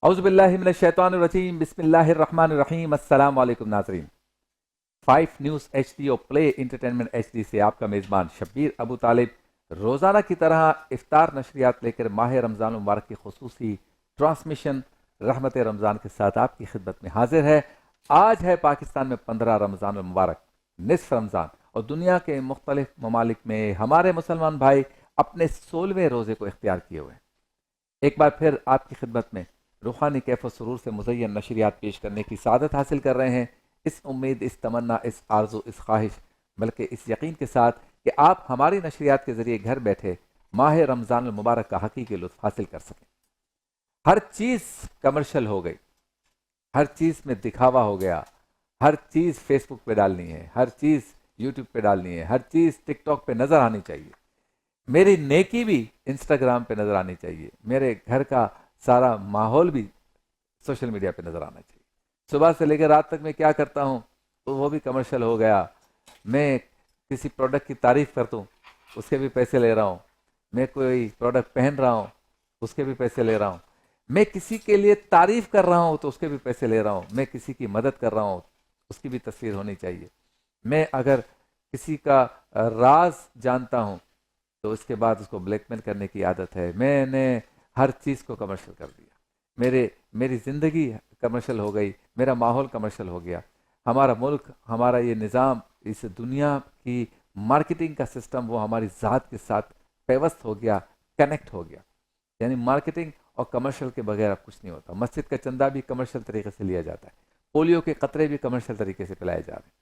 औज़ुबिल्लाहि मिनश्शैतानिर्रजीम बिस्मिल्लाहिर्रहमानिर्रहीम। अस्सलाम वालेकुम नाज़रीन। 5 न्यूज़ HD और प्ले इंटरटेनमेंट HD से आपका मेज़बान शब्बीर अबू तालिब रोज़ाना की तरह इफ्तार नशरियात लेकर माह रमज़ान मुबारक की खुसूसी ट्रांसमिशन रहमत रमज़ान के साथ आपकी खिदमत में हाजिर है। आज है पाकिस्तान में 15 रमज़ान मुबारक, निस्फ रमज़ान, और दुनिया के मुख्तलिफ ममालिक में हमारे मुसलमान भाई अपने 16वें रोज़े को इख्तियार किए हुए हैं। एक बार फिर आपकी खिदमत में रूहानी कैफ सुरूर से मुज़य्यन नशरियात पेश करने की सादत हासिल कर रहे हैं, इस उम्मीद, इस तमन्ना, इस आरज़ू, इस ख्वाहिश, बल्कि इस यकीन के साथ कि आप हमारी नशरियात के ज़रिए घर बैठे माह रमज़ान मुबारक का हकीकी लुत्फ़ हासिल कर सकें। हर चीज़ कमर्शियल हो गई, हर चीज़ में दिखावा हो गया, हर चीज़ फेसबुक पे डालनी है, हर चीज़ यूट्यूब पे डालनी है, हर चीज़ टिकटॉक पे नज़र आनी चाहिए। मेरी नेकी भी इंस्टाग्राम पे नज़र आनी चाहिए, मेरे घर का सारा माहौल भी सोशल मीडिया पे नज़र आना चाहिए। सुबह से लेकर रात तक मैं क्या करता हूँ तो वो भी कमर्शियल हो गया। मैं किसी प्रोडक्ट की तारीफ कर दूँ, उसके भी पैसे ले रहा हूँ। मैं कोई प्रोडक्ट पहन रहा हूँ, उसके भी पैसे ले रहा हूँ। मैं किसी के लिए तारीफ कर रहा हूँ तो उसके भी पैसे ले रहा हूँ। मैं किसी की मदद कर रहा हूँ, उसकी भी तस्वीर होनी चाहिए। मैं अगर किसी का राज जानता हूँ तो उसके बाद उसको ब्लैकमेल करने की आदत है। मैंने हर चीज़ को कमर्शियल कर दिया। मेरी ज़िंदगी कमर्शियल हो गई, मेरा माहौल कमर्शियल हो गया। हमारा मुल्क, हमारा ये निज़ाम, इस दुनिया की मार्केटिंग का सिस्टम वो हमारी ज़ात के साथ पेवस्त हो गया, कनेक्ट हो गया। यानी मार्केटिंग और कमर्शियल के बगैर अब कुछ नहीं होता। मस्जिद का चंदा भी कमर्शियल तरीके से लिया जाता है, पोलियो के कतरे भी कमर्शियल तरीके से पिलाए जा रहे हैं।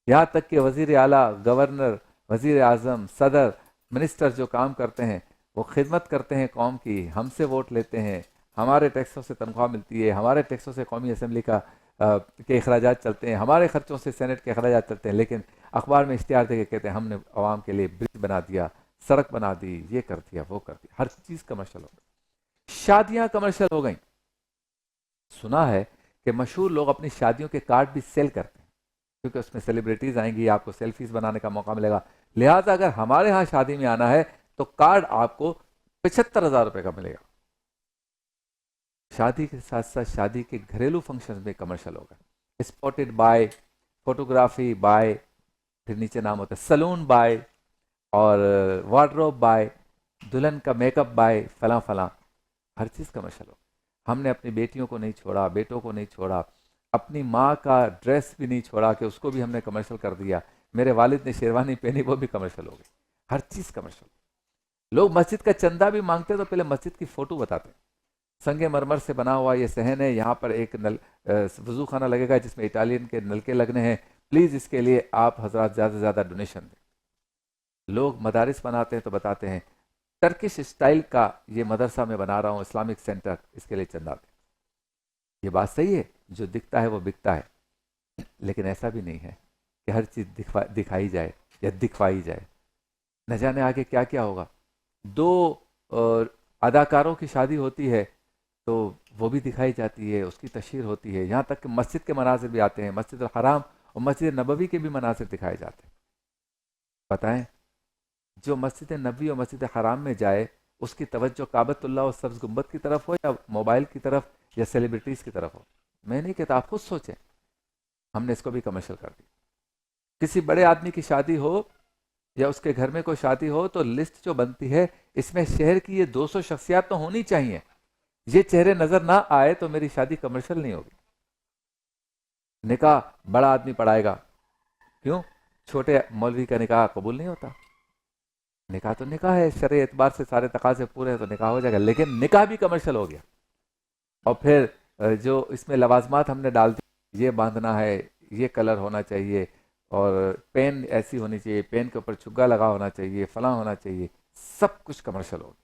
यहाँ तक कि वज़ीर आला, गवर्नर, वज़ीर आज़म, सदर, मिनिस्टर जो काम करते हैं वो खिदमत करते हैं कौम की, हमसे वोट लेते हैं, हमारे टैक्सों से तनख्वाह मिलती है, हमारे टैक्सों से कौमी असम्बली के अखराजात चलते हैं, हमारे खर्चों से सेनेट के अखराजात चलते हैं, लेकिन अखबार में इश्तिहार दे के कहते हैं हमने आवाम के लिए ब्रिज बना दिया, सड़क बना दी, ये कर दिया, वो कर दिया। हर चीज़ कमर्शियल हो गई। शादियाँ कमर्शियल हो गई। सुना है कि मशहूर लोग अपनी शादियों के कार्ड भी सेल करते हैं, क्योंकि उसमें सेलिब्रिटीज आएंगी, आपको सेल्फीज बनाने का मौका मिलेगा। लिहाजा अगर हमारे यहाँ शादी में आना है तो कार्ड आपको 75,000 रुपए का मिलेगा। शादी के साथ साथ शादी के घरेलू फंक्शन में कमर्शियल होगा। स्पॉटेड बाय, फोटोग्राफी बाय, फिर नीचे नाम होता है सलून बाय, और वार्डरोब बाय, दुल्हन का मेकअप बाय, फला फला, हर चीज़ कमर्शियल हो। हमने अपनी बेटियों को नहीं छोड़ा, बेटों को नहीं छोड़ा, अपनी माँ का ड्रेस भी नहीं छोड़ा कि उसको भी हमने कमर्शियल कर दिया। मेरे वालिद ने शेरवानी पहनी, वो भी कमर्शियल हो गई। हर चीज़ कमर्शियल। लोग मस्जिद का चंदा भी मांगते तो पहले मस्जिद की फोटो बताते। संगे मरमर से बना हुआ ये सहन है, यहाँ पर एक वजू खाना लगेगा जिसमें इटालियन के नलके लगने हैं, प्लीज़ इसके लिए आप हजरात ज़्यादा से ज़्यादा डोनेशन दें। लोग मदारिस बनाते हैं तो बताते हैं टर्किश स्टाइल का ये मदरसा मैं बना रहा हूँ, इस्लामिक सेंटर, इसके लिए चंदा दें। ये बात सही है, जो दिखता है वो बिकता है, लेकिन ऐसा भी नहीं है कि हर चीज़ दिखाई जाए या दिखवाई जाए। न जाने आगे क्या क्या होगा। दो अदाकारों की शादी होती है तो वो भी दिखाई जाती है, उसकी तशहीर होती है। यहाँ तक कि मस्जिद के मनाजिर भी आते हैं, मस्जिद हराम और मस्जिद नबवी के भी मनाजिर दिखाए जाते हैं। बताएं, जो मस्जिद नबवी और मस्जिद हराम में जाए उसकी तवज्जो काबतुल्लाह और सब्ज गुम्बद की तरफ हो या मोबाइल की तरफ या सेलिब्रिटीज़ की तरफ हो। मैं नहीं कहता, आप खुद सोचें। हमने इसको भी कमर्शियल कर दिया। किसी बड़े आदमी की शादी हो या उसके घर में कोई शादी हो तो लिस्ट जो बनती है, इसमें शहर की ये 200 शख्सियात तो होनी चाहिए। ये चेहरे नजर ना आए तो मेरी शादी कमर्शियल नहीं होगी। निकाह बड़ा आदमी पढ़ाएगा, क्यों? छोटे मौलवी का निकाह कबूल नहीं होता। निकाह तो निकाह है, शरई एतबार से सारे तकाजे पूरे हैं तो निकाह हो जाएगा, लेकिन निकाह भी कमर्शियल हो गया। और फिर जो इसमें लवाजमात हमने डाल दी, ये बांधना है, ये कलर होना चाहिए, और पेन ऐसी होनी चाहिए, पेन के ऊपर चुग्गा लगा होना चाहिए, फला होना चाहिए, सब कुछ कमर्शियल हो।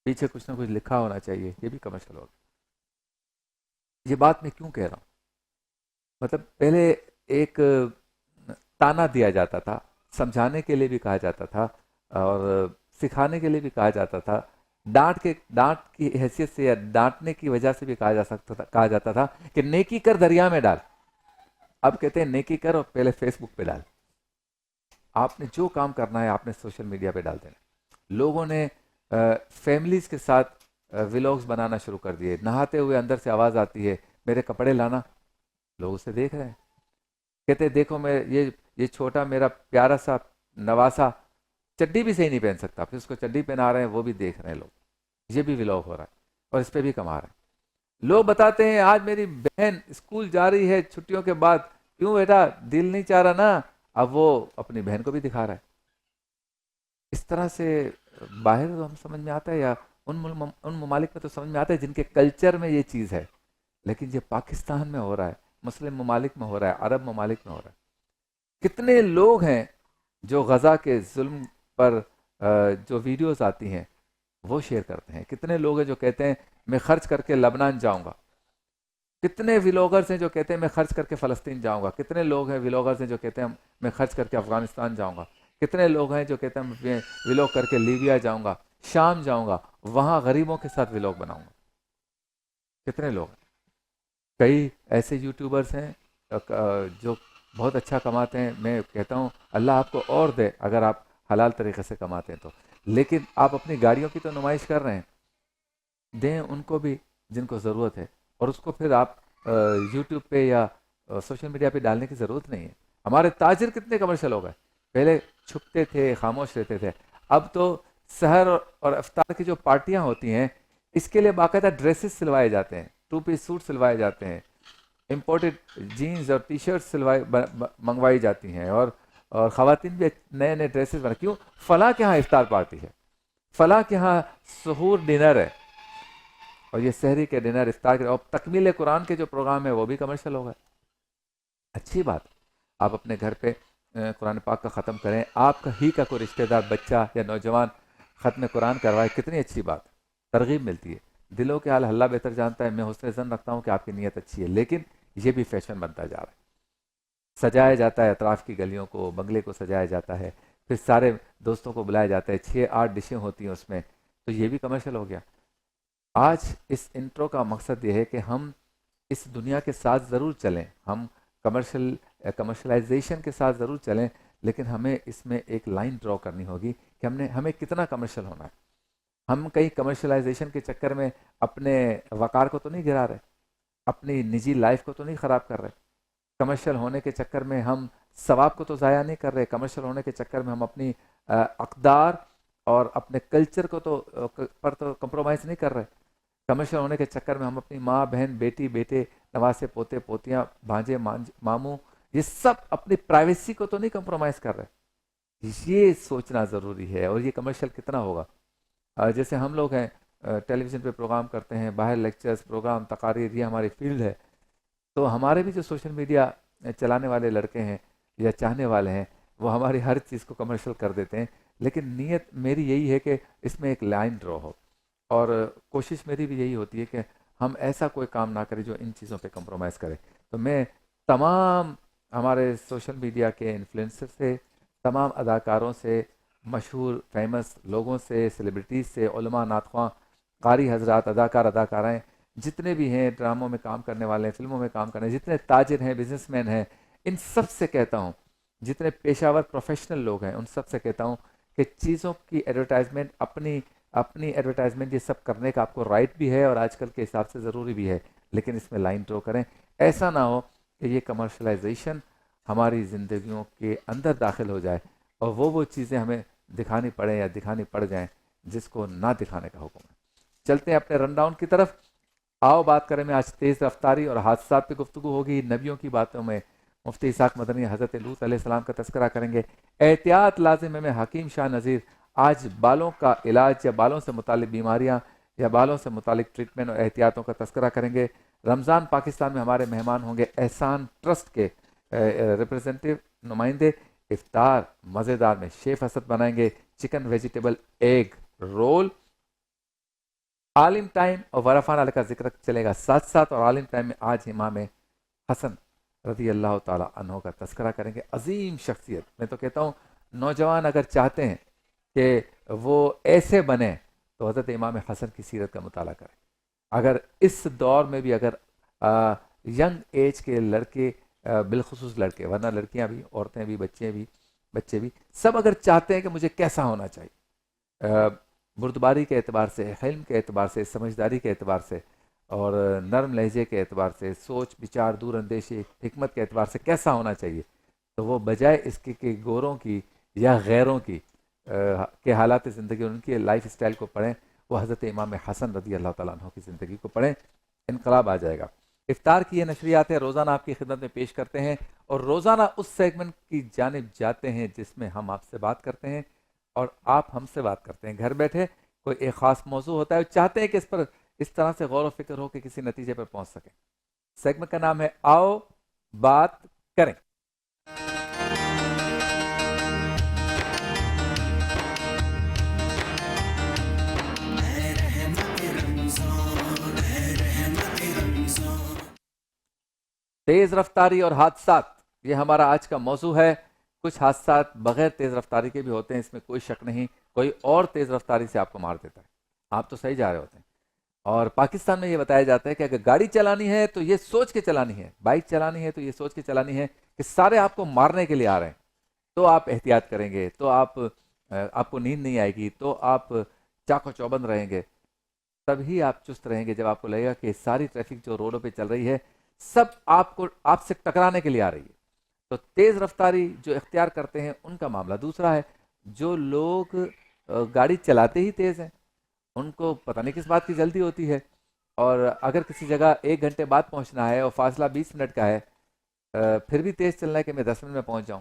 पीछे कुछ ना कुछ लिखा होना चाहिए, ये भी कमर्शियल हो। ये बात मैं क्यों कह रहा हूँ? मतलब पहले एक ताना दिया जाता था, समझाने के लिए भी कहा जाता था और सिखाने के लिए भी कहा जाता था। डांट की हैसियत से या डांटने की वजह से भी कहा जाता था कि नेकी कर दरिया में डाल। अब कहते हैं नेकी कर और पहले फेसबुक पे डाल। आपने जो काम करना है आपने सोशल मीडिया पे डाल देना। लोगों ने फैमिलीज के साथ व्लॉग्स बनाना शुरू कर दिए। नहाते हुए अंदर से आवाज़ आती है, मेरे कपड़े लाना। लोग उसे देख रहे हैं, कहते देखो मैं ये छोटा मेरा प्यारा सा नवासा चड्डी भी सही नहीं पहन सकता, फिर उसको चड्डी पहना रहे हैं, वो भी देख रहे हैं लोग। ये भी व्लॉग हो रहा है और इस पे भी कमा रहे हैं। लोग बताते हैं आज मेरी बहन स्कूल जा रही है छुट्टियों के बाद, क्यों बेटा दिल नहीं चाह रहा ना, अब वो अपनी बहन को भी दिखा रहा है। इस तरह से बाहर तो हम समझ में आता है, या उन ममालिक में तो समझ में आता है जिनके कल्चर में ये चीज़ है। लेकिन ये पाकिस्तान में हो रहा है, मुस्लिम ममालिक में हो रहा है, अरब ममालिक में हो रहा है। कितने लोग हैं जो गज़ा के जुल्म पर जो वीडियोस आती हैं वो शेयर करते हैं। कितने लोग हैं जो कहते हैं मैं खर्च करके लबनान जाऊंगा। कितने व्लॉगर्स हैं जो कहते हैं मैं खर्च करके फ़लस्तीन जाऊंगा। कितने लोग हैं व्लॉगर्स हैं जो कहते हैं मैं खर्च करके अफ़गानिस्तान जाऊंगा। कितने लोग हैं जो कहते हैं मैं व्लॉग करके लीबिया जाऊंगा, शाम जाऊंगा, वहाँ गरीबों के साथ व्लॉग बनाऊंगा। कितने लोग हैं। कई ऐसे यूट्यूबर्स हैं जो बहुत अच्छा कमाते हैं। मैं कहता हूँ अल्लाह आपको और दे अगर आप हलाल तरीके से कमाते हैं तो। लेकिन आप अपनी गाड़ियों की तो नुमाइश कर रहे हैं, दें उनको भी जिनको ज़रूरत है, और उसको फिर आप यूट्यूब पे या सोशल मीडिया पे डालने की ज़रूरत नहीं है। हमारे ताजिर कितने कमर्शियल हो गए, पहले छुपते थे, खामोश रहते थे। अब तो सहर और अफ्तार की जो पार्टियां होती हैं, इसके लिए बाकायदा ड्रेसेस सिलवाए जाते हैं, टू पीस सूट सिलवाए जाते हैं, इम्पोर्टेड जीन्स और टी शर्ट सिलवाई मंगवाई जाती हैं, और ख़वातीन भी नए नए ड्रेसेस बना। क्यों? फलां के यहाँ इफ्तार पार्टी है, फलां के यहाँ सहूर डिनर है, और ये सहरी के डिनर इफ्तार के और तकमील कुरान के जो प्रोग्राम है वो भी कमर्शियल हो गए। अच्छी बात, आप अपने घर पे कुरान पाक का ख़त्म करें, आपका ही का कोई रिश्तेदार बच्चा या नौजवान ख़त्म कुरान करवाए, कितनी अच्छी बात, तरगीब मिलती है। दिलों के हाल अल्लाह बेहतर जानता है। मैं हुस्न ज़न रखता हूँ कि आपकी नीयत अच्छी है, लेकिन ये भी फैशन बनता जा रहा है। सजाया जाता है अतराफ़ की गलियों को, बंगले को सजाया जाता है, फिर सारे दोस्तों को बुलाया जाता है, 6-8 डिशें होती हैं उसमें, तो ये भी कमर्शियल हो गया। आज इस इंट्रो का मकसद ये है कि हम इस दुनिया के साथ ज़रूर चलें, हम कमर्शलाइजेशन के साथ ज़रूर चलें, लेकिन हमें इसमें एक लाइन ड्रॉ करनी होगी कि हमें कितना कमर्शियल होना है। हम कहीं कमर्शलाइजेशन के चक्कर में अपने वक़ार को तो नहीं गिरा रहे, अपनी निजी लाइफ को तो नहीं ख़राब कर रहे। कमर्शियल होने के चक्कर में हम सवाब को तो ज़ाया नहीं कर रहे। कमर्शियल होने के चक्कर में हम अपनी अक़दार और अपने कल्चर को तो पर तो कंप्रोमाइज़ नहीं कर रहे। कमर्शियल होने के चक्कर में हम अपनी माँ बहन बेटी बेटे नवासे पोते पोतियाँ भांजे मामू ये सब अपनी प्राइवेसी को तो नहीं कंप्रोमाइज़ कर रहे। ये सोचना ज़रूरी है। और ये कमर्शियल कितना होगा। जैसे हम लोग हैं टेलीविज़न पे प्रोग्राम करते हैं, बाहर लेक्चर्स प्रोग्राम तकारीर, ये हमारी फील्ड है। तो हमारे भी जो सोशल मीडिया चलाने वाले लड़के हैं या चाहने वाले हैं, वो हमारी हर चीज़ को कमर्शियल कर देते हैं। लेकिन नीयत मेरी यही है कि इसमें एक लाइन ड्रॉ हो, और कोशिश मेरी भी यही होती है कि हम ऐसा कोई काम ना करें जो इन चीज़ों पे कंप्रोमाइज़ करे। तो मैं तमाम हमारे सोशल मीडिया के इन्फ्लुएंसर से, तमाम अदाकारों से, मशहूर फेमस लोगों से, सेलिब्रिटीज़ से, उलमा नातख़्वां कारी हजरात, अदाकार अदाकाराएँ जितने भी हैं, ड्रामों में काम करने वाले हैं, फिल्मों में काम करने, जितने ताजिर हैं, बिजनेसमैन हैं, इन सब से कहता हूँ, जितने पेशावर प्रोफेशनल लोग हैं, उन सब से कहता हूँ कि चीज़ों की एडवर्टाइजमेंट, अपनी अपनी एडवर्टाइजमेंट ये सब करने का आपको राइट भी है और आजकल के हिसाब से ज़रूरी भी है, लेकिन इसमें लाइन ड्रॉ करें। ऐसा ना हो कि ये कमर्शलाइजेशन हमारी ज़िंदगियों के अंदर दाखिल हो जाए और वो चीज़ें हमें दिखानी पड़े या दिखानी पड़ जाएं जिसको ना दिखाने का हुक्म है। चलते हैं अपने रन डाउन की तरफ। आओ बात करें में आज तेज़ रफ्तारी और हादसात पे गुफ्तगू होगी। नबियों की बातों में मुफ्ती इसाक मदनी हज़रत लूत अलैहिस्सलाम का तस्करा करेंगे। एहतियात लाजिम है में हकीम शाह नज़ीर आज बालों का इलाज या बालों से मुतालिक बीमारियां या बालों से मुतालिक ट्रीटमेंट और एहतियातों का तस्करा करेंगे। रमज़ान पाकिस्तान में हमारे मेहमान होंगे एहसान ट्रस्ट के रिप्रेजेंटेटिव नुमाइंदे। इफ्तार मज़ेदार में शेफ असद बनाएंगे चिकन वेजिटेबल एग रोल। आलिम टाइम और वरफान अली का जिक्र चलेगा साथ साथ, और आलिम टाइम में आज इमाम हसन रज़ी अल्लाह ताला अन्हो का तस्करा करेंगे। अजीम शख्सियत। मैं तो कहता हूँ नौजवान अगर चाहते हैं कि वो ऐसे बने तो हज़रत इमाम हसन की सीरत का मुताला करें। अगर इस दौर में भी अगर यंग एज के लड़के, बिलखुसूस लड़के, वरना लड़कियां भी, औरतें भी, बच्चे भी सब अगर चाहते हैं कि मुझे कैसा होना चाहिए, बुर्दबारी के एतबार से, हिल्म के एतबार से, समझदारी के एतबार से और नरम लहजे के एतबार से, सोच विचार दूरअंदेशी हिकमत के एतबार से कैसा होना चाहिए, तो वो बजाय इसके कि गोरों की या गैरों की के हालात ज़िंदगी, उनकी लाइफ स्टाइल को पढ़ें, वो हज़रत इमाम हसन रदी अल्लाह ताला अन्हु की ज़िंदगी को पढ़ें, इनकलाब आ जाएगा। इफ्तार की ये नशरियात है, रोज़ाना आपकी खिदमत में पेश करते हैं और रोज़ाना उस सेगमेंट की जानिब जाते हैं जिसमें हम आपसे बात करते हैं और आप हमसे बात करते हैं। घर बैठे कोई एक ख़ास मौजू होता है, चाहते हैं कि इस पर इस तरह से गौर व फिक्र हो कि किसी नतीजे पर पहुंच सके। सेगमेंट का नाम है आओ बात करें। तेज रफ्तारी और हादसात, ये हमारा आज का मौजू है। कुछ हादसात बगैर तेज रफ्तारी के भी होते हैं, इसमें कोई शक नहीं। कोई और तेज रफ्तारी से आपको मार देता है, आप तो सही जा रहे होते हैं। और पाकिस्तान में ये बताया जाता है कि अगर गाड़ी चलानी है तो ये सोच के चलानी है, बाइक चलानी है तो ये सोच के चलानी है कि सारे आपको मारने के लिए आ रहे हैं, तो आप एहतियात करेंगे, तो आपको नींद नहीं आएगी, तो आप चाको चौबंद रहेंगे। तभी आप चुस्त रहेंगे जब आपको लगेगा कि सारी ट्रैफिक जो रोडों पे चल रही है सब आपसे टकराने के लिए आ रही है। तो तेज रफ्तारी जो इख्तियार करते हैं उनका मामला दूसरा है। जो लोग गाड़ी चलाते ही तेज हैं, उनको पता नहीं किस बात की जल्दी होती है, और अगर किसी जगह 1 घंटे बाद पहुंचना है और फासला 20 मिनट का है, फिर भी तेज चलना है कि मैं 10 मिनट में पहुंच जाऊं।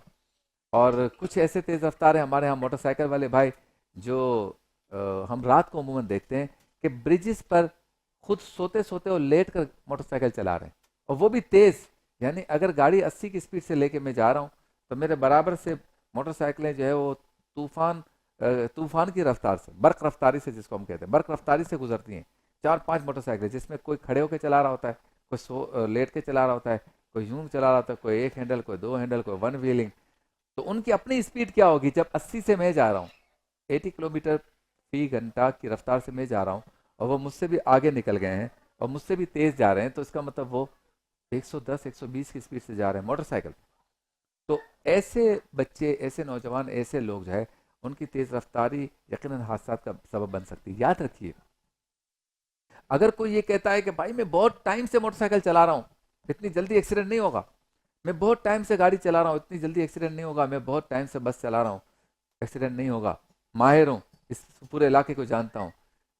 और कुछ ऐसे तेज रफ्तार हैं हमारे यहाँ मोटरसाइकिल वाले भाई, जो हम रात को अमूमन देखते हैं कि ब्रिजेस पर खुद सोते सोते और लेट कर मोटरसाइकिल चला रहे हैं, और वो भी तेज। यानी अगर गाड़ी 80 की स्पीड से लेके मैं जा रहा हूँ तो मेरे बराबर से मोटरसाइकिलें जो है वो तूफान की रफ्तार से, बर्क रफ्तारी से, जिसको हम कहते हैं बर्क रफ्तारी से गुजरती हैं। 4-5 मोटरसाइकिलें, जिसमें कोई खड़े होकर चला रहा होता है, कोई लेट के चला रहा होता है, कोई यूं चला रहा होता है, कोई 1 हैंडल, कोई 2 हैंडल, कोई 1 व्हीलिंग। तो उनकी अपनी स्पीड क्या होगी जब 80 से मैं जा रहा हूँ, 80 किलोमीटर फी घंटा की रफ्तार से मैं जा रहा हूँ, और वो मुझसे भी आगे निकल गए हैं और मुझसे भी तेज जा रहे हैं, तो इसका मतलब वो 110-120 की स्पीड से जा रहे हैं मोटरसाइकिल। तो ऐसे बच्चे, ऐसे नौजवान, ऐसे लोग जो है, उनकी तेज रफ्तारी यकीनन हादसा का सबब बन सकती है। याद रखिए, अगर कोई ये कहता है कि भाई मैं बहुत टाइम से मोटरसाइकिल चला रहा हूँ, इतनी जल्दी एक्सीडेंट नहीं होगा, मैं बहुत टाइम से गाड़ी चला रहा हूँ, इतनी जल्दी एक्सीडेंट नहीं होगा, मैं बहुत टाइम से बस चला रहा हूँ, एक्सीडेंट नहीं होगा, माहिर हूँ, इस पूरे इलाके को जानता हूँ,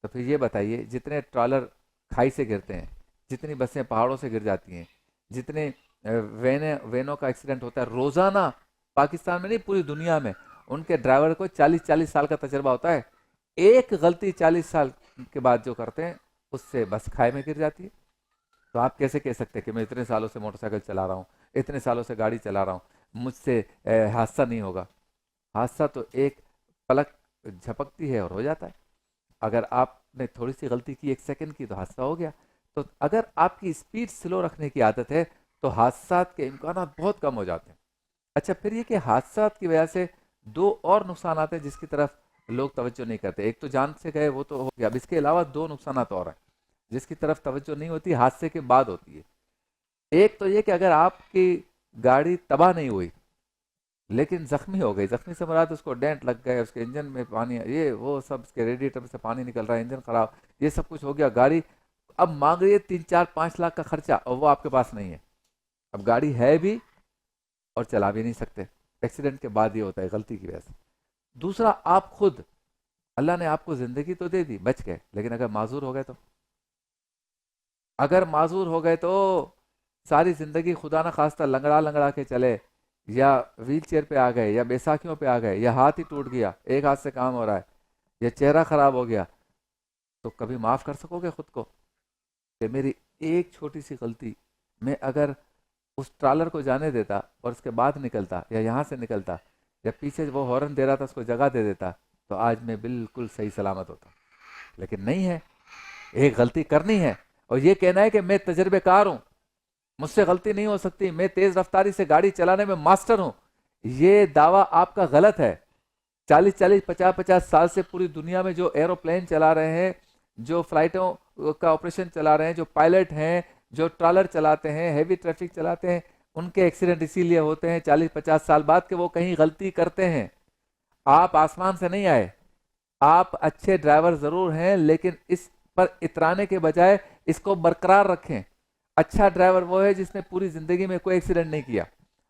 तो फिर ये बताइए, जितने ट्रॉलर खाई से गिरते हैं, जितनी बसें पहाड़ों से गिर जाती हैं, जितने वेनों का एक्सीडेंट होता है रोजाना, पाकिस्तान में नहीं पूरी दुनिया में, उनके ड्राइवर को 40-40 साल का तजर्बा होता है। एक गलती 40 साल के बाद जो करते हैं, उससे बस खाई में गिर जाती है। तो आप कैसे कह सकते हैं कि मैं इतने सालों से मोटरसाइकिल चला रहा हूँ, इतने सालों से गाड़ी चला रहा हूँ, मुझसे हादसा नहीं होगा। हादसा तो एक पलक झपकती है और हो जाता है। अगर आपने थोड़ी सी गलती की, 1 सेकंड की, तो हादसा हो गया। तो अगर आपकी स्पीड स्लो रखने की आदत है तो हादसा के इम्कान बहुत कम हो जाते हैं। अच्छा, फिर ये कि हादसा की वजह से 2 और नुकसान आते हैं जिसकी तरफ लोग तवज्जो नहीं करते। एक तो जान से गए, वो तो हो गया, अब इसके अलावा 2 नुकसान और हैं जिसकी तरफ तवज्जो नहीं होती, हादसे के बाद होती है। एक तो ये कि अगर आपकी गाड़ी तबाह नहीं हुई लेकिन जख्मी हो गई, जख्मी से मुराद उसको डेंट लग गए, उसके इंजन में पानी, ये वो सब, उसके रेडिएटर से पानी निकल रहा है, इंजन खराब, ये सब कुछ हो गया, गाड़ी अब मांग रही है 3-4-5 लाख का खर्चा, और वो आपके पास नहीं है। अब गाड़ी है भी और चला भी नहीं सकते। एक्सीडेंट के बाद ये होता है, गलती की वजह से। दूसरा, आप खुद, अल्लाह ने आपको जिंदगी तो दे दी, बच गए, लेकिन अगर माजूर हो गए तो, अगर माजूर हो गए तो सारी जिंदगी खुदा ना खास्ता लंगड़ा लंगड़ा के चले, या व्हील चेयर पे आ गए, या बैसाखियों पे आ गए, या हाथ ही टूट गया, एक हाथ से काम हो रहा है, या चेहरा खराब हो गया, तो कभी माफ कर सकोगे खुद को कि मेरी एक छोटी सी गलती, मैं अगर उस ट्रॉलर को जाने देता और उसके बाद निकलता, या यहाँ से निकलता, या पीछे वो हॉर्न दे रहा था उसको जगह दे देता, तो आज मैं बिल्कुल सही सलामत होता। लेकिन नहीं है, एक गलती करनी है और ये कहना है कि मैं तजर्बेकार हूं, मुझसे गलती नहीं हो सकती, मैं तेज रफ्तारी से गाड़ी चलाने में मास्टर हूं, ये दावा आपका गलत है। 40-40, 50-50 साल से पूरी दुनिया में जो एरोप्लेन चला रहे हैं, जो फ्लाइटों का ऑपरेशन चला रहे हैं, जो पायलट हैं, जो ट्रॉलर चलाते हैं, हैवी ट्रैफिक चलाते हैं, उनके एक्सीडेंट इसीलिए होते हैं 40-50 साल बाद कि वो कहीं गलती करते हैं। आप आसमान से नहीं आए, आप अच्छे ड्राइवर जरूर हैं, लेकिन इस पर इतराने के बजाय इसको बरकरार रखें। अच्छा ड्राइवर वो है जिसने पूरी जिंदगी में कोई एक्सीडेंट नहीं किया।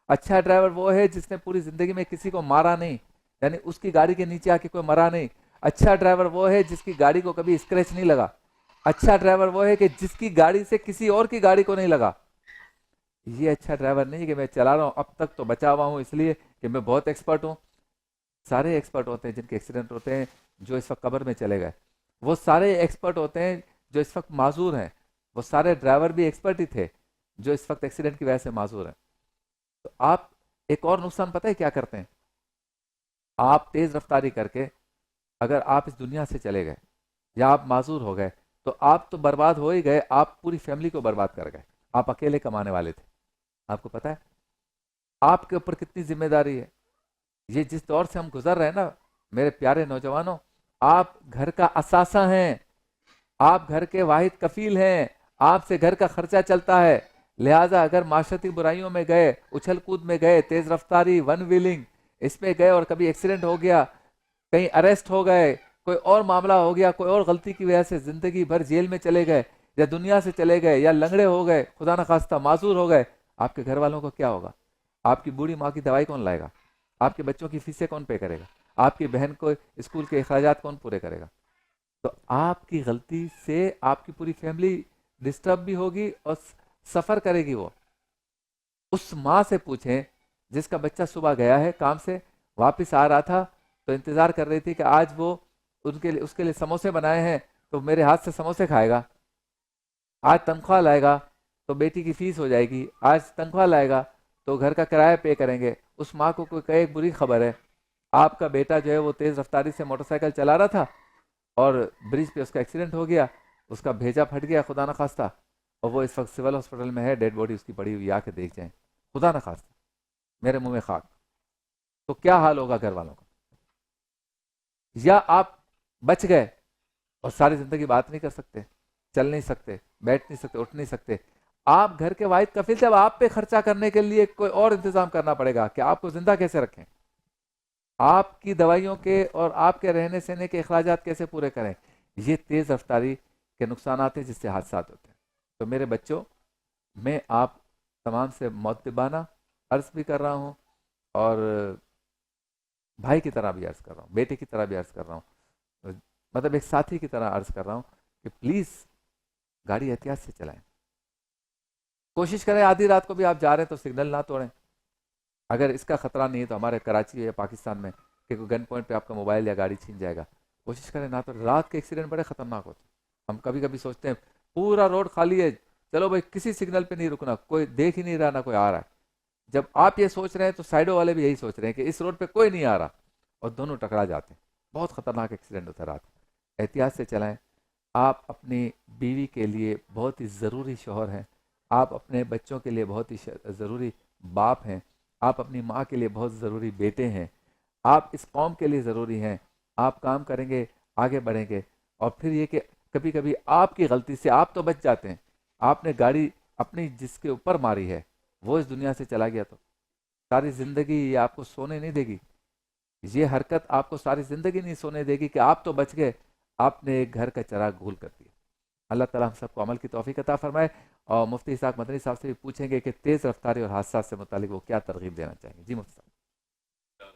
अच्छा ड्राइवर वो है जिसने पूरी जिंदगी में किसी को मारा नहीं, यानी उसकी गाड़ी के नीचे आके कोई मरा नहीं। अच्छा ड्राइवर वो है जिसकी गाड़ी को कभी स्क्रैच नहीं लगा। अच्छा ड्राइवर वो है कि जिसकी गाड़ी से किसी और की गाड़ी को नहीं लगा। ये अच्छा ड्राइवर नहीं कि मैं चला रहा हूं, अब तक तो बचा हुआ हूं इसलिए कि मैं बहुत एक्सपर्ट हूं। सारे एक्सपर्ट होते हैं जिनके एक्सीडेंट होते हैं, जो इस वक्त कब्र में चले गए। वो सारे एक्सपर्ट होते हैं जो इस वक्त माजूर हैं। वो सारे ड्राइवर भी एक्सपर्ट ही थे जो इस वक्त एक्सीडेंट की वजह से माजूर हैं। तो आप एक और नुकसान पता है क्या करते हैं? आप तेज रफ्तारी करके अगर आप इस दुनिया से चले गए या आप माजूर हो गए, तो आप तो बर्बाद हो ही गए, आप पूरी फैमिली को बर्बाद कर गए। आप अकेले कमाने वाले थे। आपको पता है आपके ऊपर कितनी जिम्मेदारी है। ये जिस दौर से हम गुजर रहे हैं ना मेरे प्यारे नौजवानों, आप घर का असासा हैं। आप घर के वाहिद कफील हैं। आपसे घर का खर्चा चलता है। लिहाजा अगर माशरती बुराइयों में गए, उछल कूद में गए, तेज रफ्तारी, वन व्हीलिंग इसमें गए और कभी एक्सीडेंट हो गया, कहीं अरेस्ट हो गए, कोई और मामला हो गया, कोई और गलती की वजह से जिंदगी भर जेल में चले गए या दुनिया से चले गए या लंगड़े हो गए, खुदा न खास्ता माजूर हो गए, आपके घर वालों को क्या होगा? आपकी बूढ़ी माँ की दवाई कौन लाएगा? आपके बच्चों की फीसें कौन पे करेगा? आपकी बहन को स्कूल के अखराजात कौन पूरे करेगा? तो आपकी गलती से आपकी पूरी फैमिली डिस्टर्ब भी होगी और सफर करेगी। वो उस माँ से पूछें जिसका बच्चा सुबह गया है काम से, वापस आ रहा था तो इंतजार कर रही थी कि आज वो उनके लिए उसके लिए समोसे बनाए हैं तो मेरे हाथ से समोसे खाएगा। आज तनख्वाह लाएगा तो बेटी की फीस हो जाएगी। आज तनख्वाह लाएगा तो घर का किराया पे करेंगे। उस माँ को कोई कहे बुरी खबर है, आपका बेटा जो है वो तेज रफ्तारी से मोटरसाइकिल चला रहा था और ब्रिज पे उसका एक्सीडेंट हो गया, उसका भेजा फट गया खुदा न खास्ता, और वो इस वक्त सिविल हॉस्पिटल में है, डेड बॉडी उसकी पड़ी हुई, आके देख जाएं। खुदा न खास्ता मेरे मुंह में खाक। तो क्या हाल होगा घर वालों का? या आप बच गए और सारी जिंदगी बात नहीं कर सकते, चल नहीं सकते, बैठ नहीं सकते, उठ नहीं सकते। आप घर के वाहिद कफील थे, अब आप पे खर्चा करने के लिए कोई और इंतजाम करना पड़ेगा कि आपको जिंदा कैसे रखें, आपकी दवाइयों के और आपके रहने सहने के अखराजात कैसे पूरे करें। ये तेज रफ्तारी के नुकसान हैं जिससे हादसा होते हैं। तो मेरे बच्चों, मैं आप तमाम से मुअद्दिबाना अर्ज भी कर रहा हूँ और भाई की तरह भी अर्ज कर रहा हूँ, बेटे की तरह भी अर्ज कर रहा हूँ, मतलब एक साथी की तरह अर्ज कर रहा हूँ कि प्लीज गाड़ी एहतियात से चलाएं। कोशिश करें आधी रात को भी आप जा रहे हैं तो सिग्नल ना तोड़ें। अगर इसका खतरा नहीं है तो हमारे कराची या पाकिस्तान में कि कोई गन पॉइंट पे आपका मोबाइल या गाड़ी छीन जाएगा, कोशिश करें ना तो। रात के एक्सीडेंट बड़े खतरनाक होते हैं। हम कभी कभी सोचते हैं पूरा रोड खाली है, चलो भाई किसी सिग्नल पे नहीं रुकना, कोई देख ही नहीं रहा ना कोई आ रहा है। जब आप ये सोच रहे हैं तो साइडों वाले भी यही सोच रहे हैं कि इस रोड पे कोई नहीं आ रहा, और दोनों टकरा जाते हैं। बहुत खतरनाक एक्सीडेंट होता है रात। एहतियात से चलाएं। आप अपनी बीवी के लिए बहुत ही ज़रूरी शौहर हैं। आप अपने बच्चों के लिए बहुत ही ज़रूरी बाप हैं। आप अपनी माँ के लिए बहुत ज़रूरी बेटे हैं। आप इस कौम के लिए ज़रूरी हैं। आप काम करेंगे, आगे बढ़ेंगे। और फिर ये कि कभी कभी आपकी गलती से आप तो बच जाते हैं। आपने गाड़ी अपनी जिसके ऊपर मारी है वो इस दुनिया से चला गया तो सारी ज़िंदगी ये आपको सोने नहीं देगी। ये हरकत आपको सारी ज़िंदगी नहीं सोने देगी कि आप तो बच गए, आपने एक घर का चिराग घूल कर दिया। अल्लाह ताला हम सबको अमल की तौफीक अता फरमाए। और मुफ्ती इसाक मदनी साहब से भी पूछेंगे कि तेज़ रफ्तारी और हादसा से मुतालिक वो क्या तरगीब देना चाहेंगे। जी मुफ्ती साहब।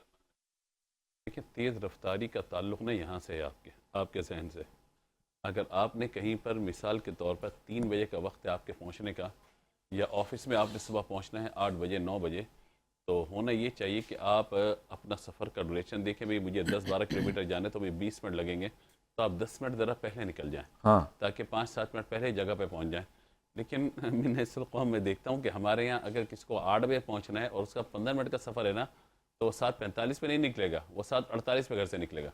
देखिए, तेज़ रफ्तारी का ताल्लुक ना यहाँ से है आपके जहन से। अगर आपने कहीं पर मिसाल के तौर पर 3 बजे का वक्त है आपके पहुँचने का, या ऑफिस में आपने सुबह पहुँचना है 8 बजे 9 बजे, तो होना ये चाहिए कि आप अपना सफ़र का ड्यूरेशन देखें। भाई मुझे 10-12 किलोमीटर जाना है तो भाई 20 मिनट लगेंगे, तो आप 10 मिनट ज़रा पहले निकल जाएं, हाँ ताकि 5-7 मिनट पहले जगह पे पहुंच जाएं। लेकिन मैं इस कौम में देखता हूं कि हमारे यहाँ अगर किसी को 8 बजे पहुंचना है और उसका 15 मिनट का सफ़र है ना, तो वो 7:45 पे नहीं निकलेगा, वो 7:48 पे घर से निकलेगा।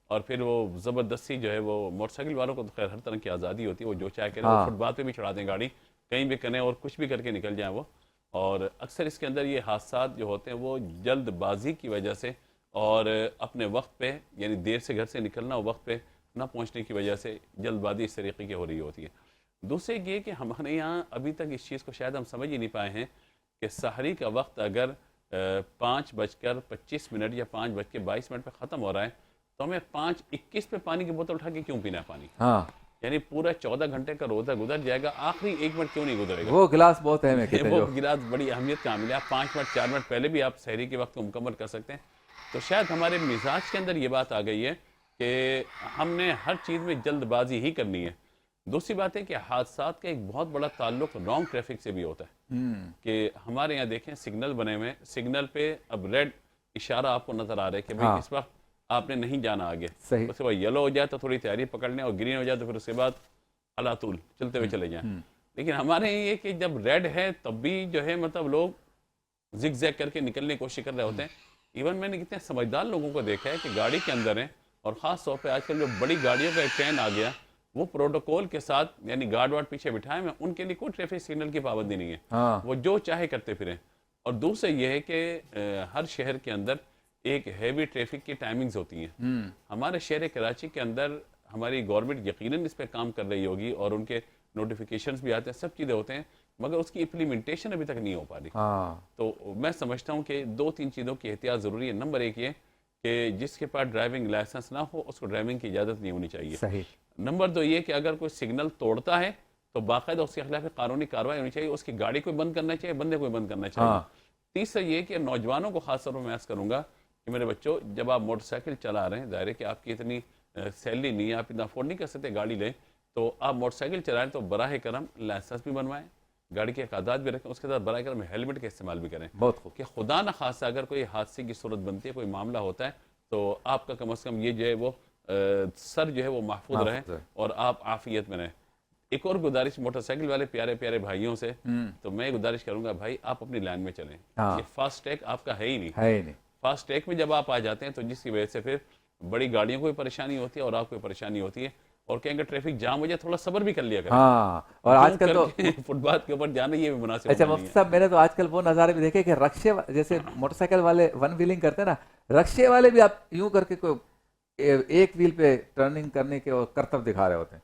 और फिर वो ज़बरदस्ती जो है वो मोटरसाइकिल वालों को तो खैर हर तरह की आज़ादी होती है, वो जो चाहे करें, वो हाँ फुटपाथ पे भी चढ़ा दें गाड़ी, कहीं भी करें और कुछ भी करके निकल जाएं वो। और अक्सर इसके अंदर ये हादसा जो होते हैं वो जल्दबाजी की वजह से और अपने वक्त पे, यानी देर से घर से निकलना और वक्त पे ना पहुंचने की वजह से जल्दबाजी इस तरीके की हो रही होती है। दूसरे ये कि हमारे यहाँ अभी तक इस चीज़ को शायद हम समझ ही नहीं पाए हैं कि सहरी का वक्त अगर 5:25 या 5:22 पर ख़त्म हो रहा है, तो हमें 5:21 पे पानी की बोतल उठा के क्यों पीना है पानी? हाँ, यानी पूरा 14 घंटे का रोजा गुजर जाएगा, आखिरी 1 मिनट क्यों नहीं गुजरेगा? वो गिलास बहुत अहम है कहते हैं वो जो। गिलास बड़ी अहमियत का हामिल है। आप 5 मिनट 4 मिनट पहले भी आप सहरी के वक्त को मुकम्मल कर सकते हैं। तो शायद हमारे मिजाज के अंदर ये बात आ गई है कि हमने हर चीज़ में जल्दबाजी ही करनी है। दूसरी बात है कि हादसात का एक बहुत बड़ा ताल्लुक रॉन्ग ट्रैफिक से भी होता है कि हमारे यहाँ देखें सिग्नल बने हुए हैं, सिग्नल पे अब रेड इशारा आपको नजर आ रहा है कि भाई हाँ। इस वक्त आपने नहीं जाना आगे। सही। उसके बाद येलो हो जाए तो थोड़ी तैयारी पकड़ लें और ग्रीन हो जाए तो फिर उसके बाद अलातूल चलते हुए चले जाएं। लेकिन हमारे यहाँ ये कि जब रेड है तब भी जो है मतलब लोग जिग जैग करके निकलने की कोशिश कर रहे होते हैं। इवन मैंने कितने समझदार लोगों को देखा है कि गाड़ी के अंदर हैं और ख़ास तौर पे आजकल जो बड़ी गाड़ियों का एक ट्रेंड आ गया, वो प्रोटोकॉल के साथ यानी गार्ड वार्ड पीछे बिठाए में उनके लिए कोई ट्रैफिक सिग्नल की पाबंदी नहीं है। हाँ, वो जो चाहे करते फिरें। और दूसरा ये है कि हर शहर के अंदर एक हैवी ट्रैफिक की टाइमिंग्स होती हैं। हमारे शहर कराची के अंदर हमारी गवर्नमेंट यकीनन इस पर काम कर रही होगी और उनके नोटिफिकेशंस भी आते हैं, सब चीज़ें होते हैं, मगर उसकी इम्प्लीमेंटेशन अभी तक नहीं हो पा रही। हाँ, तो मैं समझता हूँ कि 2-3 चीज़ों की एहतियात ज़रूरी है। नंबर एक ये कि जिसके पास ड्राइविंग लाइसेंस ना हो उसको ड्राइविंग की इजाज़त नहीं होनी चाहिए। सही। नंबर 2 ये कि अगर कोई सिग्नल तोड़ता है तो बाकायदा उसके खिलाफ कानूनी कार्रवाई होनी चाहिए, उसकी गाड़ी को बंद करना चाहिए, बंदे को बंद करना चाहिए। हाँ। तीसरा ये कि नौजवानों को खास तौर पर मैं ऐसा करूँगा कि मेरे बच्चों, जब आप मोटरसाइकिल चला रहे हैं, ज़ाहिर है कि आपकी इतनी सैलरी नहीं है, आप इतना अफोर्ड नहीं कर सकते गाड़ी लें, तो आप मोटरसाइकिल चलाएं तो बराह करम लाइसेंस भी बनवाएं, गाड़ी के कागजात भी रखें, उसके साथ बराह करम हेलमेट का इस्तेमाल भी करें। बहुत खूब। कि खुदा न खासा अगर कोई हादसे की सूरत बनती है, कोई मामला होता है, तो आपका कम अज़ कम ये जो है वो सर जो है वो महफूज रहे और आप आफियत में रहें। एक और गुजारिश मोटरसाइकिल वाले प्यारे प्यारे भाइयों से, तो मैं गुजारिश करूंगा भाई आप अपनी लाइन में चलें। हाँ। ये फास्ट टैग आपका है ही नहीं। है ही नहीं। फास्ट टैग में जब आप आ जाते हैं तो जिसकी वजह से फिर बड़ी गाड़ियों को भी परेशानी होती है और आपको भी परेशानी होती है। और कहेंगे ट्रैफिक जाम हो जाए, थोड़ा सब्र भी कर लिया करें। हाँ, और आजकल तो फुटपाथ के ऊपर जाना ये भी मुनासिब अच्छा नहीं मुफ्ती है। साहब, मैंने तो आजकल वो नज़ारे भी देखे कि रक्शे जैसे मोटरसाइकिल वाले वन व्हीलिंग करते हैं ना, रक्शे वाले भी आप यूं करके कोई एक व्हील पे टर्निंग करने के और करतब दिखा रहे होते हैं।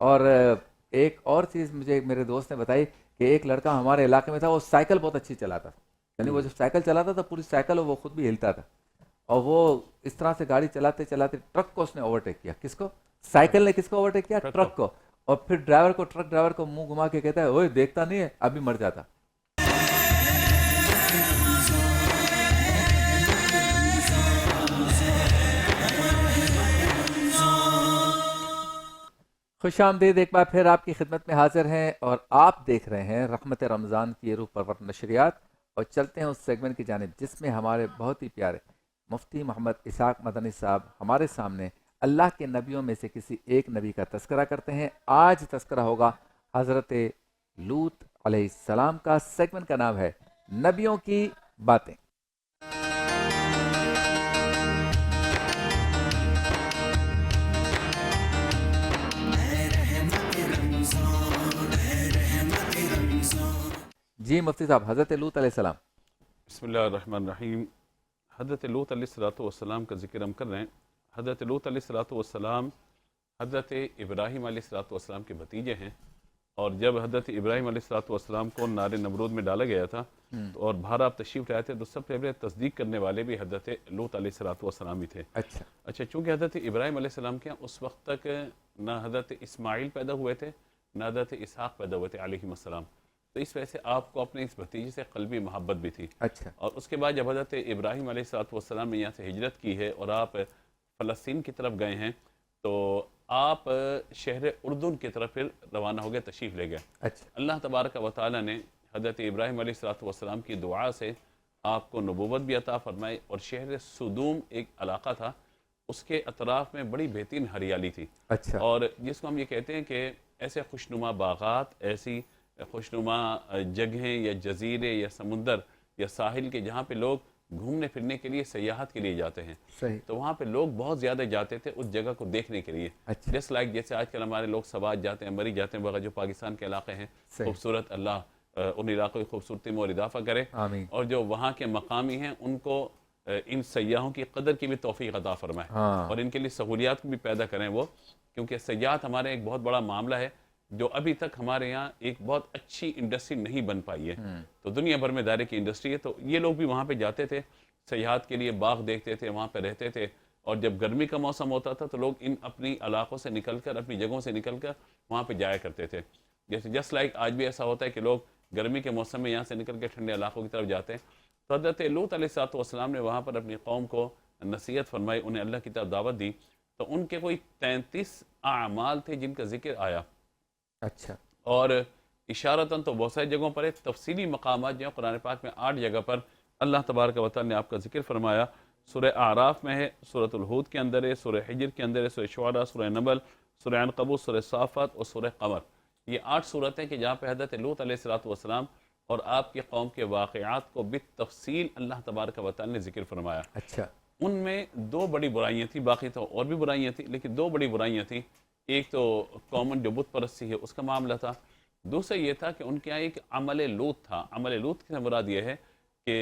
और एक और चीज़ मुझे मेरे दोस्त ने बताई कि एक लड़का हमारे इलाके में था, वो साइकिल बहुत अच्छी चलाता था, यानी वो जब साइकिल चलाता था पूरी साइकिल वो खुद भी हिलता था, और वो इस तरह से गाड़ी चलाते चलाते ट्रक को उसने ओवरटेक किया। किसको? साइकिल ने किसको ओवरटेक किया? ट्रक को। और फिर ट्रक ड्राइवर को मुंह घुमा के कहता है, ओए देखता नहीं है, अभी मर जाता। खुश आमदीद, एक बार फिर आपकी खिदमत में हाजिर हैं और आप देख रहे हैं रहमत रमज़ान की रूह परवर नशरियात। और चलते हैं उस सेगमेंट की जानिब जिसमें हमारे बहुत ही प्यारे मुफ्ती मोहम्मद इसाक मदनी साहब हमारे सामने अल्लाह के नबियों में से किसी एक नबी का तस्करा करते हैं। आज तस्करा होगा हज़रत लूत अलैहिस्सलाम का। सेगमेंट का नाम है नबियों की बातें। जी मुफ्ती साहब, हज़रत लूत अलैहिस्सलाम। बिस्मिल्लाहिर्रहमानिर्रहीम। हज़रत लूत अलैहिस्सलाम का जिक्र हम कर रहे हैं। हज़रत लूत अलैहिस्सलाम हज़रत इब्राहीम अलैहिस्सलाम के भतीजे हैं। और जब हज़रत इब्राहीम अलैहिस्सलाम को नारे नमरूद में डाला गया था तो और बाहर आप तशरीफ़ लाए थे, तो सबसे पहले तस्दीक करने वाले भी हज़रत लूत अलैहिस्सलाम ही थे। अच्छा, चूँकि हज़रत इब्राहीम अलैहिस्सलाम के यहाँ उस वक्त तक ना हज़रत इस्माइल पैदा हुए थे, ना हज़रत इसहाक़ पैदा हुए थे अलैहिस्सलाम, तो इस वजह से आपको अपने इस भतीजे से क़ल्बी मोहब्बत भी थी। अच्छा। और उसके बाद जब हज़रत इब्राहीम अलैहिस्सलाम ने यहाँ से हिजरत की है और आप फ़लस्तीन की तरफ गए हैं, तो आप शहर उर्दुन की तरफ फिर रवाना हो गए, तशरीफ़ ले गए। अच्छा। अल्लाह तबारक व तआला ने हज़रत इब्राहीम अलैहिस्सलाम की दुआ से आपको नबूवत भी अता फरमाई। और शहर सुदूम एक इलाका था, उसके अतराफ़ में बड़ी बेहतरीन हरियाली थी। अच्छा। और जिसको हम ये कहते हैं कि ऐसे खुशनुमा बागात, ऐसी खुशनुमा जगहें या जजीरे या समुंदर या साहिल के जहाँ पे लोग घूमने फिरने के लिए, सयाहत के लिए जाते हैं। सही। तो वहाँ पे लोग बहुत ज़्यादा जाते थे उस जगह को देखने के लिए। अच्छा। जस्ट लाइक जैसे आजकल हमारे लोग सवात जाते हैं, मरी जाते हैं वगैरह, जो पाकिस्तान के इलाके हैं खूबसूरत, अल्लाह उन इलाकों की खूबसूरती में और इजाफा करे। आमीन। और जो वहाँ के मकामी हैं उनको इन सयाहों की कदर की भी तौफीक अता फरमाए। हाँ। और इनके लिए सहूलियात भी पैदा करें वो, क्योंकि सयाहत हमारे एक बहुत बड़ा मामला है जो अभी तक हमारे यहाँ एक बहुत अच्छी इंडस्ट्री नहीं बन पाई है। तो दुनिया भर में दायरे की इंडस्ट्री है, तो ये लोग भी वहाँ पे जाते थे सयाहत के लिए, बाग देखते थे, वहाँ पे रहते थे और जब गर्मी का मौसम होता था तो लोग इन अपनी इलाकों से निकलकर, अपनी जगहों से निकलकर वहाँ पे जाया करते थे। जैसे जस्ट लाइक आज भी ऐसा होता है कि लोग गर्मी के मौसम में यहाँ से निकल के ठंडे इलाकों की तरफ जाते हैं। तो हज़रत लूत अलैहिस्सलाम ने वहाँ पर अपनी कौम को नसीहत फरमाई, उन्हें अल्लाह की तरफ दावत दी। तो उनके कोई 33 आमाल थे जिनका जिक्र आया। अच्छा। और इशारतन तो बहुत सारी जगहों पर है, तफसीली मकामात जो कुरान पाक में 8 जगह पर अल्लाह तबारक व तआला ने आपका जिक्र फरमाया। सूरह आराफ में है, सूरतुल हूद के अंदर है, सूरह हिजर के अंदर है, सूरह शुआरा, सूरह नबल, सूरह अनकबूत, सूरह साफात और सूरह कमर। ये 8 सूरतें कि जहाँ पे हज़रत लूत अलैहिस्सलाम और आपके कौम के वाक़यात को बितफ़सील अल्लाह तबारक व तआला ने जिक्र फरमाया। अच्छा। उनमें 2 बड़ी बुराइयाँ थी, बाकी तो और भी बुराइयाँ थी, लेकिन 2 बड़ी बुराइयाँ थी। एक तो कॉमन जो बुत परस्ती है उसका मामला था। दूसरा ये था कि उनके यहाँ एक अमल लूत था। अमल लूत की मुराद ये है कि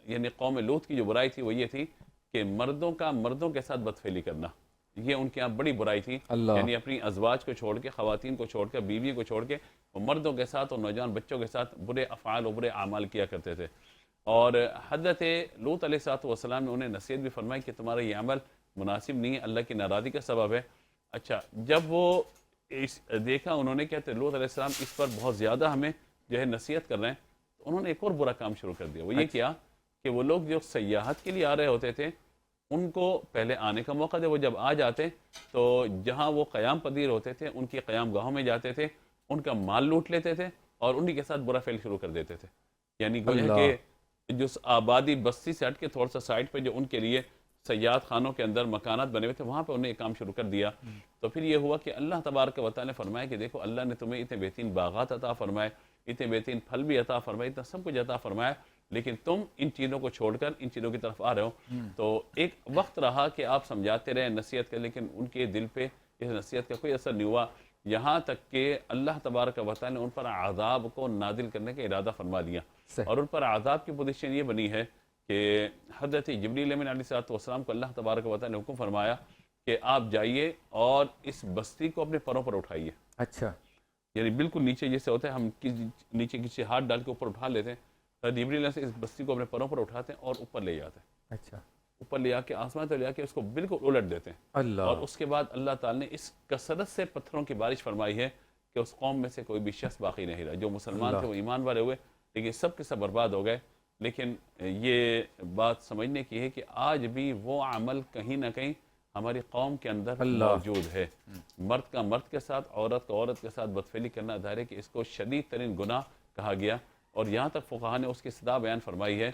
यानी कौम लूत की जो बुराई थी वो ये थी कि मर्दों के साथ बदफेली करना, ये उनके यहाँ बड़ी बुराई थी। यानी अपनी अजवाज को छोड़ के, ख़वातीन को छोड़ के, बीवी को छोड़ के वो मर्दों के साथ और नौजवान बच्चों के साथ बुरे अफ़आल और बुरे आमाल किया करते थे। और हज़रत लूत अलैहिस्सलाम ने उन्हें नसीहत भी फरमाई कि तुम्हारा ये अमल मुनासिब नहीं है, अल्लाह की नाराज़गी का सबब है। अच्छा, जब वो देखा उन्होंने कहते लूत अलैहिस्सलाम इस पर बहुत ज़्यादा हमें जो है नसीहत कर रहे हैं, तो उन्होंने एक और बुरा काम शुरू कर दिया। वो ये किया कि वो लोग जो सयाहत के लिए आ रहे होते थे उनको पहले आने का मौका दे। वो जब आ जाते तो जहाँ वो क़याम पदीर होते थे उनकी क़याम गाहों में जाते थे, उनका माल लूट लेते थे और उन्हीं के साथ बुरा फेल शुरू कर देते थे। यानी गोया कि जो आबादी बस्ती से हट के थोड़ा सा साइड पे जो उनके लिए सयाहत खानों के अंदर मकानात बने हुए थे वहाँ पे उन्हें एक काम शुरू कर दिया। तो फिर ये हुआ कि अल्लाह तबारक व तआला ने फरमाया कि देखो अल्लाह ने तुम्हें इतने बेहतरीन बागात अता फरमाए, इतने बेहतरीन फल भी अता फरमाए, इतना सब कुछ अता फरमाया, लेकिन तुम इन चीज़ों को छोड़कर इन चीज़ों की तरफ आ रहे हो। तो एक वक्त रहा कि आप समझाते रहे, नसीहत कर, लेकिन उनके दिल पे इस नसीहत का कोई असर नहीं हुआ। यहाँ तक कि अल्लाह तबारक व तआला ने उन पर आज़ाब को नादिल करने का इरादा फरमा दिया। और उन पर आज़ाब की पोजीशन ये बनी है कि हज़रत जिब्रील अलैहिस्सलाम को अल्लाह तबारक व तआला ने हुक्म फरमाया कि आप जाइए और इस बस्ती को अपने परों पर उठाइए। अच्छा। यानी बिल्कुल नीचे जैसे होता है, हम नीचे किसी हाथ डाल के ऊपर उठा लेते हैं, तो जिब्रील से इस बस्ती को अपने परों पर उठाते हैं और ऊपर ले जाते हैं। अच्छा। ऊपर ले आके आसमान तो ले आके उसको बिल्कुल उलट देते हैं। अल्लाह। और उसके बाद अल्लाह ताला ने इस कसरत से पत्थरों की बारिश फरमाई है कि उस कौम में से कोई भी शख्स बाकी नहीं रहा। जो मुसलमान थे वो ईमान वाले हुए, लेकिन सब के सब बर्बाद हो गए। लेकिन ये बात समझने की है कि आज भी वो अमल कहीं ना कहीं हमारी कौम के अंदर मौजूद है। मर्द का मर्द के साथ, औरत का औरत के साथ बदफेली करना ज़ाहिर है कि इसको शदीद तरीन गुनाह कहा गया। और यहाँ तक फुक़हा ने उसकी सदा बयान फरमाई है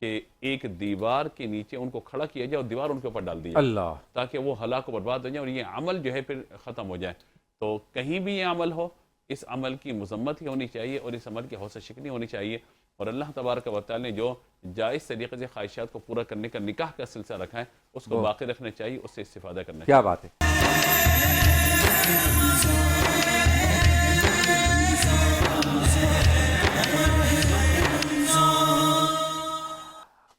कि एक दीवार के नीचे उनको खड़ा किया जाए और दीवार उनके ऊपर डाल दी जाए, ताकि वो हलाक बर्बाद हो जाए और ये अमल जो है फिर ख़त्म हो जाए। तो कहीं भी ये अमल हो, इस अमल की मजम्मत ही होनी चाहिए और इस अमल की हौसला शिकनी होनी चाहिए। और अल्लाह तबारक व तआला ने जो जायज़ तरीक़े से ख्वाहिशात को पूरा करने का निकाह का सिलसिला रखा है उसको बाकी रखना चाहिए, उससे इस्तिफ़ादा करना चाहिए। क्या बात है।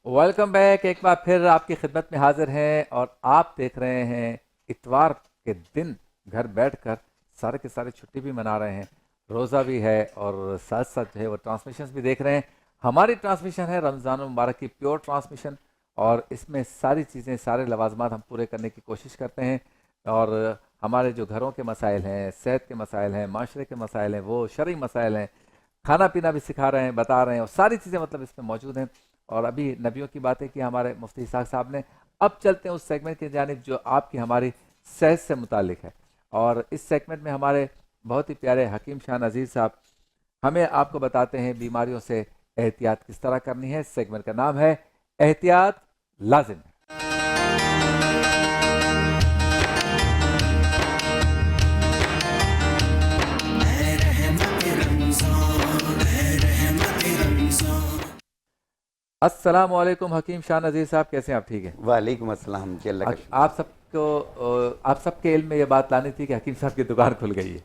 वेलकम बैक, एक बार फिर आपकी खिदमत में हाजिर हैं और आप देख रहे हैं इतवार के दिन घर बैठकर सारे के सारे छुट्टी भी मना रहे हैं, रोज़ा भी है और साथ साथ जो है वो ट्रांसमिशन भी देख रहे हैं। हमारी ट्रांसमिशन है रमज़ान मुबारक की प्योर ट्रांसमिशन और इसमें सारी चीज़ें, सारे लवाजमात हम पूरे करने की कोशिश करते हैं। और हमारे जो घरों के मसाइल हैं, सेहत के मसाइल हैं, माशरे के मसाइल हैं, वो शरई मसाइल हैं, खाना पीना भी सिखा रहे हैं, बता रहे हैं और सारी चीज़ें मतलब इसमें मौजूद हैं। और अभी नबियों की बातें की हमारे मुफ्ती इसाक साहब ने। अब चलते हैं उस सेगमेंट की जानिब जो आपकी हमारी सेहत से मुतालिक है। और इस सेगमेंट में हमारे बहुत ही प्यारे हकीम शाह नज़ीर साहब हमें आपको बताते हैं बीमारियों से एहतियात किस तरह करनी है। सेगमेंट का नाम है एहतियात लाजिम है। अस्सलाम वालेकुम हकीम शाह नज़ीर साहब, कैसे हैं आप? ठीक है। वालेकुम अस्सलाम जी, अल्लाह का शुक्र। आप सबके इल्म में ये बात लानी थी कि हकीम साहब की दुकान खुल गई है।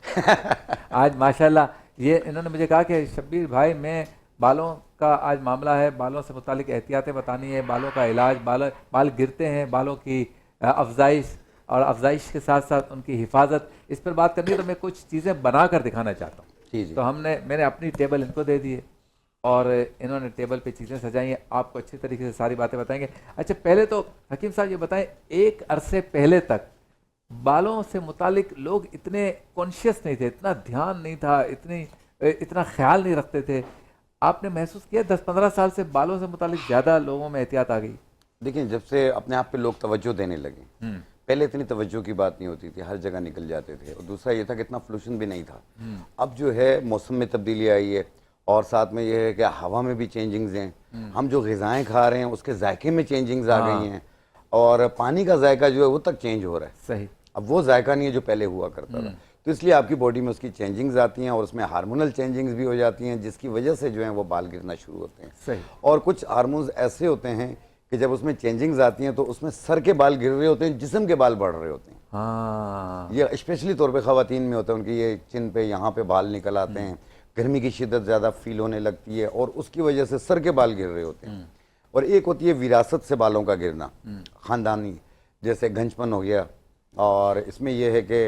आज माशाल्लाह ये इन्होंने मुझे कहा कि शब्बीर भाई मैं बालों का आज मामला है, बालों से मुतालिक एहतियातें बतानी है, बालों का इलाज, बाल गिरते हैं, बालों की अफजाइश और अफजाइश के साथ साथ उनकी हिफाजत, इस पर बात करनी है। तो मैं कुछ चीज़ें बना कर दिखाना चाहता हूँ। जी जी। तो मैंने अपनी टेबल इनको दे दी है और इन्होंने टेबल पे चीज़ें सजाई हैं, आपको अच्छी तरीके से सारी बातें बताएंगे। अच्छा, पहले तो हकीम साहब ये बताएं, एक अरसे पहले तक बालों से मुतालिक लोग इतने कॉन्शियस नहीं थे, इतना ध्यान नहीं था, इतना ख्याल नहीं रखते थे। आपने महसूस किया 10-15 साल से बालों से मुतालिक ज़्यादा लोगों में एहतियात आ गई? देखिए, जब से अपने आप पे लोग तवज्जो देने लगे, पहले इतनी तवज्जो की बात नहीं होती थी, हर जगह निकल जाते थे, और दूसरा ये था कि इतना पोल्यूशन भी नहीं था। अब जो है मौसम में तब्दीली आई है, और साथ में ये है कि हवा में भी चेंजिंग्स हैं, हम जो ग़िज़ाएँ खा रहे हैं उसके जायके में चेंजिंग्स आ गई हैं, और पानी का जायका जो है वो तक चेंज हो रहा है। सही। अब वो जायका नहीं है जो पहले हुआ करता था, तो इसलिए आपकी बॉडी में उसकी चेंजिंग्स आती हैं, और उसमें हार्मोनल चेंजिंग्स भी हो जाती हैं, जिसकी वजह से जो है वो बाल गिरना शुरू होते हैं। सही। और कुछ हार्मोन्स ऐसे होते हैं कि जब उसमें चेंजिंग्स आती हैं तो उसमें सर के बाल गिर रहे होते हैं, जिस्म के बाल बढ़ रहे होते हैं। हाँ, ये स्पेशली तौर पे ख़वातीन में होता है, उनकी ये चिन पे यहाँ पे बाल निकल आते हैं, गर्मी की शिद्दत ज़्यादा फील होने लगती है, और उसकी वजह से सर के बाल गिर रहे होते हैं। और एक होती है विरासत से बालों का गिरना, ख़ानदानी, जैसे गंजपन हो गया, और इसमें यह है कि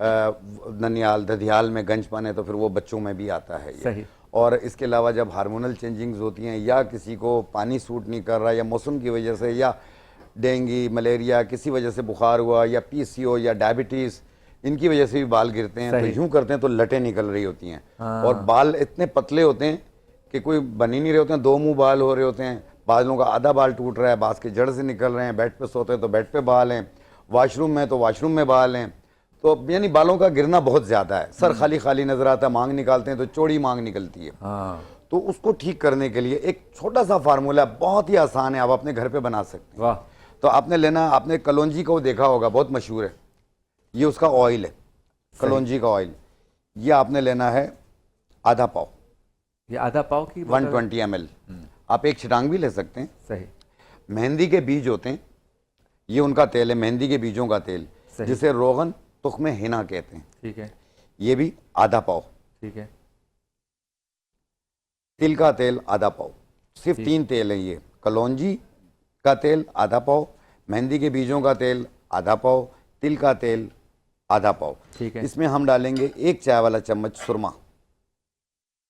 ननियाल दधियाल में गंजपन है तो फिर वो बच्चों में भी आता है ये। सही। और इसके अलावा जब हार्मोनल चेंजिंग्स होती हैं, या किसी को पानी सूट नहीं कर रहा, या मौसम की वजह से, या डेंगू मलेरिया किसी वजह से बुखार हुआ, या पीसीओ या डायबिटीज़, इनकी वजह से भी बाल गिरते हैं। तो यूँ करते हैं तो लटें निकल रही होती हैं, और बाल इतने पतले होते हैं कि कोई बन ही नहीं रहे होते हैं, 2 मुँह बाल हो रहे होते हैं, बालों का आधा बाल टूट रहा है, बास के जड़ से निकल रहे हैं, बेड पे सोते हैं तो बेड पे बाल हैं, वॉशरूम में तो वॉशरूम में बाल हैं। तो यानी बालों का गिरना बहुत ज़्यादा है। सर खाली खाली नजर आता है, मांग निकालते हैं तो चौड़ी मांग निकलती है। तो उसको ठीक करने के लिए एक छोटा सा फार्मूला, बहुत ही आसान है, आप अपने घर पे बना सकते हैं। वाह। तो आपने लेना, आपने कलौंजी को देखा होगा, बहुत मशहूर है, ये उसका ऑयल है, कलौंजी का ऑयल। ये आपने लेना है आधा पाव, ये आधा पाव की 120 ml। आप एक छिटांग भी ले सकते हैं। सही। मेहंदी के बीज होते हैं, ये उनका तेल है, मेहंदी के बीजों का तेल, जिसे रोगन तुख्म हिना कहते हैं। ठीक है। ये भी आधा पाव। ठीक है। तिल का तेल आधा पाव। सिर्फ 3 तेल हैं ये, कलौंजी का तेल आधा पाव, मेहंदी के बीजों का तेल आधा पाव, तिल का तेल आधा पाव। ठीक है। इसमें हम डालेंगे 1 चाय वाला चम्मच सुरमा,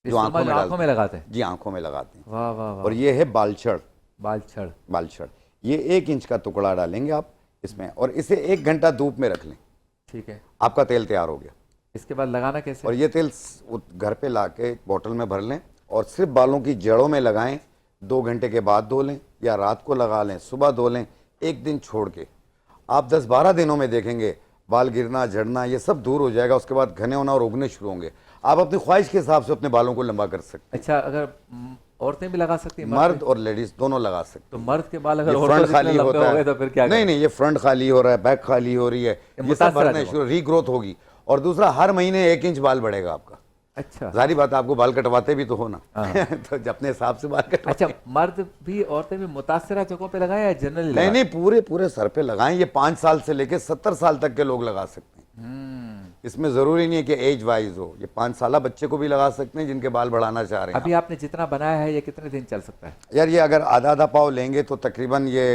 जो आंखों में लगाते हैं। जी, आंखों में लगाते हैं। वाह वाह वाह। और ये है बालछड़। बालछड़। ये 1 इंच का टुकड़ा डालेंगे आप इसमें, और इसे 1 घंटा धूप में रख लें। ठीक है। आपका तेल तैयार हो गया। इसके बाद लगाना कैसे? और ये तेल घर पे लाके बोतल में भर लें, और सिर्फ बालों की जड़ों में लगाएं। 2 घंटे के बाद धो लें, या रात को लगा लें, सुबह धो लें, 1 दिन छोड़ के। आप 10-12 दिनों में देखेंगे बाल गिरना, झड़ना, ये सब दूर हो जाएगा। उसके बाद घने होना और उगने शुरू होंगे। आप अपनी ख्वाहिश के हिसाब से अपने बालों को लंबा कर सकते हैं। अच्छा, अगर औरतें भी लगा सकती हैं? मर्द और लेडीज दोनों लगा सकते तो मर्द के बाल अगर फ्रंट खाली होता है तो फिर क्या? नहीं, ये फ्रंट खाली हो रहा है, बैक खाली हो रही है, ये सब बढ़ने शुरू, रीग्रोथ होगी। और दूसरा, हर महीने 1 इंच बाल बढ़ेगा आपका। अच्छा, जाहिर बात है, आपको बाल कटवाते भी तो हो ना। तो अपने हिसाब से बाल कटवा। अच्छा, मर्द भी औरतें भी मुतासिरा जगहों पे लगाएं या जनरली? नहीं, पूरे सर पे लगाएं। ये 5 साल से लेके 70 साल तक के लोग लगा सकते हैं। इसमें जरूरी नहीं है कि एज वाइज हो, ये 5 साल बच्चे को भी लगा सकते हैं जिनके बाल बढ़ाना चाह रहे हैं। अभी आपने जितना बनाया है, ये कितने दिन चल सकता है? यार, ये अगर आधा पाव लेंगे तो तकरीबन ये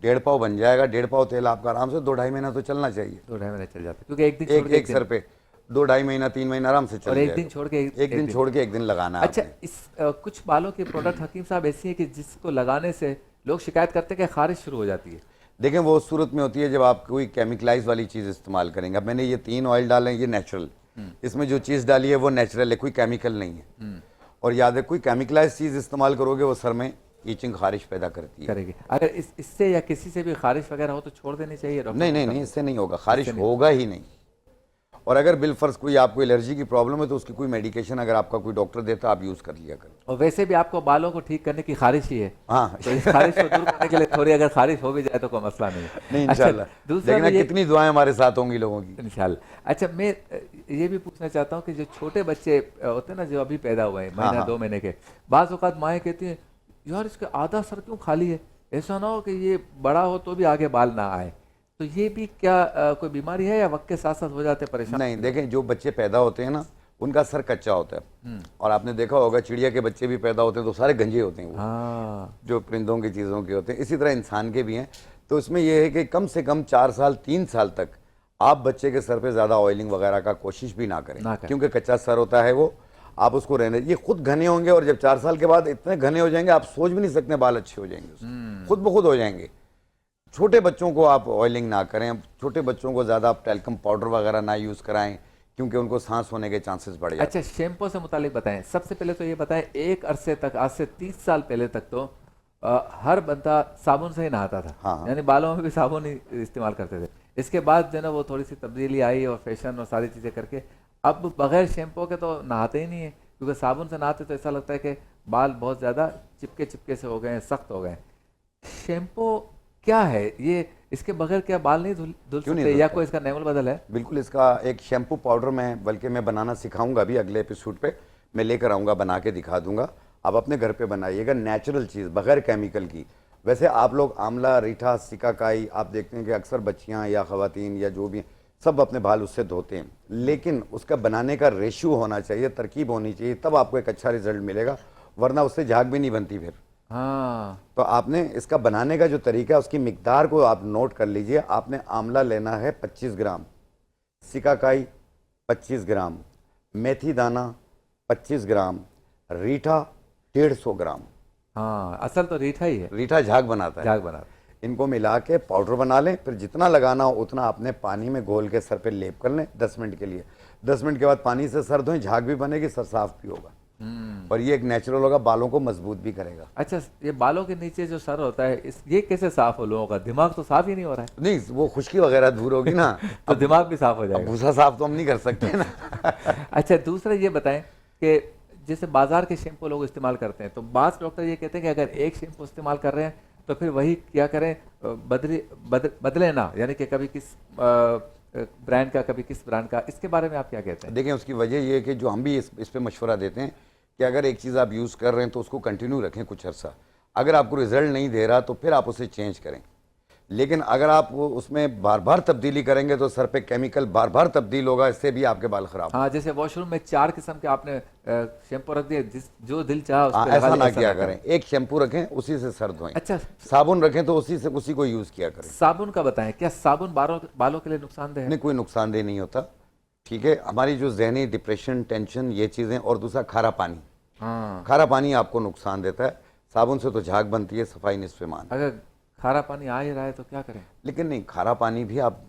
1.5 पाव बन जाएगा। 1.5 पाव तेल आपका आराम से 2-2.5 महीना तो चलना चाहिए। 2-2.5 महीने चल जाते, क्योंकि एक दिन एक सर पे 2-2.5 महीना, 3 महीना आराम से चल जाएगा। एक दिन छोड़ के एक दिन लगाना। अच्छा, इस कुछ बालों के प्रोडक्ट हकीम साहब ऐसी है कि जिसको लगाने से लोग शिकायत करते हैं कि खारिश शुरू हो जाती है। देखें, वो उस सूरत में होती है जब आप कोई केमिकलाइज वाली चीज़ इस्तेमाल करेंगे। अब मैंने ये 3 ऑयल डाले हैं, ये नेचुरल, इसमें जो चीज़ डाली है वो नेचुरल है, कोई केमिकल नहीं है। और याद है, कोई केमिकलाइज चीज़ इस्तेमाल करोगे वो सर में ईचिंग, खारिश पैदा करती है। करेगी। अगर इससे या किसी से भी खारिश वगैरह हो तो छोड़ देनी चाहिए? नहीं, इससे नहीं होगा, खारिश होगा ही नहीं। और अगर बिलफर्ज कोई आपको एलर्जी की प्रॉब्लम है तो उसकी कोई मेडिकेशन अगर आपका कोई डॉक्टर देता आप यूज़ कर लिया करें। और वैसे भी आपको बालों को ठीक करने की खारिश ही है। हाँ, तो इस खारिश को दूर करने के लिए थोड़ी अगर खारिश हो भी जाए तो कोई मसला नहीं है। नहीं, इंशाल्लाह। देखना कितनी दुआएं हमारे साथ होंगी लोगों की, इंशाल्लाह। अच्छा, मैं ये भी पूछना चाहता हूँ कि जो छोटे बच्चे होते हैं ना, जो अभी पैदा हुए हैं, महीना 2 महीने के, बाज़ औक़ात माएँ कहती हैं यार इसके आधा सर क्यों खाली है, ऐसा ना हो कि ये बड़ा हो तो भी आगे बाल ना आए। तो ये भी क्या कोई बीमारी है या वक्त के साथ साथ हो जाते हैं परेशान? नहीं, देखें, जो बच्चे पैदा होते हैं ना, उनका सर कच्चा होता है। और आपने देखा होगा चिड़िया के बच्चे भी पैदा होते हैं तो सारे गंजे होते हैं, वो जो परिंदों की चीज़ों के होते हैं। इसी तरह इंसान के भी हैं। तो इसमें यह है कि कम से कम 4 साल 3 साल तक आप बच्चे के सर पे ज़्यादा ऑयलिंग वगैरह का कोशिश भी ना करें, क्योंकि कच्चा सर होता है वो, आप उसको रहने, ये खुद घने होंगे और जब 4 साल के बाद इतने घने हो जाएंगे आप सोच भी नहीं सकते बाल अच्छे हो जाएंगे उससे, खुद ब खुद हो जाएंगे। छोटे बच्चों को आप ऑयलिंग ना करें, छोटे बच्चों को ज़्यादा आप टैल्कम पाउडर वगैरह ना यूज़ कराएं क्योंकि उनको सांस होने के चांसेस बढ़ जाते हैं। अच्छा, शैम्पू से मुतालिक बताएं। सबसे पहले तो ये बताएं, एक अरसे तक, आज से 30 साल पहले तक तो हर बंदा साबुन से ही नहाता था। हाँ। यानी बालों में भी साबुन ही इस्तेमाल करते थे। इसके बाद जो है ना वो थोड़ी सी तब्दीली आई और फैशन और सारी चीज़ें करके अब बगैर शैम्पू के तो नहाते ही नहीं है, क्योंकि साबुन से नहाते तो ऐसा लगता है कि बाल बहुत ज़्यादा चिपके चिपके से हो गए हैं, सख्त हो गए हैं। शैम्पू क्या है ये, इसके बगैर क्या बाल नहीं धुल क्यों नहीं सकते, या धुलते? कोई इसका नेमल बदल है? बिल्कुल, इसका एक शैम्पू पाउडर बल्कि मैं बनाना सिखाऊंगा अभी अगले एपिसोड पे, मैं लेकर आऊँगा, बना के दिखा दूंगा। आप अपने घर पे बनाइएगा, नेचुरल चीज़ बगैर केमिकल की। वैसे आप लोग आंवला, रीठा, सिकाकाई आप देखते हैं कि अक्सर बच्चियाँ या ख़वातीन या जो भी सब अपने बाल उससे धोते हैं, लेकिन उसका बनाने का रेशियो होना चाहिए, तरकीब होनी चाहिए, तब आपको एक अच्छा रिजल्ट मिलेगा, वरना उससे झाग भी नहीं बनती फिर। हाँ, तो आपने इसका बनाने का जो तरीका है उसकी मिकदार को आप नोट कर लीजिए। आपने आंवला लेना है 25 ग्राम, सिकाकाई 25 ग्राम, मेथी दाना 25 ग्राम, रीठा 150 ग्राम। हाँ, असल तो रीठा ही है, रीठा झाग बनाता है, झाग बना। इनको मिला के पाउडर बना लें, फिर जितना लगाना हो उतना अपने पानी में घोल के सर पे लेप कर लें 10 मिनट के लिए। 10 मिनट के बाद पानी से सर धोएं, झाग भी बनेगी, सर साफ भी होगा और ये एक नेचुरल होगा, बालों को मजबूत भी करेगा। अच्छा, ये बालों के नीचे जो सर होता है ये कैसे साफ हो लोगों का? दिमाग तो साफ ही नहीं हो रहा है। नहीं, वो खुश्की वगैरह दूर होगी ना तो दिमाग भी साफ हो अब जाएगा। भूसा साफ तो हम नहीं कर सकते ना। अच्छा, दूसरा ये बताएं कि जैसे बाजार के शैम्पू लोग इस्तेमाल करते हैं, तो बाज़ डॉक्टर ये कहते हैं कि अगर एक शैम्पू इस्तेमाल कर रहे हैं तो फिर वही क्या करें, बदले ना, यानी कि कभी किस ब्रांड का, कभी किस ब्रांड का। इसके बारे में आप क्या कहते हैं? देखें, उसकी वजह ये है कि जो हम भी इस पे मशवरा देते हैं कि अगर एक चीज़ आप यूज़ कर रहे हैं तो उसको कंटिन्यू रखें कुछ अर्सा, अगर आपको रिजल्ट नहीं दे रहा तो फिर आप उसे चेंज करें। लेकिन अगर आप उसमें बार बार तब्दीली करेंगे तो सर पे केमिकल बार बार तब्दील होगा, इससे भी आपके बाल खराब। हाँ, जैसे वॉशरूम में 4 किस्म के आपने शैम्पू रख दिए, जो दिल चाहा उस पे ऐसा लगा ना लिया, किया करें, एक शैम्पू रखें उसी से सर धोएं। अच्छा, साबुन रखें तो उसी को यूज़ किया करें। साबुन का बताएं, क्या साबुन बालों के लिए नुकसानदेह है? नहीं, कोई नुकसानदेह नहीं होता। ठीक है, हमारी जो जहनी डिप्रेशन, टेंशन, ये चीज़ें, और दूसरा खारा पानी, हाँ, खारा पानी आपको नुकसान देता है। साबुन से तो झाग बनती है, सफाई निस्फ़ ईमान। अगर खारा पानी आ ही रहा है तो क्या करें? लेकिन नहीं, खारा पानी भी आप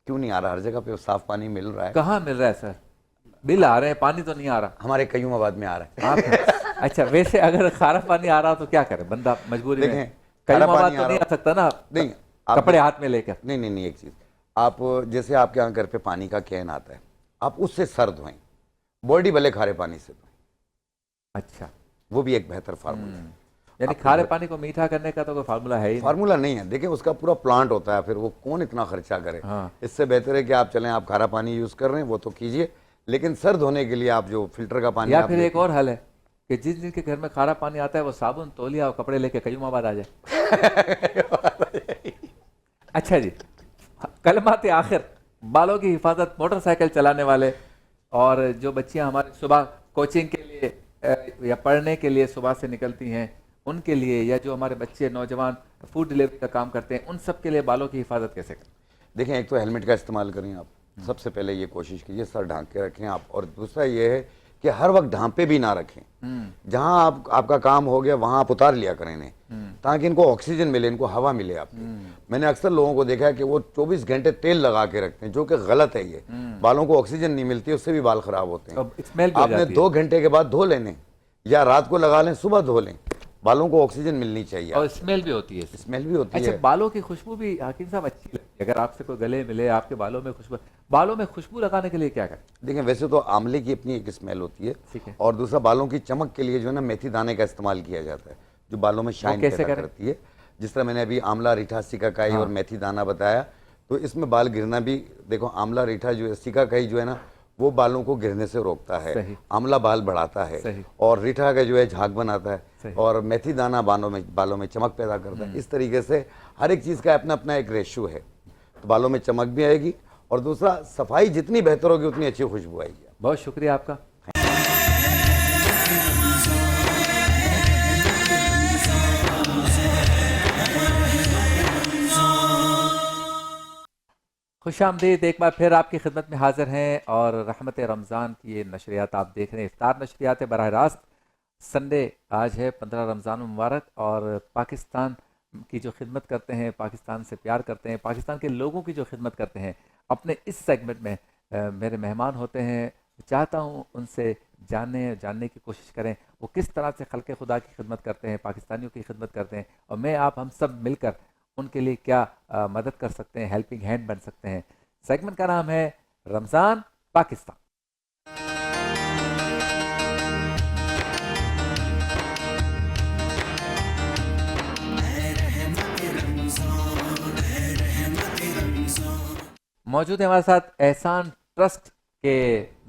क्यों नहीं आ रहा, हर जगह पे साफ पानी मिल रहा है। कहाँ मिल रहा है सर? बिल आ रहे हैं, पानी तो नहीं आ रहा। हमारे कयूमाबाद में आ रहा है। अच्छा, वैसे अगर खारा पानी आ रहा तो क्या करे बंदा मजबूरी में? देखें, कई खारा बात पानी तो आ नहीं रहा आ सकता ना, नहीं, कपड़े हाथ में लेकर। नहीं, एक चीज़, आप जैसे आपके यहाँ घर पे पानी का कैन आता है, आप उससे सर धोएं, बॉडी भले खारे पानी से धोएं, अच्छा, वो भी एक बेहतर फार्मूला है। यानी खारे पानी को मीठा करने का तो कोई फार्मूला है ही नहीं। फार्मूला नहीं है, देखिए उसका पूरा प्लांट होता है, फिर वो कौन इतना खर्चा करे। हाँ। इससे बेहतर है कि आप चलें, आप खारा पानी यूज़ कर रहे हैं वो तो कीजिए, लेकिन सर धोने के लिए आप जो फिल्टर का पानी, या आप फिर एक और हल है कि जिस जिनके घर में खारा पानी आता है वो साबुन, तौलिया और कपड़े लेके कयूमाबाद आ जाए। अच्छा जी, कलमात आखिर, बालों की हिफाजत, मोटरसाइकिल चलाने वाले और जो बच्चियां हमारे सुबह कोचिंग के लिए या पढ़ने के लिए सुबह से निकलती हैं उनके लिए, या जो हमारे बच्चे नौजवान फूड डिलीवरी का काम करते हैं, उन सब के लिए बालों की हिफाजत कैसे करें? देखें, एक तो हेलमेट का इस्तेमाल करें आप, सबसे पहले ये कोशिश कीजिए सर ढांक के रखें आप, और दूसरा ये है कि हर वक्त ढांपे भी ना रखें। जहां आपका काम हो गया वहां आप उतार लिया करें इन्हें, ताकि इनको ऑक्सीजन मिले, इनको हवा मिले आपकी। मैंने अक्सर लोगों को देखा है कि वो 24 घंटे तेल लगा के रखते हैं, जो कि गलत है। ये बालों को ऑक्सीजन नहीं मिलती, उससे भी बाल खराब होते हैं। स्मेल भी हो आपने जाती है। 2 घंटे के बाद धो लेने, या रात को लगा लें, सुबह धो लें, बालों को ऑक्सीजन मिलनी चाहिए। और स्मेल भी होती है। स्मेल भी होती अच्छा, है। बालों की खुशबू भी हाकिम साहब अच्छी लगती है, अगर आपसे कोई गले मिले, आपके बालों में खुशबू लगाने के लिए क्या करें? देखें, वैसे तो आंवले की अपनी एक स्मेल होती है, ठीक है। और दूसरा बालों की चमक के लिए जो है ना मेथी दाने का इस्तेमाल किया जाता है, जो बालों में शाइन कैसे पैदा करें? करती है। जिस तरह मैंने अभी आंवला, रीठा, सिकाकाई और मेथी दाना बताया, तो इसमें बाल गिरना भी, देखो आंवला, रीठा जो है, सिकाकाई जो है ना, वो बालों को गिरने से रोकता है। सही। आंवला बाल बढ़ाता है, सही। और रीठा का जो है झाग बनाता सही। है, और मेथी दाना बालों में चमक पैदा करता है। इस तरीके से हर एक चीज़ का अपना अपना एक रेशियो है, तो बालों में चमक भी आएगी, और दूसरा सफाई जितनी बेहतर होगी उतनी अच्छी खुशबू आएगी। बहुत शुक्रिया आपका। खुशामदीद, एक बार फिर आपकी खिदमत में हाजिर हैं और रहमत रमज़ान की ये नशरियात आप देख रहे हैं। इफ्तार नशरियात बराह रास्त। संडे आज है 15 रमज़ान मुबारक और पाकिस्तान की जो खिदमत करते हैं, पाकिस्तान से प्यार करते हैं, पाकिस्तान के लोगों की जो खिदमत करते हैं, अपने इस सेगमेंट में मेरे मेहमान होते हैं। चाहता हूँ उनसे जानने की कोशिश करें वो किस तरह से खल्क़े खुदा की खिदमत करते हैं, पाकिस्तानियों की खिदमत करते हैं और मैं आप हम सब मिलकर उनके लिए क्या मदद कर सकते हैं, हेल्पिंग हैंड बन सकते हैं। सेगमेंट का नाम है रमज़ान पाकिस्तान। मौजूद है हमारे साथ एहसान ट्रस्ट के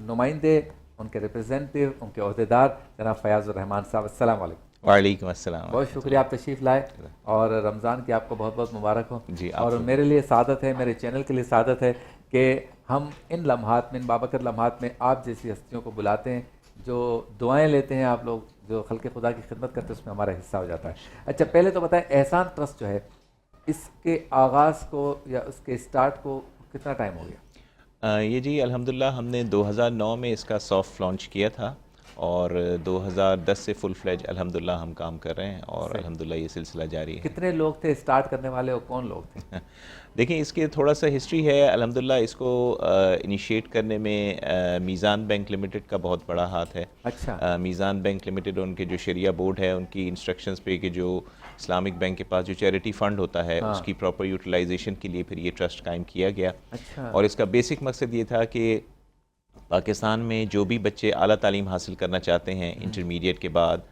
नुमाइंदे, उनके रिप्रेजेंटेटिव, उनके अहदेदार जनाब फयाज़ुर रहमान साहब। अस्सलाम वालेकुम। वालेकुम अस्सलाम। बहुत शुक्रिया आप तशरीफ़ लाए और रमज़ान की आपको बहुत बहुत मुबारक हो जी। और मेरे लिए सादत है, मेरे चैनल के लिए सादत है कि हम इन लम्हात में, इन बाबकर लम्हात में आप जैसी हस्तियों को बुलाते हैं, जो दुआएं लेते हैं आप लोग, जो खल्क़े खुदा की खिदमत करते हैं, उसमें हमारा हिस्सा हो जाता है। अच्छा, पहले तो बताएं एहसान ट्रस्ट जो है, इसके आगाज़ को या उसके स्टार्ट को कितना टाइम हो गया? ये जी अल्हम्दुलिल्लाह हमने 2009 में इसका सॉफ्ट लॉन्च किया था और 2010 से फुल फ्लेज अल्हम्दुलिल्लाह हम काम कर रहे हैं और अल्हम्दुलिल्लाह ये सिलसिला जारी है। कितने लोग थे स्टार्ट करने वाले और कौन लोग थे? देखिए, इसके थोड़ा सा हिस्ट्री है। अल्हम्दुलिल्लाह इसको इनिशिएट करने में मीज़ान बैंक लिमिटेड का बहुत बड़ा हाथ है। अच्छा। मीज़ान बैंक लिमिटेड, उनके जो शरिया बोर्ड है, उनकी इंस्ट्रक्शंस पे कि जो इस्लामिक बैंक के पास जो चैरिटी फ़ंड होता है, हाँ। उसकी प्रॉपर यूटिलाइजेशन के लिए फिर ये ट्रस्ट कायम किया गया। अच्छा। और इसका बेसिक मकसद ये था कि पाकिस्तान में जो भी बच्चे आला तालीम हासिल करना चाहते हैं इंटरमीडिएट के बाद,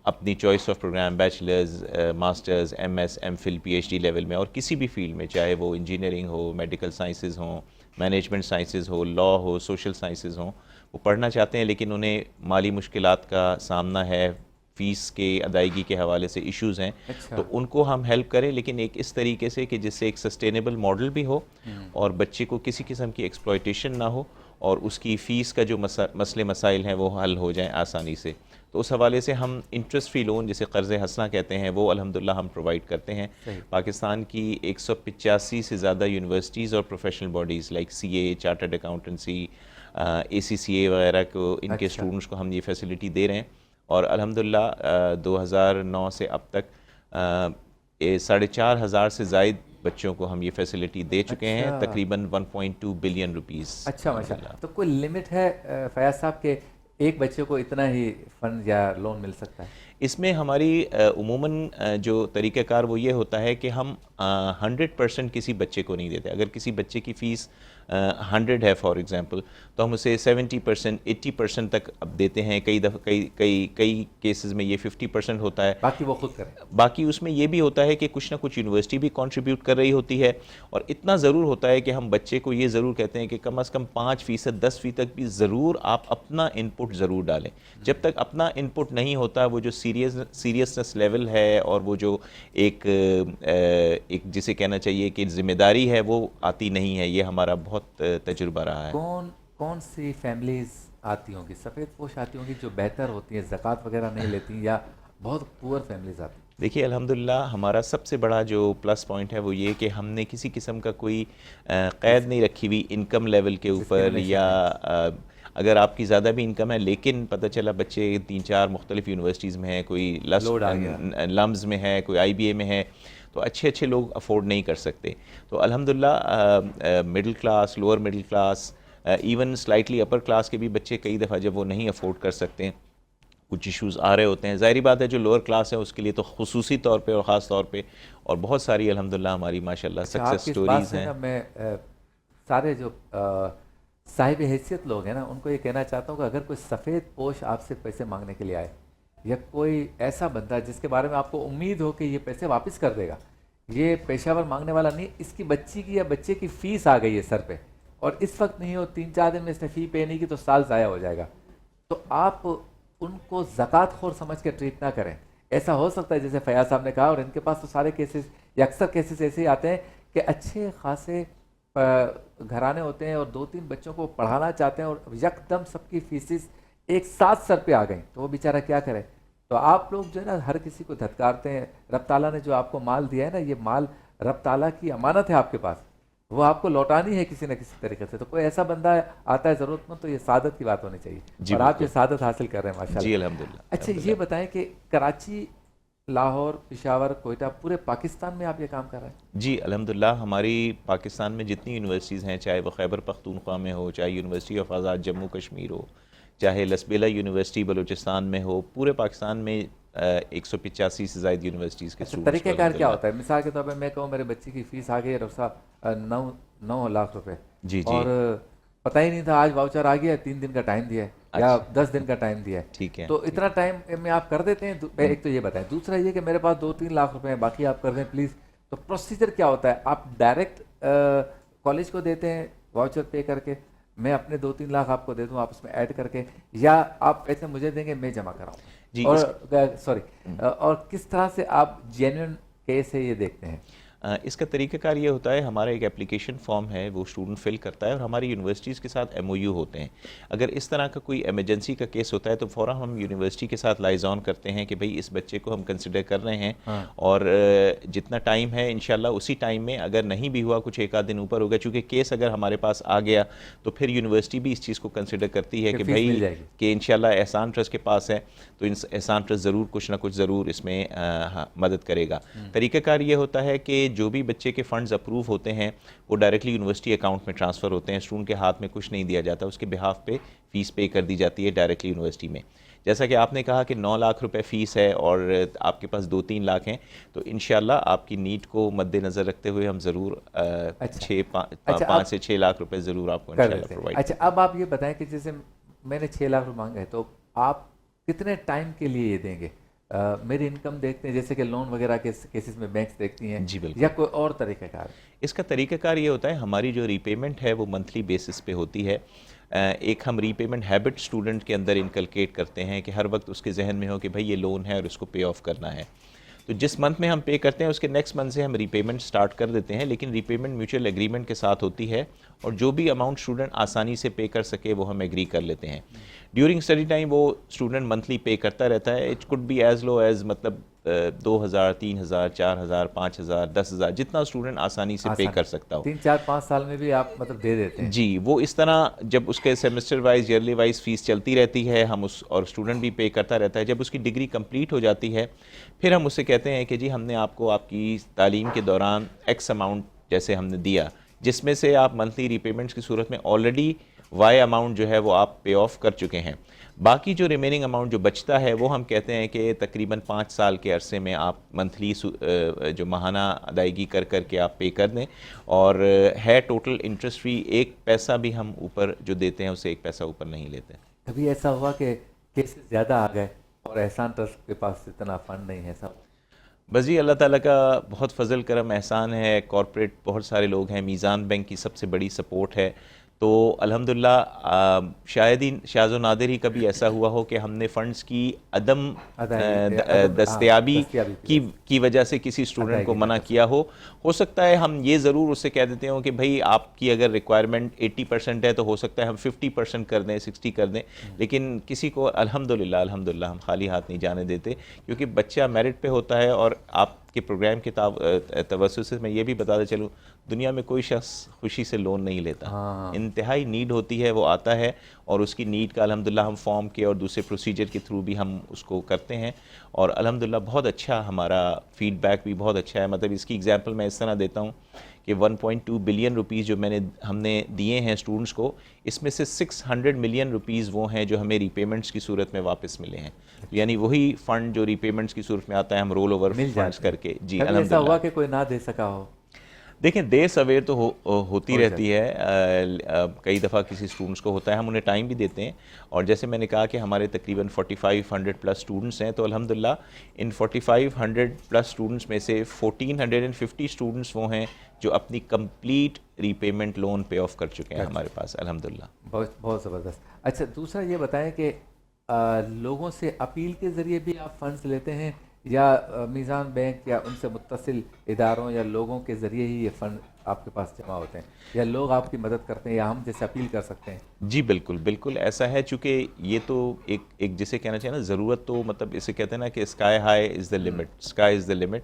अपनी choice of program bachelors, masters, MS, MPhil, PhD level में और किसी भी फील्ड में, चाहे वो इंजीनियरिंग हो, मेडिकल साइंसेज हो, मैनेजमेंट साइंसेज हो, लॉ हो, सोशल साइंसेज हो, वो पढ़ना चाहते हैं लेकिन उन्हें माली मुश्किलात का सामना है, फ़ीस के अदायगी के हवाले से इश्यूज़ हैं। अच्छा। तो उनको हम हेल्प करें, लेकिन एक इस तरीके से कि जिससे एक सस्टेनेबल मॉडल भी हो और बच्चे को किसी किस्म की एक्सप्लॉयटेशन ना हो और उसकी फ़ीस का जो मसले मसाइल हैं वो हल हो जाएं आसानी से। तो उस हवाले से हम इंटरेस्ट फ्री लोन, जिसे क़र्ज़ हसना कहते हैं, वो अल्हम्दुलिल्लाह हम प्रोवाइड करते हैं। पाकिस्तान की 185 से ज़्यादा यूनिवर्सिटीज़ और professional bodies like CA, chartered accountancy, ACCA वगैरह को, इनके स्टूडेंट्स को हम ये फैसिलिटी दे रहे हैं और अल्हम्दुलिल्लाह 2009 से अब तक 4,500 से ज़ायद बच्चों को हम ये फैसिलिटी दे चुके हैं, तकरीबन 1.2 बिलियन रुपीस। अच्छा, माशाल्लाह। तो कोई लिमिट है फयाज साहब के एक बच्चे को इतना ही फंड या लोन मिल सकता है? इसमें हमारी उमूमन जो तरीक़ाकार वो ये होता है कि हम 100% किसी बच्चे को नहीं देते। अगर किसी बच्चे की फ़ीस 100 है फॉर एग्ज़ाम्पल, तो हम उसे 70%, 80% तक अब देते हैं। कई केसेस में ये 50% होता है, बाकी वो खुद करें। बाकी उसमें ये भी होता है कि कुछ ना कुछ यूनिवर्सिटी भी कंट्रीब्यूट कर रही होती है और इतना ज़रूर होता है कि हम बच्चे को ये ज़रूर कहते हैं कि कम अज़ कम 5%, 10% भी ज़रूर आप अपना इनपुट ज़रूर डालें। जब तक अपना इनपुट नहीं होता, वो जो सीरियसनेस लेवल है और वो जो एक जिसे कहना चाहिए कि जिम्मेदारी है, वो आती नहीं है। ये हमारा बहुत तजुर्बा रहा है। कौन सी फैमिलीज आती होंगी, सफ़ेद पोश आती होंगी जो बेहतर होती हैं, ज़कात वगैरह नहीं लेती, या बहुत पुअर फैमिलीज आती? देखिए, अल्हम्दुलिल्लाह हमारा सबसे बड़ा जो प्लस पॉइंट है वो ये कि हमने किसी किस्म का कोई क़ैद नहीं रखी हुई इनकम लेवल के ऊपर, या अगर आपकी ज़्यादा भी इनकम है लेकिन पता चला बच्चे 3-4 मुख्तलिफ यूनिवर्सिटीज़ में है, कोई लम्स में है, कोई IBA में है, तो अच्छे लोग अफोर्ड नहीं कर सकते। तो अल्हम्दुलिल्लाह middle class, lower middle class, even slightly upper class के भी बच्चे कई दफ़ा जब वो नहीं अफोर्ड कर सकते, कुछ इश्यूज़ आ रहे होते हैं, ज़ाहिर बात है जो लोअर क्लास है उसके लिए तो खुसूसी तौर पे और ख़ास तौर पे, और बहुत सारी अल्हम्दुलिल्लाह हमारी माशाल्लाह सक्सेस स्टोरीज़ हैं। मैं सारे जो साहिब हैसियत लोग हैं ना, उनको ये कहना चाहता हूँ कि अगर कोई सफ़ेद पोश आपसे पैसे मांगने के लिए आए, या कोई ऐसा बंदा जिसके बारे में आपको उम्मीद हो कि ये पैसे वापस कर देगा, ये पेशावर मांगने वाला नहीं, इसकी बच्ची की या बच्चे की फ़ीस आ गई है सर पे और इस वक्त नहीं हो, 3-4 दिन में इसने फ़ी पे नहीं की तो साल ज़ाया हो जाएगा, तो आप उनको ज़कात खोर समझ के ट्रीट ना करें। ऐसा हो सकता है जैसे फयाज साहब ने कहा, और इनके पास तो सारे केसेस या अक्सर केसेस ऐसे ही आते हैं कि अच्छे खासे घराने होते हैं और 2-3 बच्चों को पढ़ाना चाहते हैं और यकदम सबकी फीसिस एक साथ सर पे आ गई, तो वो बेचारा क्या करे। तो आप लोग जो है ना हर किसी को धत्कारते हैं। रब ताला ने जो आपको माल दिया है ना, ये माल रब ताला की अमानत है आपके पास, वो आपको लौटानी है किसी न किसी तरीके से। तो कोई ऐसा बंदा आता है ज़रूरतमंद, तो ये सादत की बात होनी चाहिए, जी और आप ये बिल्कुल। सादत हासिल कर रहे हैं माशाल्लाह। जी अल्हम्दुलिल्लाह। अच्छा, ये अल्हम्दुलिल्लाह। बताएं कि कराची, लाहौर, पेशावर, कोयटा, पूरे पाकिस्तान में आप ये काम कर रहे हैं? जी अल्हम्दुलिल्लाह, हमारी पाकिस्तान में जितनी यूनिवर्सिटीज़ हैं, चाहे वो खैबर पख्तूनख्वा में हो, चाहे यूनिवर्सिटी ऑफ आज़ाद जम्मू कश्मीर हो, चाहे लसबेला यूनिवर्सिटी बलूचिस्तान में हो, पूरे पाकिस्तान में 185 से ज़ायद यूनिवर्सिटीज़ के अच्छा, स्टूडेंट्स को तरीक़ेकार क्या अल्हम्दुलिल्लाह। होता है? मिसाल के तौर पे मैं कहूँ मेरे बच्चे की फ़ीस आ गई है डॉक्टर साहब 9 लाख रुपए, जी जी। और पता ही नहीं था, आज वाउचर आ गया, 3 दिन का टाइम दिया है या 10 दिन का टाइम दिया है, ठीक है। तो इतना टाइम में आप कर देते हैं? एक तो ये बताएं। दूसरा ये कि मेरे पास 2-3 लाख रुपए हैं, बाकी आप कर दें प्लीज़, तो प्रोसीजर क्या होता है? आप डायरेक्ट कॉलेज को देते हैं वाउचर पे करके, मैं अपने 2-3 लाख आपको दे दूं, आप उसमें ऐड करके, या आप पैसे मुझे देंगे, मैं जमा कराऊँ? जी, और सॉरी, और किस तरह से आप जेन्युइन केस है ये देखते हैं? इसका तरीक़ाकार ये होता है, हमारा एक एप्लीकेशन फॉर्म है, वो स्टूडेंट फिल करता है और हमारी यूनिवर्सिटीज़ के साथ MOU होते हैं। अगर इस तरह का कोई इमरजेंसी का केस होता है तो फ़ौरन हम यूनिवर्सिटी के साथ लाइज़ॉन करते हैं कि भाई इस बच्चे को हम कंसिडर कर रहे हैं, हाँ। और जितना टाइम है इंशाल्लाह उसी टाइम में, अगर नहीं भी हुआ, कुछ एक आध दिन ऊपर होगा, चूँकि केस अगर हमारे पास आ गया तो फिर यूनिवर्सिटी भी इस चीज़ को कंसिडर करती है कि फीस मिल भाई जाएगी। कि इंशाल्लाह एहसान ट्रस्ट के पास है, तो इन एहसान ट्रस्ट ज़रूर कुछ ना कुछ ज़रूर इसमें मदद करेगा। तरीक़ाकार ये होता है कि जो भी बच्चे के फंड्स अप्रूव होते हैं वो डायरेक्टली यूनिवर्सिटी अकाउंट में ट्रांसफ़र होते हैं, स्टूडेंट के हाथ में कुछ नहीं दिया जाता, उसके बिहाफ पे फ़ीस पे कर दी जाती है डायरेक्टली यूनिवर्सिटी में। जैसा कि आपने कहा कि 9 लाख रुपए फ़ीस है और आपके पास 2-3 लाख हैं, तो इंशाल्लाह आपकी नीड को मद्देनज़र रखते हुए हम ज़रूर अच्छा। 5 से 6 लाख रुपए ज़रूर आपको कर इंशाल्लाह देते हैं। प्रोवाइड। अच्छा, अब आप ये बताएं कि जैसे मैंने 6 लाख रुपए मांगे हैं, तो आप कितने टाइम के लिए ये देंगे? मेरी इनकम देखते हैं, जैसे कि लोन वगैरह के केसेस में बैंक्स देखती हैं, जी बिल्कुल। या कोई और तरीक़ाकार? इसका तरीक़ाकार ये होता है, हमारी जो रीपेमेंट है वो मंथली बेसिस पे होती है। एक हम रीपेमेंट हैबिट स्टूडेंट के अंदर इनकलकेट करते हैं कि हर वक्त उसके जहन में हो कि भाई ये लोन है और उसको पे ऑफ करना है। तो जिस मंथ में हम पे करते हैं उसके नेक्स्ट मंथ से हम रीपेमेंट स्टार्ट कर देते हैं, लेकिन रीपेमेंट म्यूचुअल एग्रीमेंट के साथ होती है, और जो भी अमाउंट स्टूडेंट आसानी से पे कर सके वो हम एग्री कर लेते हैं। ड्यूरिंग स्टडी टाइम वो स्टूडेंट मंथली पे करता रहता है। It could be as low as मतलब 2000, 3000, 4000, 5000, 10,000, जितना स्टूडेंट आसानी से पे कर सकता हो। 3-4-5 साल में भी आप मतलब दे देते हैं? जी, वो इस तरह जब उसके semester wise, yearly wise fees चलती रहती है, हम उस और स्टूडेंट भी पे करता रहता है। जब उसकी डिग्री कंप्लीट हो जाती है फिर हम उससे कहते हैं कि जी हमने आपको आपकी तालीम के दौरान एक्स अमाउंट जैसे हमने दिया, जिसमें से आप मंथली रीपेमेंट्स की सूरत में ऑलरेडी वाई अमाउंट जो है वो आप पे ऑफ कर चुके हैं। बाकी जो रिमेनिंग अमाउंट जो बचता है वो हम कहते हैं कि तकरीबन 5 साल के अरसे में आप मंथली जो माहाना अदायगी कर कर के आप पे कर दें, और है टोटल इंटरेस्ट फ्री, 1 पैसा भी हम ऊपर जो देते हैं उससे 1 पैसा ऊपर नहीं लेते। कभी ऐसा हुआ कि केसेस ज़्यादा आ गए और एहसान ट्रस्ट के पास इतना फंड नहीं है? सब बस जी अल्लाह ताला का बहुत फजल करम एहसान है, कॉरपोरेट बहुत सारे लोग हैं, मीज़ान बैंक की सबसे बड़ी सपोर्ट है, तो अल्हम्दुलिल्लाह शायद ही शाज़ो नादिर ही कभी ऐसा हुआ हो कि हमने फ़ंड्स की अदम दस्तयाबी की वजह से किसी स्टूडेंट को मना किया हो सकता है हम ये ज़रूर उससे कह देते हो कि भाई आपकी अगर रिक्वायरमेंट 80% है तो हो सकता है हम 50% कर दें, 60 कर दें, लेकिन किसी को अल्हम्दुलिल्लाह हम खाली हाथ नहीं जाने देते, क्योंकि बच्चा मेरिट पे होता है। और आपके प्रोग्राम के तवज्जुह से मैं ये भी बताते चलूँ, दुनिया में कोई शख्स खुशी से लोन नहीं लेता। इंतहाई नीड होती है, वो आता है और उसकी नीड का अल्हम्दुलिल्लाह हम फॉर्म के और दूसरे प्रोसीजर के थ्रू भी हम उसको करते हैं, और अल्हम्दुलिल्लाह बहुत अच्छा हमारा फीडबैक भी बहुत अच्छा है। मतलब इसकी एग्जांपल मैं इस तरह देता हूँ कि 1.2 बिलियन रुपीज़ जो हमने दिए हैं स्टूडेंट्स को, इसमें से 600 मिलियन रुपीज़ वो हैं जो हमें रीपेमेंट्स की सूरत में वापस मिले हैं। यानी वही फ़ंड जो रीपेमेंट्स की सूरत में आता है हम रोल ओवर फंड्स करके। जी ऐसा हुआ कि कोई ना दे सका हो? देखें, देर सवेर तो होती रहती है। कई दफ़ा किसी स्टूडेंट्स को होता है, हम उन्हें टाइम भी देते हैं, और जैसे मैंने कहा कि हमारे तकरीबन 4500 प्लस स्टूडेंट्स हैं, तो अल्हम्दुलिल्लाह इन 4500 प्लस स्टूडेंट्स में से 1450 स्टूडेंट्स वो हैं जो अपनी कंप्लीट रीपेमेंट लोन पे ऑफ कर चुके हैं हमारे पास अल्हम्दुलिल्लाह। बहुत बहुत ज़बरदस्त। अच्छा, दूसरा ये बताएं कि लोगों से अपील के ज़रिए भी आप फंड्स लेते हैं, या मीज़ान बैंक या उनसे मुत्तसिल इदारों या लोगों के ज़रिए ही ये फ़ंड आपके पास जमा होते हैं, या लोग आपकी मदद करते हैं, या हम जैसे अपील कर सकते हैं? जी बिल्कुल बिल्कुल ऐसा है, चूँकि ये तो एक जिसे कहना चाहिए ना, ज़रूरत तो मतलब इसे कहते हैं ना कि sky high is the limit, sky is the limit.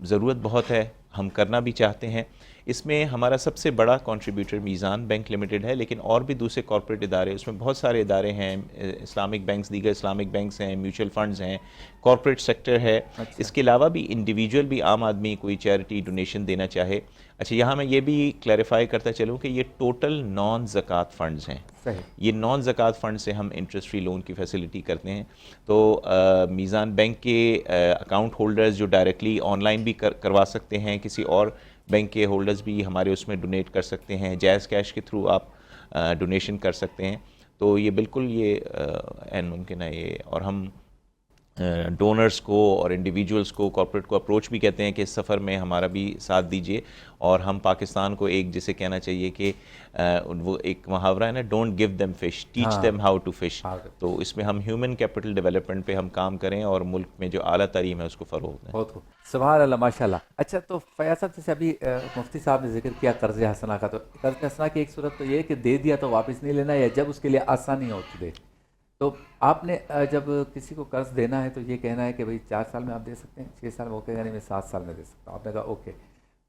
ज़रूरत बहुत है, हम करना भी चाहते हैं। इसमें हमारा सबसे बड़ा कंट्रीब्यूटर मीज़ान बैंक लिमिटेड है, लेकिन और भी दूसरे कॉर्पोरेट इदारे, उसमें बहुत सारे इदारे हैं, इस्लामिक बैंक्स, दीगर इस्लामिक बैंक्स हैं, म्यूचुअल फंड्स हैं, कॉर्पोरेट सेक्टर है। इसके अलावा भी इंडिविजुअल भी आम आदमी कोई चैरिटी डोनेशन देना चाहे। अच्छा, यहाँ मैं ये भी क्लैरिफाई करता चलूँ कि ये टोटल नॉन ज़कात फ़ंड्स हैं। सही। ये नॉन ज़कात फ़ंड से हम इंटरेस्ट फ्री लोन की फैसिलिटी करते हैं। तो मीज़ान बैंक के अकाउंट होल्डर्स जो डायरेक्टली ऑनलाइन भी करवा सकते हैं, किसी और बैंक के होल्डर्स भी हमारे उसमें डोनेट कर सकते हैं, जायज़ कैश के थ्रू आप डोनेशन कर सकते हैं। तो ये बिल्कुल ये ऐन मुमकिन है ये। और हम डोनर्स को और इंडिविजुअल्स को, कॉर्पोरेट को अप्रोच भी कहते हैं कि इस सफ़र में हमारा भी साथ दीजिए। और हम पाकिस्तान को एक जिसे कहना चाहिए कि वो एक मुहावरा है ना, don't give them fish, teach them how to fish. तो इसमें हम ह्यूमन कैपिटल डेवलपमेंट पे हम काम करें और मुल्क में जो आला तालीम है उसको फ़रोग़ दें। बहुत खूब, सुभान अल्लाह, माशाल्लाह। अच्छा, तो फयाज साहब, जैसे अभी मुफ्ती साहब ने जिक्र किया कर्ज़ हसना का, तो कर्ज़ हसना की एक सूरत तो ये है कि दे दिया तो वापस नहीं लेना, या जब उसके लिए आसानी हो तो दे। तो आपने जब किसी को कर्ज देना है तो ये कहना है कि भाई 4 साल में आप दे सकते हैं, 6 साल में, वो कहेगा नहीं मैं 7 साल में दे सकता हूँ। आपने कहा ओके।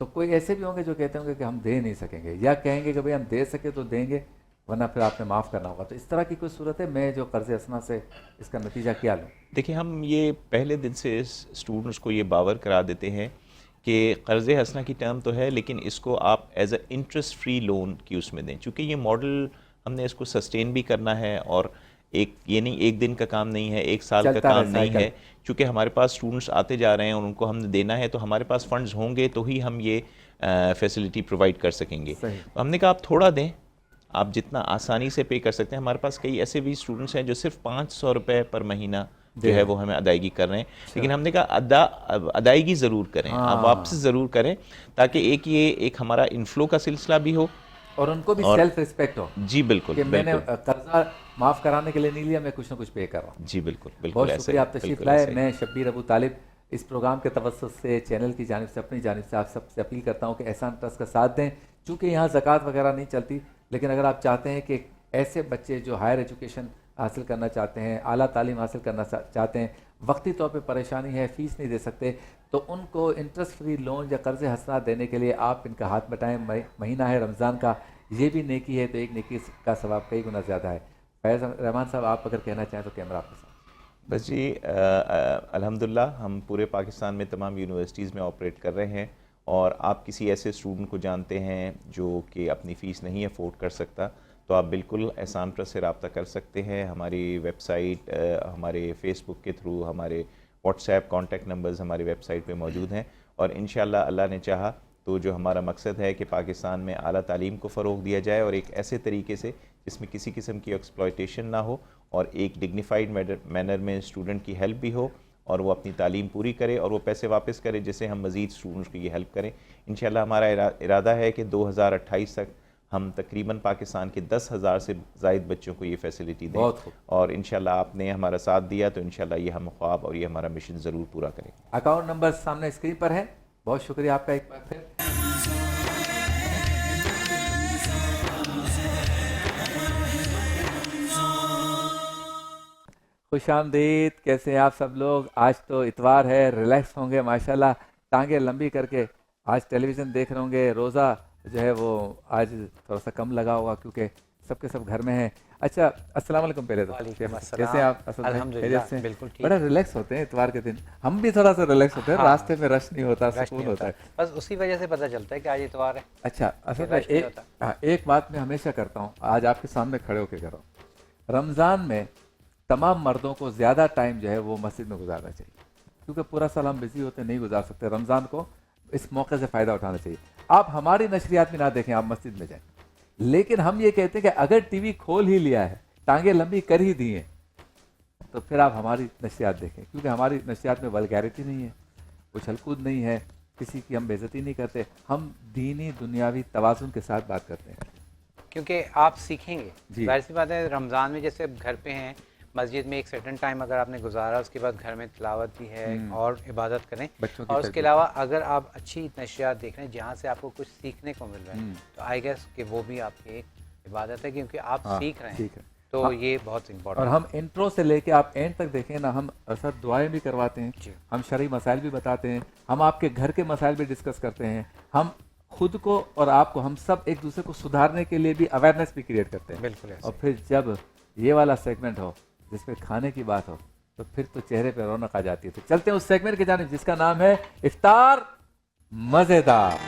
तो कोई ऐसे भी होंगे जो कहते होंगे कि हम दे नहीं सकेंगे, या कहेंगे कि भाई हम दे सके तो देंगे, वरना फिर आपने माफ़ करना होगा। तो इस तरह की कोई सूरत है, मैं जो कर्ज हसना से इसका नतीजा क्या लूँ? देखिए, हम ये पहले दिन से स्टूडेंट्स को ये बावर करा देते हैं कि कर्ज़ हसना की टर्म तो है, लेकिन इसको आप as a interest free loan की उसमें दें। चूँकि ये मॉडल हमने इसको सस्टेन भी करना है, और ये नहीं, एक दिन का काम नहीं है, एक साल का काम नहीं है। चूँकि हमारे पास स्टूडेंट्स आते जा रहे हैं और उनको हमने देना है, तो हमारे पास फंड्स होंगे तो ही हम ये फैसिलिटी प्रोवाइड कर सकेंगे। तो हमने कहा आप थोड़ा दें, आप जितना आसानी से पे कर सकते हैं। हमारे पास कई ऐसे भी स्टूडेंट्स हैं जो सिर्फ 500 रुपये पर महीना जो है वो हमें अदायगी कर रहे हैं, लेकिन हमने कहा अदायगी ज़रूर करें, आप वापस ज़रूर करें, ताकि एक हमारा इनफ्लो का सिलसिला भी हो और उनको भी सेल्फ रिस्पेक्ट हो। जी बिल्कुल, कि मैंने कर्जा माफ़ कराने के लिए नहीं लिया, मैं कुछ ना कुछ पे कर रहा हूँ। जी बिल्कुल, बिल्कुल। बहुत शुक्रिया, आप तशरीफ़ लाए। मैं शब्बीर अबू तालिब इस प्रोग्राम के तवस्सुत से, चैनल की जानिब से, अपनी जानिब से आप सबसे अपील करता हूँ कि एहसान ट्रस्ट का साथ दें। चूँकि यहाँ ज़कात वगैरह नहीं चलती, लेकिन अगर आप चाहते हैं कि ऐसे बच्चे जो हायर एजुकेशन हासिल करना चाहते हैं, आला तालीम हासिल करना चाहते हैं, वक्ती तौर पे परेशानी है, फ़ीस नहीं दे सकते, तो उनको इंटरेस्ट फ्री लोन या कर्ज़ हसना देने के लिए आप इनका हाथ बटाएं। महीना है रमज़ान का, ये भी नेकी है, तो एक नेकी का सवाब कई गुना ज़्यादा है। फैज़ रहमान साहब, आप अगर कहना चाहें तो कैमरा आपके साथ। बस जी, अल्हम्दुलिल्लाह हम पूरे पाकिस्तान में तमाम यूनिवर्सिटीज़ में ऑपरेट कर रहे हैं, और आप किसी ऐसे स्टूडेंट को जानते हैं जो कि अपनी फ़ीस नहीं अफोर्ड कर सकता, तो आप बिल्कुल एहसान ट्रस्ट से रब्ता कर सकते हैं। हमारी वेबसाइट, हमारे फेसबुक के थ्रू, हमारे व्हाट्सएप कॉन्टैक्ट नंबर्स हमारी वेबसाइट पे मौजूद हैं। और इंशाअल्लाह अल्लाह ने चाहा तो जो हमारा मकसद है कि पाकिस्तान में आला तालीम को फ़रोग़ दिया जाए, और एक ऐसे तरीके से जिसमें किसी किस्म की एक्सप्लॉयटेशन ना हो, और एक डिग्निफाइड मैनर में स्टूडेंट की हेल्प भी हो, और वो अपनी तालीम पूरी करे और वो पैसे वापस करे, जिससे हम मज़ीद स्टूडेंट्स की ये हेल्प करें। इंशाअल्लाह हमारा इरादा है कि 2028 तक हम तकरीबन पाकिस्तान के 10,000 से ज़ायद बच्चों को ये फैसिलिटी दें। और इंशाअल्लाह आपने हमारा साथ दिया तो इंशाअल्लाह ये हम ख्वाब और ये हमारा मिशन ज़रूर पूरा करेंगे। अकाउंट नंबर सामने स्क्रीन पर है। बहुत शुक्रिया आपका एक बार फिर। खुशामदीद, कैसे हैं आप सब लोग? आज तो इतवार है, रिलैक्स होंगे माशाल्लाह, टांगे लंबी करके आज टेलीविज़न देख रहे होंगे। रोज़ा जो है वो आज थोड़ा सा कम लगा होगा क्योंकि सबके सब घर में हैं। अच्छा, अस्सलाम वालेकुम। पहले तो कैसे आप? अल्हम्दुलिल्लाह, बिल्कुल ठीक। बड़ा रिलैक्स होते हैं इतवार के दिन, हम भी थोड़ा सा रिलैक्स होते हैं। रास्ते में रश नहीं होता, सुकून होता है, बस उसी वजह से पता चलता है कि आज इतवार है। अच्छा, असल में एक बात मैं हमेशा करता हूँ, आज आपके सामने खड़े होकर कर रहा हूँ। रमज़ान में तमाम मर्दों को ज़्यादा टाइम जो है वो मस्जिद में गुजारना चाहिए, क्योंकि पूरा साल हम बिजी होते नहीं गुजार सकते। रमज़ान को इस मौके से फ़ायदा उठाना चाहिए। आप हमारी नशरियात में ना देखें, आप मस्जिद में जाएं, लेकिन हम ये कहते हैं कि अगर टीवी खोल ही लिया है, टांगे लंबी कर ही दी हैं, तो फिर आप हमारी नशरियात देखें, क्योंकि हमारी नशरियात में वल्गैरिटी नहीं है, उछलकूद नहीं है, किसी की हम बेइज्जती नहीं करते, हम दीनी दुनियावी तवाज़ुन के साथ बात करते हैं। क्योंकि आप सीखेंगे, जाहिर सी बात है, रमज़ान में जैसे घर पे हैं, मस्जिद में एक सर्टेन टाइम अगर आपने गुजारा, उसके बाद घर में तिलावत भी है और इबादत करें, और उसके अलावा अगर आप अच्छी नशरियात देख रहे हैं जहाँ से आपको कुछ सीखने को मिल रहा है, तो आई गेस कि वो भी आपकी एक इबादत है, क्योंकि आप सीख रहे हैं। तो ये बहुत इम्पोर्टेंट। और हम इंट्रो से लेके आप एंड तक देखें ना, हम अक्सर दुआएं भी करवाते हैं, हम शरई मसाइल भी बताते हैं, हम आपके घर के मसाइल भी डिस्कस करते हैं, हम खुद को और आपको, हम सब एक दूसरे को सुधारने के लिए भी अवेयरनेस भी क्रिएट करते हैं। बिल्कुल ऐसे। और फिर जब ये वाला सेगमेंट हो जिसमें खाने की बात हो तो फिर तो चेहरे पे रौनक आ जाती है। तो चलते हैं उस सेगमेंट के जानिब जिसका नाम है इफ्तार मजेदार।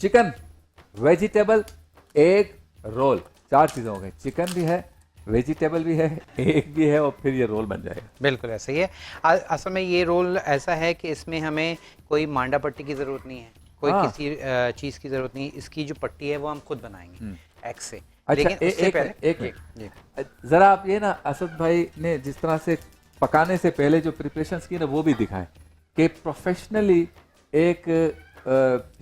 चिकन, वेजिटेबल, एग रोल, 4 चीजें हो गई। चिकन भी है, वेजिटेबल भी है, एग भी है और फिर ये रोल बन जाएगा। बिल्कुल ऐसा ही है। असल में ये रोल ऐसा है कि इसमें हमें कोई मांडा पट्टी की ज़रूरत नहीं है, कोई हाँ। किसी चीज़ की ज़रूरत नहीं है। इसकी जो पट्टी है वो हम खुद बनाएंगे एग से। अच्छा, लेकिन उससे पहले एक मिनट जरा आप ये ना असद भाई ने जिस तरह से पकाने से पहले जो प्रिपरेशंस की ना वो भी दिखाएं कि प्रोफेशनली एक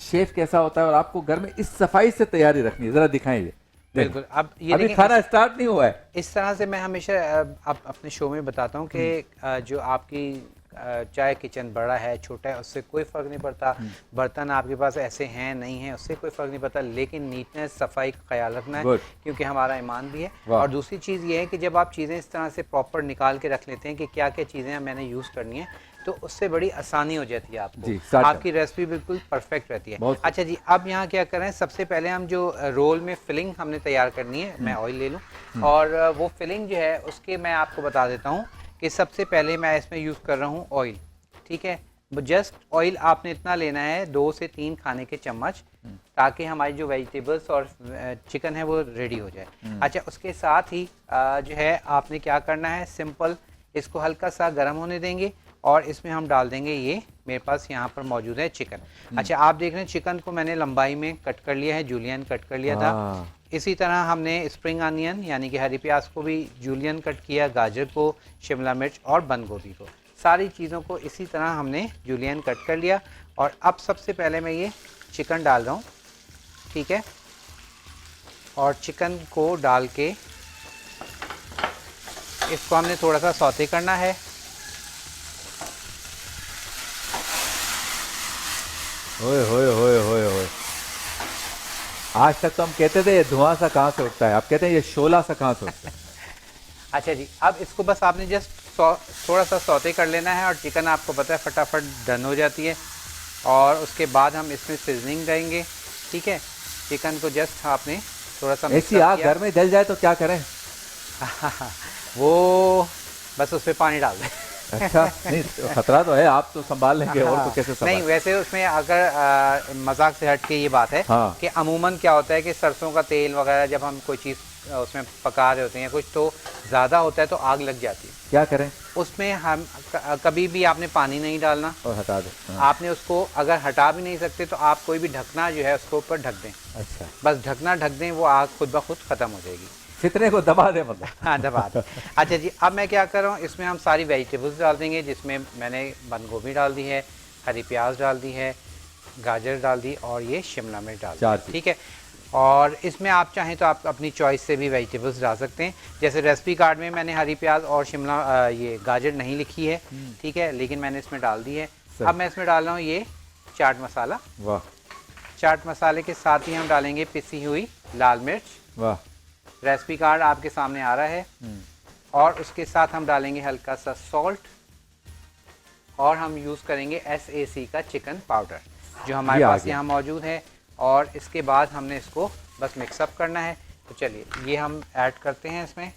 शेफ कैसा होता है और आपको घर में इस सफाई से तैयारी रखनी है। जरा दिखाएं ये। बिल्कुल। अब ये अभी देखें, खाना स्टार्ट नहीं हुआ है। इस तरह से मैं हमेशा अपने शो में बताता हूँ कि जो आपकी चाहे किचन बड़ा है छोटा है उससे कोई फ़र्क नहीं पड़ता, बर्तन आपके पास ऐसे हैं नहीं हैं उससे कोई फ़र्क नहीं पड़ता, लेकिन नीटनेस सफाई का ख्याल रखना है Good. क्योंकि हमारा ईमान भी है। वाह। और दूसरी चीज़ ये है कि जब आप चीज़ें इस तरह से प्रॉपर निकाल के रख लेते हैं कि क्या क्या चीज़ें मैंने यूज़ करनी है तो उससे बड़ी आसानी हो जाती है जी, आपको, start आपकी रेसिपी बिल्कुल परफेक्ट रहती है। बहुत अच्छा जी, अब यहाँ क्या करें, सबसे पहले हम जो रोल में फिलिंग हमने तैयार करनी है, मैं ऑयल ले लूँ और वो फिलिंग जो है उसके मैं आपको बता देता हूँ कि सबसे पहले मैं इसमें यूज़ कर रहा हूँ ऑयल। ठीक है, जस्ट ऑयल आपने इतना लेना है 2 से 3 खाने के चम्मच, ताकि हमारी जो वेजिटेबल्स और चिकन है वो रेडी हो जाए। अच्छा, उसके साथ ही जो है आपने क्या करना है, सिंपल इसको हल्का सा गर्म होने देंगे और इसमें हम डाल देंगे ये मेरे पास यहाँ पर मौजूद है चिकन। अच्छा, आप देख रहे हैं चिकन को मैंने लंबाई में कट कर लिया है, जूलियन कट कर लिया था। इसी तरह हमने स्प्रिंग अनियन यानी कि हरी प्याज को भी जूलियन कट किया, गाजर को, शिमला मिर्च और बंद गोभी को, सारी चीज़ों को इसी तरह हमने जूलियन कट कर लिया। और अब सबसे पहले मैं ये चिकन डाल रहा हूँ। ठीक है, और चिकन को डाल के इसको हमने थोड़ा सा सौते करना है। ओए होए होए होए होए, आज तक तो हम कहते थे ये धुआं सा कहाँ से उठता है, आप कहते हैं ये शोला सा कहाँ से उठता है। अच्छा जी, अब इसको बस आपने जस्ट थोड़ा सा सौते कर लेना है और चिकन आपको पता है फटाफट डन हो जाती है। और उसके बाद हम इसमें सीजनिंग देंगे। ठीक है, चिकन को जस्ट आपने थोड़ा सा ऐसी आग घर में जल जाए तो क्या करें? वो बस उस पर पानी डाल दें। अच्छा, नहीं खतरा तो है, आप तो संभाल लेंगे और तो कैसे संभाल? नहीं, वैसे उसमें अगर मजाक से हट के ये बात है हाँ। कि अमूमन क्या होता है कि सरसों का तेल वगैरह जब हम कोई चीज़ उसमें पका रहे होते हैं कुछ तो ज़्यादा होता है तो आग लग जाती है। क्या करें? उसमें हम कभी भी आपने पानी नहीं डालना और हटा दे। हाँ। आपने उसको अगर हटा भी नहीं सकते तो आप कोई भी ढकना जो है उसको ऊपर ढक दें, अच्छा, बस ढकना ढक दें, वो आग खुद ब खुद ख़त्म हो जाएगी। फितने को दबा दे मतलब। हाँ, दबा दें। अच्छा जी, अब मैं क्या कर रहा हूँ, इसमें हम सारी वेजिटेबल्स डाल देंगे, जिसमें मैंने बंद गोभी डाल दी है, हरी प्याज डाल दी है, गाजर डाल दी और ये शिमला मिर्च डाल दी। ठीक है, और इसमें आप चाहें तो आप अपनी चॉइस से भी वेजिटेबल्स डाल सकते हैं। जैसे रेसिपी कार्ड में मैंने हरी प्याज और शिमला ये गाजर नहीं लिखी है, ठीक है, लेकिन मैंने इसमें डाल दी है। अब मैं इसमें डाल रहा हूँ ये चाट मसाला। वाह, चाट मसाले के साथ ही हम डालेंगे पिसी हुई लाल मिर्च। वाह, रेसिपी कार्ड आपके सामने आ रहा है। और उसके साथ हम डालेंगे हल्का सा सॉल्ट और हम यूज़ करेंगे SAC का चिकन पाउडर जो हमारे पास यहाँ मौजूद है। और इसके बाद हमने इसको बस मिक्सअप करना है। तो चलिए ये हम ऐड करते हैं इसमें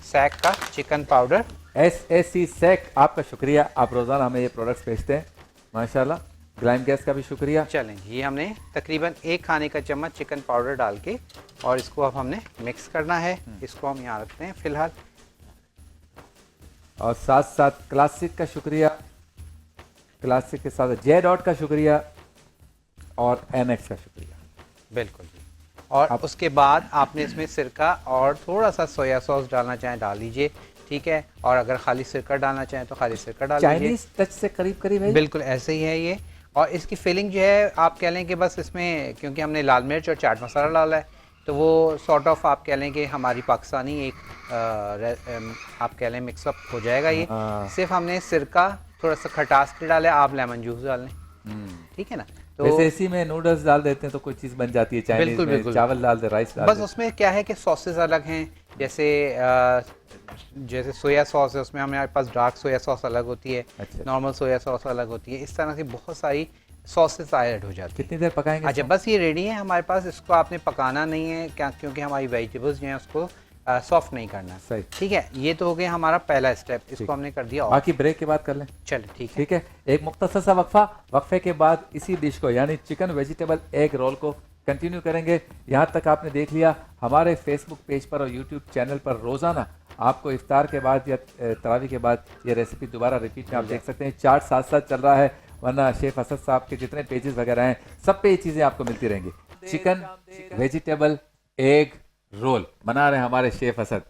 सैक का चिकन पाउडर। SAC सैक, आपका शुक्रिया, आप रोज़ाना हमें ये प्रोडक्ट्स भेजते हैं माशाल्लाह। ग्लाइम गैस का भी शुक्रिया। चलें, ये हमने तकरीबन 1 खाने का चम्मच चिकन पाउडर डाल के और इसको अब हमने मिक्स करना है। इसको हम यहाँ रखते हैं फ़िलहाल। और साथ साथ क्लासिक का शुक्रिया, क्लासिक के साथ J.Dot का शुक्रिया और NX का शुक्रिया। बिल्कुल जी। और उसके बाद आपने इसमें सिरका और थोड़ा सा सोया सॉस डालना चाहें डाल लीजिए। ठीक है, और अगर खाली सिरका डालना चाहें तो खाली सिरका डाल लीजिए। चाइनीज टच से करीब करीब है, बिल्कुल ऐसे ही है ये। और इसकी फिलिंग जो है आप कह लें कि बस इसमें क्योंकि हमने लाल मिर्च और चाट मसाला डाला है तो वो सॉर्ट ऑफ आप कह लें कि हमारी पाकिस्तानी एक आप कह लें मिक्सअप हो जाएगा ये। सिर्फ हमने सिरका थोड़ा सा खटास के डाला, आप लेमन जूस डाल लें। ठीक है ना, तो वैसे इसी में नूडल्स डाल देते हैं तो कोई चीज़ बन जाती है, चाइनीज बिल्कुल में बिल्कुल, चावल डाल दे, राइस डाल बस दे। उसमें क्या है कि सॉसेस अलग हैं, जैसे जैसे सोया सॉस है, उसमें हमारे पास डार्क सोया सॉस अलग होती है, अच्छा, नॉर्मल सोया सॉस अलग होती है, इस तरह से बहुत सारी सॉसेस ऐड हो जाती है। कितनी देर पकाएंगे अच्छा, इसको? बस ये रेडी है हमारे पास, इसको आपने पकाना नहीं है क्या, क्योंकि हमारी वेजिटेबल्स जो हैं उसको सॉफ्ट नहीं करना। सही। ठीक है, ये तो हो गया हमारा पहला स्टेप, ठीक। इसको हमने कर दिया ऑफ। बाकी ब्रेक के बाद कर लें। चलो ठीक है। ठीक है, एक मुख्तसर सा वक्फा, वक्फे के बाद इसी डिश को यानी चिकन वेजिटेबल एग रोल को कंटिन्यू करेंगे। यहाँ तक आपने देख लिया, हमारे फेसबुक पेज पर और यूट्यूब चैनल पर रोज़ाना आपको इफ्तार के बाद या तरावी के बाद ये रेसिपी दोबारा रिपीट में आप देख सकते हैं। चार्ट साथ साथ चल रहा है, वरना शेफ असद साहब के जितने पेजेस वगैरह हैं सब पे ये चीज़ें आपको मिलती रहेंगी। चिकन वेजिटेबल एग रोल बना रहे हैं हमारे शेफ असद।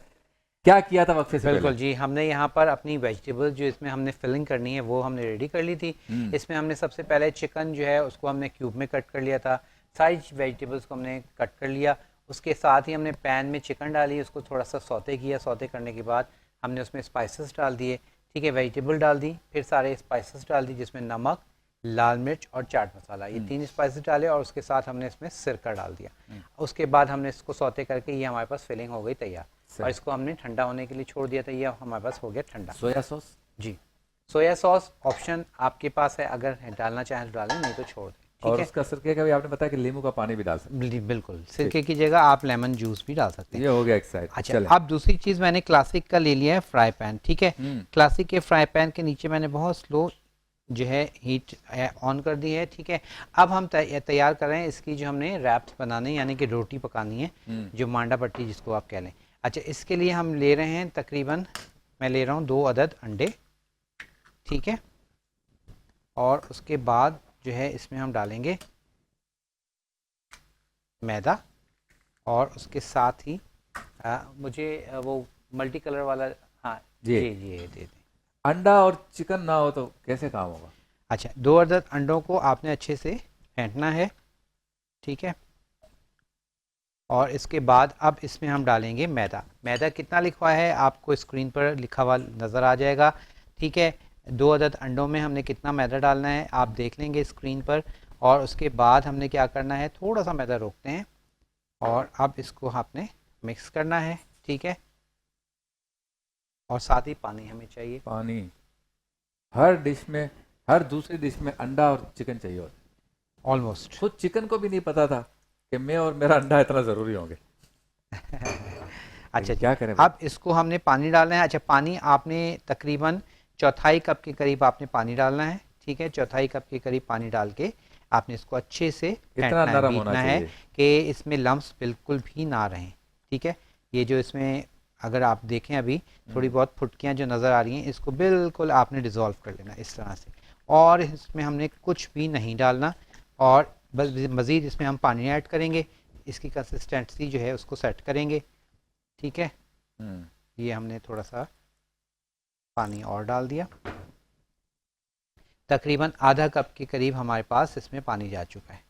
क्या किया था वक्फे से बिल्कुल पहले? जी, हमने यहाँ पर अपनी वेजिटेबल्स जो इसमें हमने फिलिंग करनी है वो हमने रेडी कर ली थी। इसमें हमने सबसे पहले चिकन जो है उसको हमने क्यूब में कट कर लिया था, सारी वेजिटेबल्स को हमने कट कर लिया। उसके साथ ही हमने पैन में चिकन डाली, उसको थोड़ा सा सौते किया, सौते करने के बाद हमने उसमें स्पाइसेस डाल दिए। ठीक है, वेजिटेबल डाल दी, फिर सारे स्पाइसेस डाल दी जिसमें नमक, लाल मिर्च और चाट मसाला, ये 3 स्पाइसेस डाले, और उसके साथ हमने इसमें सिरका डाल दिया। उसके बाद हमने इसको सौते करके ये हमारे पास फिलिंग हो गई तैयार, और इसको हमने ठंडा होने के लिए छोड़ दिया था। ये हमारे पास हो गया ठंडा। Soya sauce? जी, सोया सॉस ऑप्शन आपके पास है, अगर डालना चाहें तो डालें, नहीं तो छोड़ दें। और ठीक है, उसका सिरके का भी आपने बताया कि नींबू का पानी भी डाल सकते बिल्कुल, सिरके की जगह आप लेमन जूस भी डाल सकते हैं। हैं। ये हो गया एक साइड। अच्छा, चलें। अब दूसरी चीज़ मैंने क्लासिक का ले लिया है फ्राई पैन। ठीक है, क्लासिक के फ्राई पैन के नीचे मैंने बहुत स्लो जो है हीट ऑन कर दी है। ठीक है, अब हम तैयार कर रहे हैं इसकी, जो हमने रैप्स बनाने यानी कि रोटी पकानी है, जो मांडा पट्टी जिसको आप कह लें। अच्छा, इसके लिए हम ले रहे हैं तकरीबन, मैं ले रहा हूँ 2 अदद अंडे। ठीक है, और उसके बाद जो है इसमें हम डालेंगे मैदा, और उसके साथ ही मुझे वो मल्टी कलर वाला, हाँ जी। जी जी दे दें। अंडा और चिकन ना हो तो कैसे काम होगा? अच्छा, 2 अदद अंडों को आपने अच्छे से फेंटना है। ठीक है, और इसके बाद अब इसमें हम डालेंगे मैदा। मैदा कितना लिखा है आपको स्क्रीन पर लिखा हुआ नज़र आ जाएगा। ठीक है, 2 अदद अंडों में हमने कितना मैदा डालना है आप देख लेंगे स्क्रीन पर, और उसके बाद हमने क्या करना है, थोड़ा सा मैदा रोकते हैं और अब इसको आपने मिक्स करना है। ठीक है, और साथ ही पानी हमें चाहिए। पानी हर डिश में, हर दूसरी डिश में अंडा और चिकन चाहिए होता है। ऑलमोस्ट खुद चिकन को भी नहीं पता था कि मैं और मेरा अंडा इतना ज़रूरी होंगे। अच्छा, क्या करें भाई? अब इसको हमने पानी डालना है। अच्छा, पानी आपने तकरीबन 1/4 कप के करीब आपने पानी डालना है। ठीक है, 1/4 कप के करीब पानी डाल के आपने इसको अच्छे से इतना फेंटना है, नरम होना बीटना है चाहिए कि इसमें लम्स बिल्कुल भी ना रहें। ठीक है, ये जो इसमें अगर आप देखें अभी थोड़ी बहुत फुटकियाँ जो नज़र आ रही हैं, इसको बिल्कुल आपने डिज़ोल्व कर लेना इस तरह से, और इसमें हमने कुछ भी नहीं डालना, और बस मज़ीद इसमें हम पानी ऐड करेंगे, इसकी कंसिस्टेंसी जो है उसको सेट करेंगे। ठीक है, ये हमने थोड़ा सा पानी और डाल दिया, तकरीबन आधा कप के करीब हमारे पास इसमें पानी जा चुका है।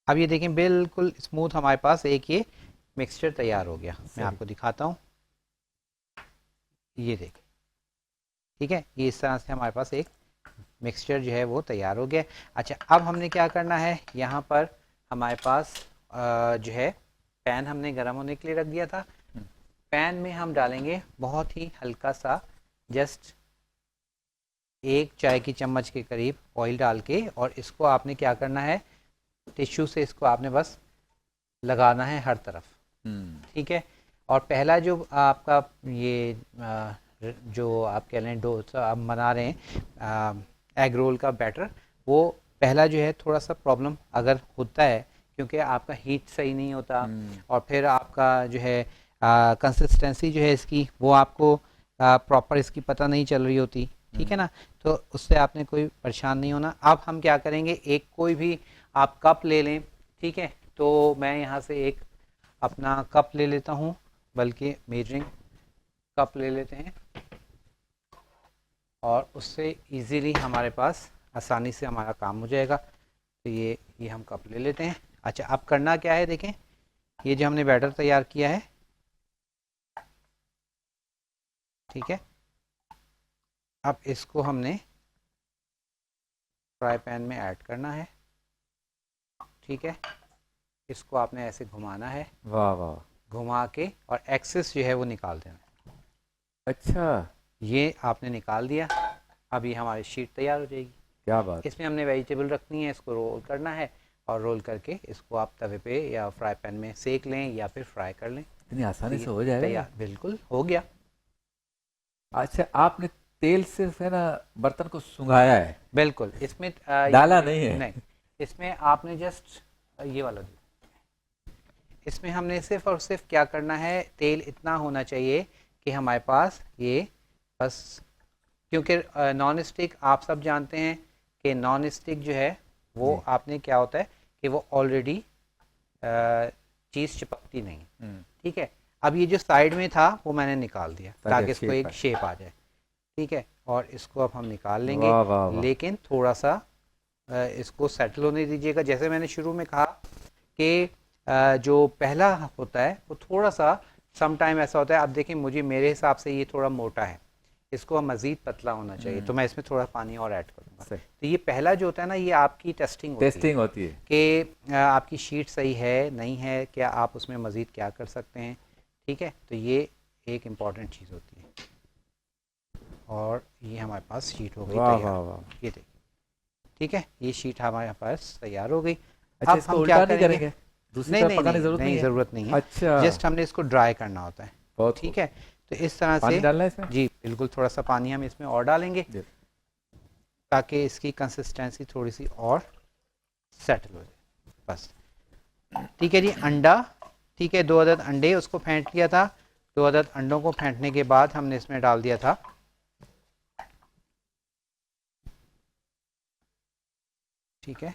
अब ये देखें बिल्कुल स्मूथ हमारे पास एक ये मिक्सचर तैयार हो गया। मैं आपको दिखाता हूँ, ये देखें। ठीक है, ये इस तरह से हमारे पास एक मिक्सचर जो है वो तैयार हो गया। अच्छा, अब हमने क्या करना है, यहाँ पर हमारे पास जो है पैन हमने गर्म होने के लिए रख दिया था। पैन में हम डालेंगे बहुत ही हल्का सा, जस्ट 1 चाय की चम्मच के करीब ऑयल डाल के, और इसको आपने क्या करना है, टिश्यू से इसको आपने बस लगाना है हर तरफ। ठीक है, और पहला जो आपका ये जो आप कह लें डोसा आप बना रहे हैं एग रोल का बैटर, वो पहला जो है थोड़ा सा प्रॉब्लम अगर होता है क्योंकि आपका हीट सही नहीं होता, और फिर आपका जो है कंसिस्टेंसी जो है इसकी वो आपको प्रॉपर इसकी पता नहीं चल रही होती। ठीक है ना, तो उससे आपने कोई परेशान नहीं होना। अब हम क्या करेंगे, एक कोई भी आप कप ले लें। ठीक है, तो मैं यहाँ से एक अपना कप ले लेता हूँ, बल्कि मेजरिंग कप ले लेते हैं, और उससे इजीली हमारे पास आसानी से हमारा काम हो जाएगा। तो ये हम कप ले लेते हैं। अच्छा, अब करना क्या है, देखें ये जो हमने बैटर तैयार किया है, ठीक है, अब इसको हमने फ्राई पैन में ऐड करना है। ठीक है, इसको आपने ऐसे घुमाना है, वाह वाह, घुमा के, और एक्सेस जो है वो निकाल देना है। अच्छा, ये आपने निकाल दिया। अब ये हमारी शीट तैयार हो जाएगी। क्या बात। इसमें हमने वेजिटेबल रखनी है, इसको रोल करना है, और रोल करके इसको आप तवे पे या फ्राई पैन में सेक लें या फिर फ्राई कर लें। इतनी आसानी से हो जाएगा? तैयार, बिल्कुल हो गया। अच्छा, आपने तेल सिर्फ है ना बर्तन को सुंघाया है, बिल्कुल, इसमें डाला नहीं है? नहीं, इसमें आपने जस्ट ये वाला, इसमें हमने सिर्फ और सिर्फ क्या करना है, तेल इतना होना चाहिए कि हमारे पास ये बस, क्योंकि नॉन स्टिक आप सब जानते हैं कि नॉन स्टिक जो है वो आपने क्या होता है कि वो ऑलरेडी चीज़ चिपकती नहीं है। ठीक है, अब ये जो साइड में था वो मैंने निकाल दिया ताकि इसको एक शेप आ जाए। ठीक है, और इसको अब हम निकाल लेंगे। वाह वाह वाह। लेकिन थोड़ा सा इसको सेटल होने दीजिएगा। जैसे मैंने शुरू में कहा कि जो पहला होता है वो थोड़ा सा सम टाइम ऐसा होता है। आप देखें, मेरे हिसाब से ये थोड़ा मोटा है, इसको मज़ीद पतला होना चाहिए, तो मैं इसमें थोड़ा पानी और ऐड करूँगा। तो ये पहला जो होता है ना, ये आपकी टेस्टिंग होती है कि आपकी शीट सही है नहीं है, क्या आप उसमें मज़ीद क्या कर सकते हैं। ठीक है, तो ये एक इम्पॉर्टेंट चीज़ होती है। और ये हमारे पास शीट हो गई वाह तैयार। वाह वाह। ये देखिए, ठीक है, ये शीट हमारे पास तैयार हो गई। अच्छा, अब इसको हम उल्टा क्या नहीं करेंगे? दूसरी नहीं तरफ नहीं पकाने की नहीं, नहीं ज़रूरत नहीं है। अच्छा, जस्ट हमने इसको ड्राई करना होता है। बहुत ठीक है, तो इस तरह पानी से डालना है इसमें? जी बिल्कुल, थोड़ा सा पानी हम इसमें और डालेंगे जी। ताकि इसकी कंसिस्टेंसी थोड़ी सी और सेटल हो जाए, बस। ठीक है जी, अंडा, ठीक है, 2 अदद अंडे उसको फेंट लिया था। 2 अदद अंडों को फेंटने के बाद हमने इसमें डाल दिया था ठीक है,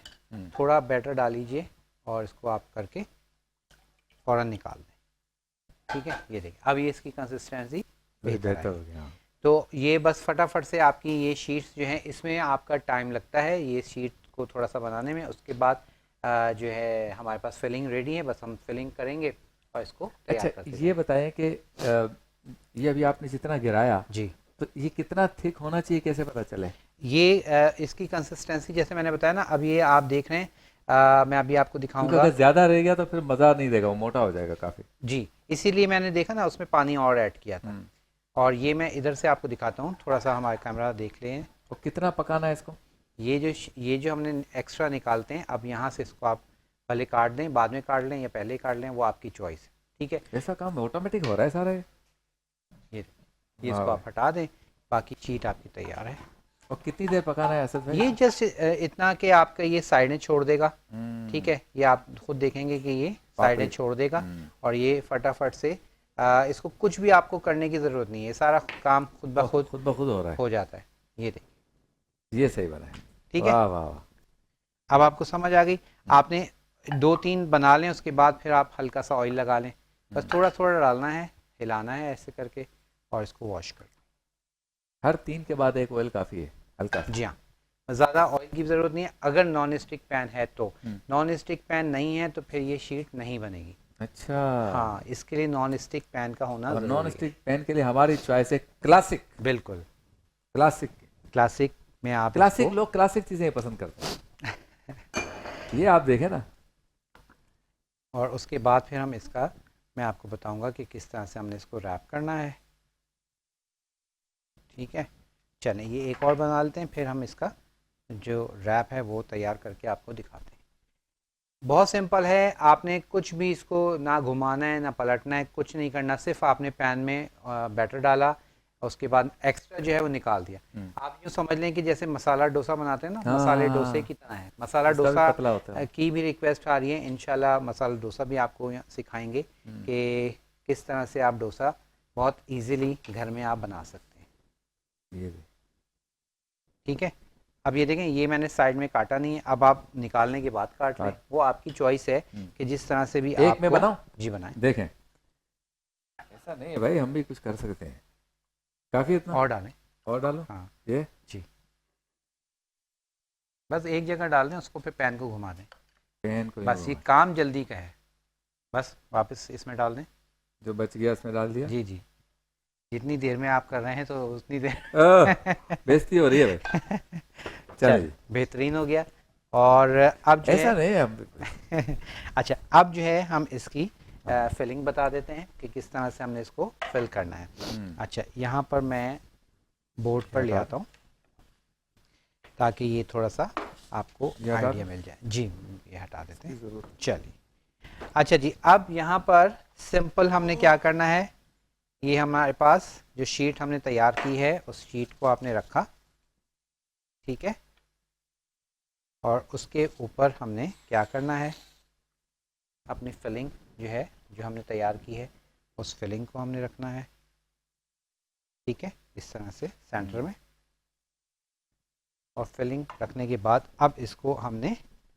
थोड़ा बैटर डाल लीजिए और इसको आप करके फ़ौरन निकाल दें। ठीक है, ये देखिए, अब ये इसकी कंसिस्टेंसी बेहतर हो गया। तो ये बस फटाफट से आपकी ये शीट्स जो हैं, इसमें आपका टाइम लगता है ये शीट को थोड़ा सा बनाने में। उसके बाद जो है हमारे पास फिलिंग रेडी है, बस हम फिलिंग करेंगे और इसको तैयार अच्छा, करते ये बताएं कि ये अभी आपने जितना गिराया, जी, तो ये कितना थिक होना चाहिए, कैसे पता चले? ये इसकी कंसिस्टेंसी जैसे मैंने बताया ना, अब ये आप देख रहे हैं, मैं अभी आपको क्योंकि दिखाऊंगा। अगर ज्यादा रह गया तो फिर मजा नहीं देगा, वो मोटा हो जाएगा काफी। जी, इसीलिए मैंने देखा ना, उसमें पानी और ऐड किया था। और ये मैं इधर से आपको दिखाता हूँ, थोड़ा सा हमारा कैमरा देख लें। तो कितना पकाना है इसको? ये जो हमने एक्स्ट्रा निकालते हैं, अब यहाँ से इसको आप पहले काट दें, बाद में काट लें या पहले काट लें, वो आपकी चॉइस है। ठीक है, ऐसा काम ऑटोमेटिक हो रहा है सारा? ये इसको आप हटा दें, बाकी शीट आपकी तैयार है। और कितनी देर पकाना है असद भाई? ये जस्ट इतना कि आपका ये साइडें छोड़ देगा। ठीक है, ये आप खुद देखेंगे कि ये साइडें छोड़ देगा और ये फटाफट से इसको कुछ भी आपको करने की ज़रूरत नहीं है, सारा काम खुद ब खुद हो रहा है, हो जाता है। ये देखिए, ये सही बना है। ठीक है, वाह वाह वाह। अब आपको समझ आ गई। आपने 2-3 बना लें, उसके बाद फिर आप हल्का सा ऑयल लगा लें, बस थोड़ा थोड़ा डालना है, हिलाना है ऐसे करके, और इसको वॉश कर। हर 3 के बाद एक ऑयल काफी है, हल्का सा? जी हाँ, ज़्यादा ऑयल की ज़रूरत नहीं है। अगर नॉन स्टिक पैन है तो, नॉन स्टिक पैन नहीं है तो फिर ये शीट नहीं बनेगी। अच्छा, हाँ, इसके लिए नॉन स्टिक पैन का होना और ज़रूरी नॉन है। स्टिक पैन के लिए हमारी चॉइस है क्लासिक। बिल्कुल, क्लासिक में आप क्लासिक लोग क्लासिक चीजें पसंद करते हैं। ये आप देखें ना। और उसके बाद फिर हम इसका, मैं आपको बताऊंगा कि किस तरह से हमने इसको रैप करना है। ठीक है, चलें ये एक और बना लेते हैं, फिर हम इसका जो रैप है वो तैयार करके आपको दिखाते हैं। बहुत सिंपल है, आपने कुछ भी इसको ना घुमाना है ना पलटना है, कुछ नहीं करना, सिर्फ आपने पैन में बैटर डाला, उसके बाद एक्स्ट्रा जो है वो निकाल दिया। आप यूँ समझ लें कि जैसे मसाला डोसा बनाते हैं ना, मसाले डोसे की तरह है। मसाला डोसा की भी रिक्वेस्ट आ रही है, इंशाल्लाह मसाला डोसा भी आपको सिखाएंगे कि किस तरह से आप डोसा बहुत इजीली घर में आप बना सकते हैं। ठीक है, अब ये देखें, ये मैंने साइड में काटा नहीं है, अब आप निकालने के बाद काट लें, वो आपकी चॉइस है कि जिस तरह से भी एक में बनाऊं? जी बनाएं। देखें, ऐसा नहीं है भाई, हम भी कुछ कर सकते हैं। काफी इतना और डालें, और डालो। हाँ ये जी, बस एक जगह डाल दें, उसको फिर पैन को घुमा दें, पैन को बस ये काम जल्दी का है। बस वापस इसमें डाल दें, जो बच गया उसमें डाल दिया। जी जी, जितनी देर में आप कर रहे हैं तो उतनी देर बेइज्जती हो रही है भाई। चलिए बेहतरीन हो गया। और अब जो ऐसा है नहीं है अच्छा, अब जो है हम इसकी फिलिंग बता देते हैं कि किस तरह से हमने इसको फिल करना है। अच्छा, यहाँ पर मैं बोर्ड पर ले आता हूँ ताकि ये थोड़ा सा आपको आइडिया मिल जाए। जी, ये हटा देते हैं। चलिए, अच्छा जी, अब यहाँ पर सिंपल हमने क्या करना है, ये हमारे पास जो शीट हमने तैयार की है उस शीट को आपने रखा, ठीक है, और उसके ऊपर हमने क्या करना है, अपनी फिलिंग जो है जो हमने तैयार की है उस फिलिंग को हमने रखना है, ठीक है, इस तरह से सेंटर में। और फिलिंग रखने के बाद अब इसको हमने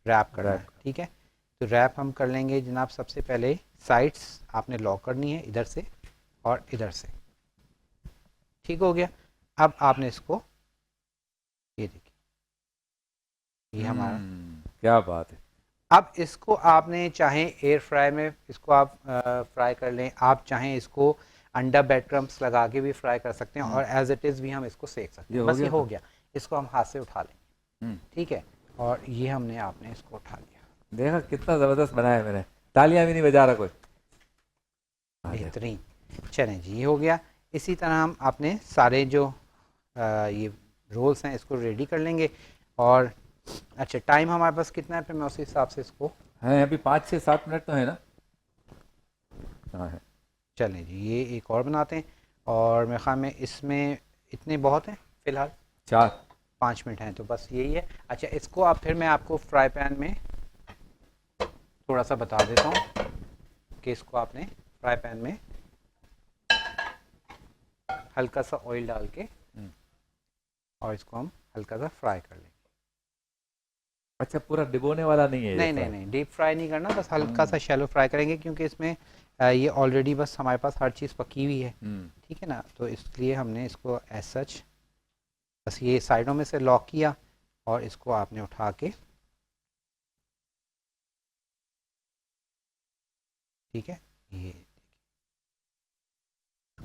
रैप करना है, ठीक है। तो रैप हम कर लेंगे जनाब। सबसे पहले साइड्स आपने लॉक करनी है, इधर से और इधर से, ठीक हो गया। अब आपने इसको, ये देखिए, ये हमारा, क्या बात है। अब इसको आपने चाहे एयर फ्राई में इसको आप फ्राई कर लें, आप चाहें इसको अंडर ब्रेड क्रम्स लगा के भी फ्राई कर सकते हैं, और एज इट इज़ भी हम इसको सेक सकते हैं। बस ये हो गया। इसको हम हाथ से उठा लेंगे, ठीक है, और ये हमने आपने इसको उठा लिया। देखा कितना ज़बरदस्त बनाया मैंने, तालियां भी नहीं बजा रहा कोई। बेहतरीन। चलें जी, ये हो गया। इसी तरह हम अपने सारे जो ये रोल्स हैं इसको रेडी कर लेंगे। और अच्छा, टाइम हमारे पास कितना है, फिर मैं उस हिसाब से इसको, है अभी 5 से 7 मिनट तो है ना। हाँ है। चलें जी, ये एक और बनाते हैं, और मेरे ख्याल में इसमें इतने बहुत हैं फ़िलहाल, 5 मिनट हैं तो बस यही है। अच्छा, इसको आप, फिर मैं आपको फ्राई पैन में थोड़ा सा बता देता हूँ कि इसको आपने फ्राई पैन में हल्का सा ऑयल डाल के और इसको हम हल्का सा फ्राई कर लेंगे। अच्छा, पूरा डिबोने वाला नहीं है? नहीं, डीप फ्राई नहीं करना, बस हल्का सा शैलो फ्राई करेंगे, क्योंकि इसमें ये ऑलरेडी बस हमारे पास हर चीज़ पकी हुई है, ठीक है ना। तो इसलिए हमने इसको एज सच बस ये साइडों में से लॉक किया, और इसको आपने उठा के, ठीक है, ये।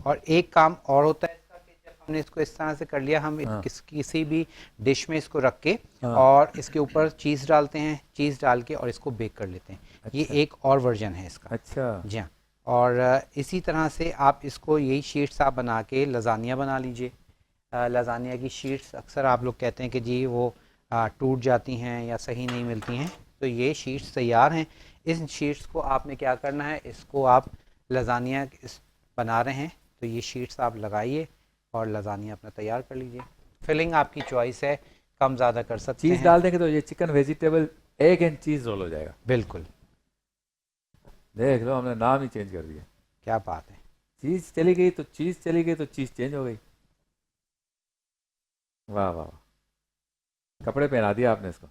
और एक काम और होता है इसका कि जब हमने इसको इस तरह से कर लिया, हम किसी भी डिश में इसको रख के और इसके ऊपर चीज़ डालते हैं, चीज़ डाल के और इसको बेक कर लेते हैं। अच्छा। ये एक और वर्जन है इसका। अच्छा जी हाँ। और इसी तरह से आप इसको, यही शीट्स आप बना के लजानिया बना लीजिए। लजानिया की शीट्स अक्सर आप लोग कहते हैं कि जी वो टूट जाती हैं या सही नहीं मिलती हैं, तो ये शीट्स तैयार हैं। इस शीट्स को आपने क्या करना है, इसको आप लजानिया बना रहे हैं तो ये शीट्स आप लगाइए और लजानिया अपना तैयार कर लीजिए। फिलिंग आपकी चॉइस है, कम ज़्यादा कर सकते हैं। चीज़ डाल देंगे तो ये chicken vegetable egg and cheese roll हो जाएगा। बिल्कुल, देख लो, हमने नाम ही चेंज कर दिया। क्या बात है। चीज़ चली गई तो चीज़ चली गई तो चीज़ चेंज हो गई। वाह वाह, कपड़े पहना दिया आपने इसको।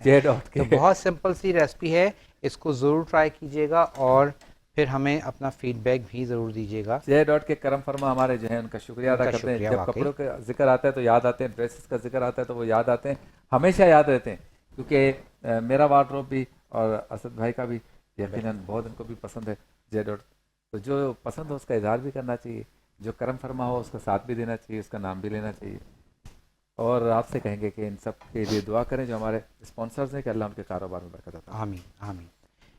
J.Dot के। तो बहुत सिंपल सी रेसिपी है, इसको ज़रूर ट्राई कीजिएगा और फिर हमें अपना फीडबैक भी ज़रूर दीजिएगा। J.Dot के करम फरमा हमारे जो हैं उनका शुक्रिया अदा करते हैं। जब कपड़ों का जिक्र आता है तो याद आते हैं, ड्रेसेस का जिक्र आता है तो वो याद आते हैं, हमेशा याद रहते हैं, क्योंकि मेरा वार्डरोब भी और असद भाई का भी यकीनन बहुत उनको भी पसंद है J.Dot। तो जो पसंद हो उसका इजहार भी करना चाहिए, जो करम फरमा हो उसका साथ भी देना चाहिए, उसका नाम भी लेना चाहिए। और आपसे कहेंगे कि इन सब के लिए दुआ करें जो हमारे स्पॉन्सर्स हैं, कि अल्लाह उनके कारोबार में बरकत अता। आमीन आमीन।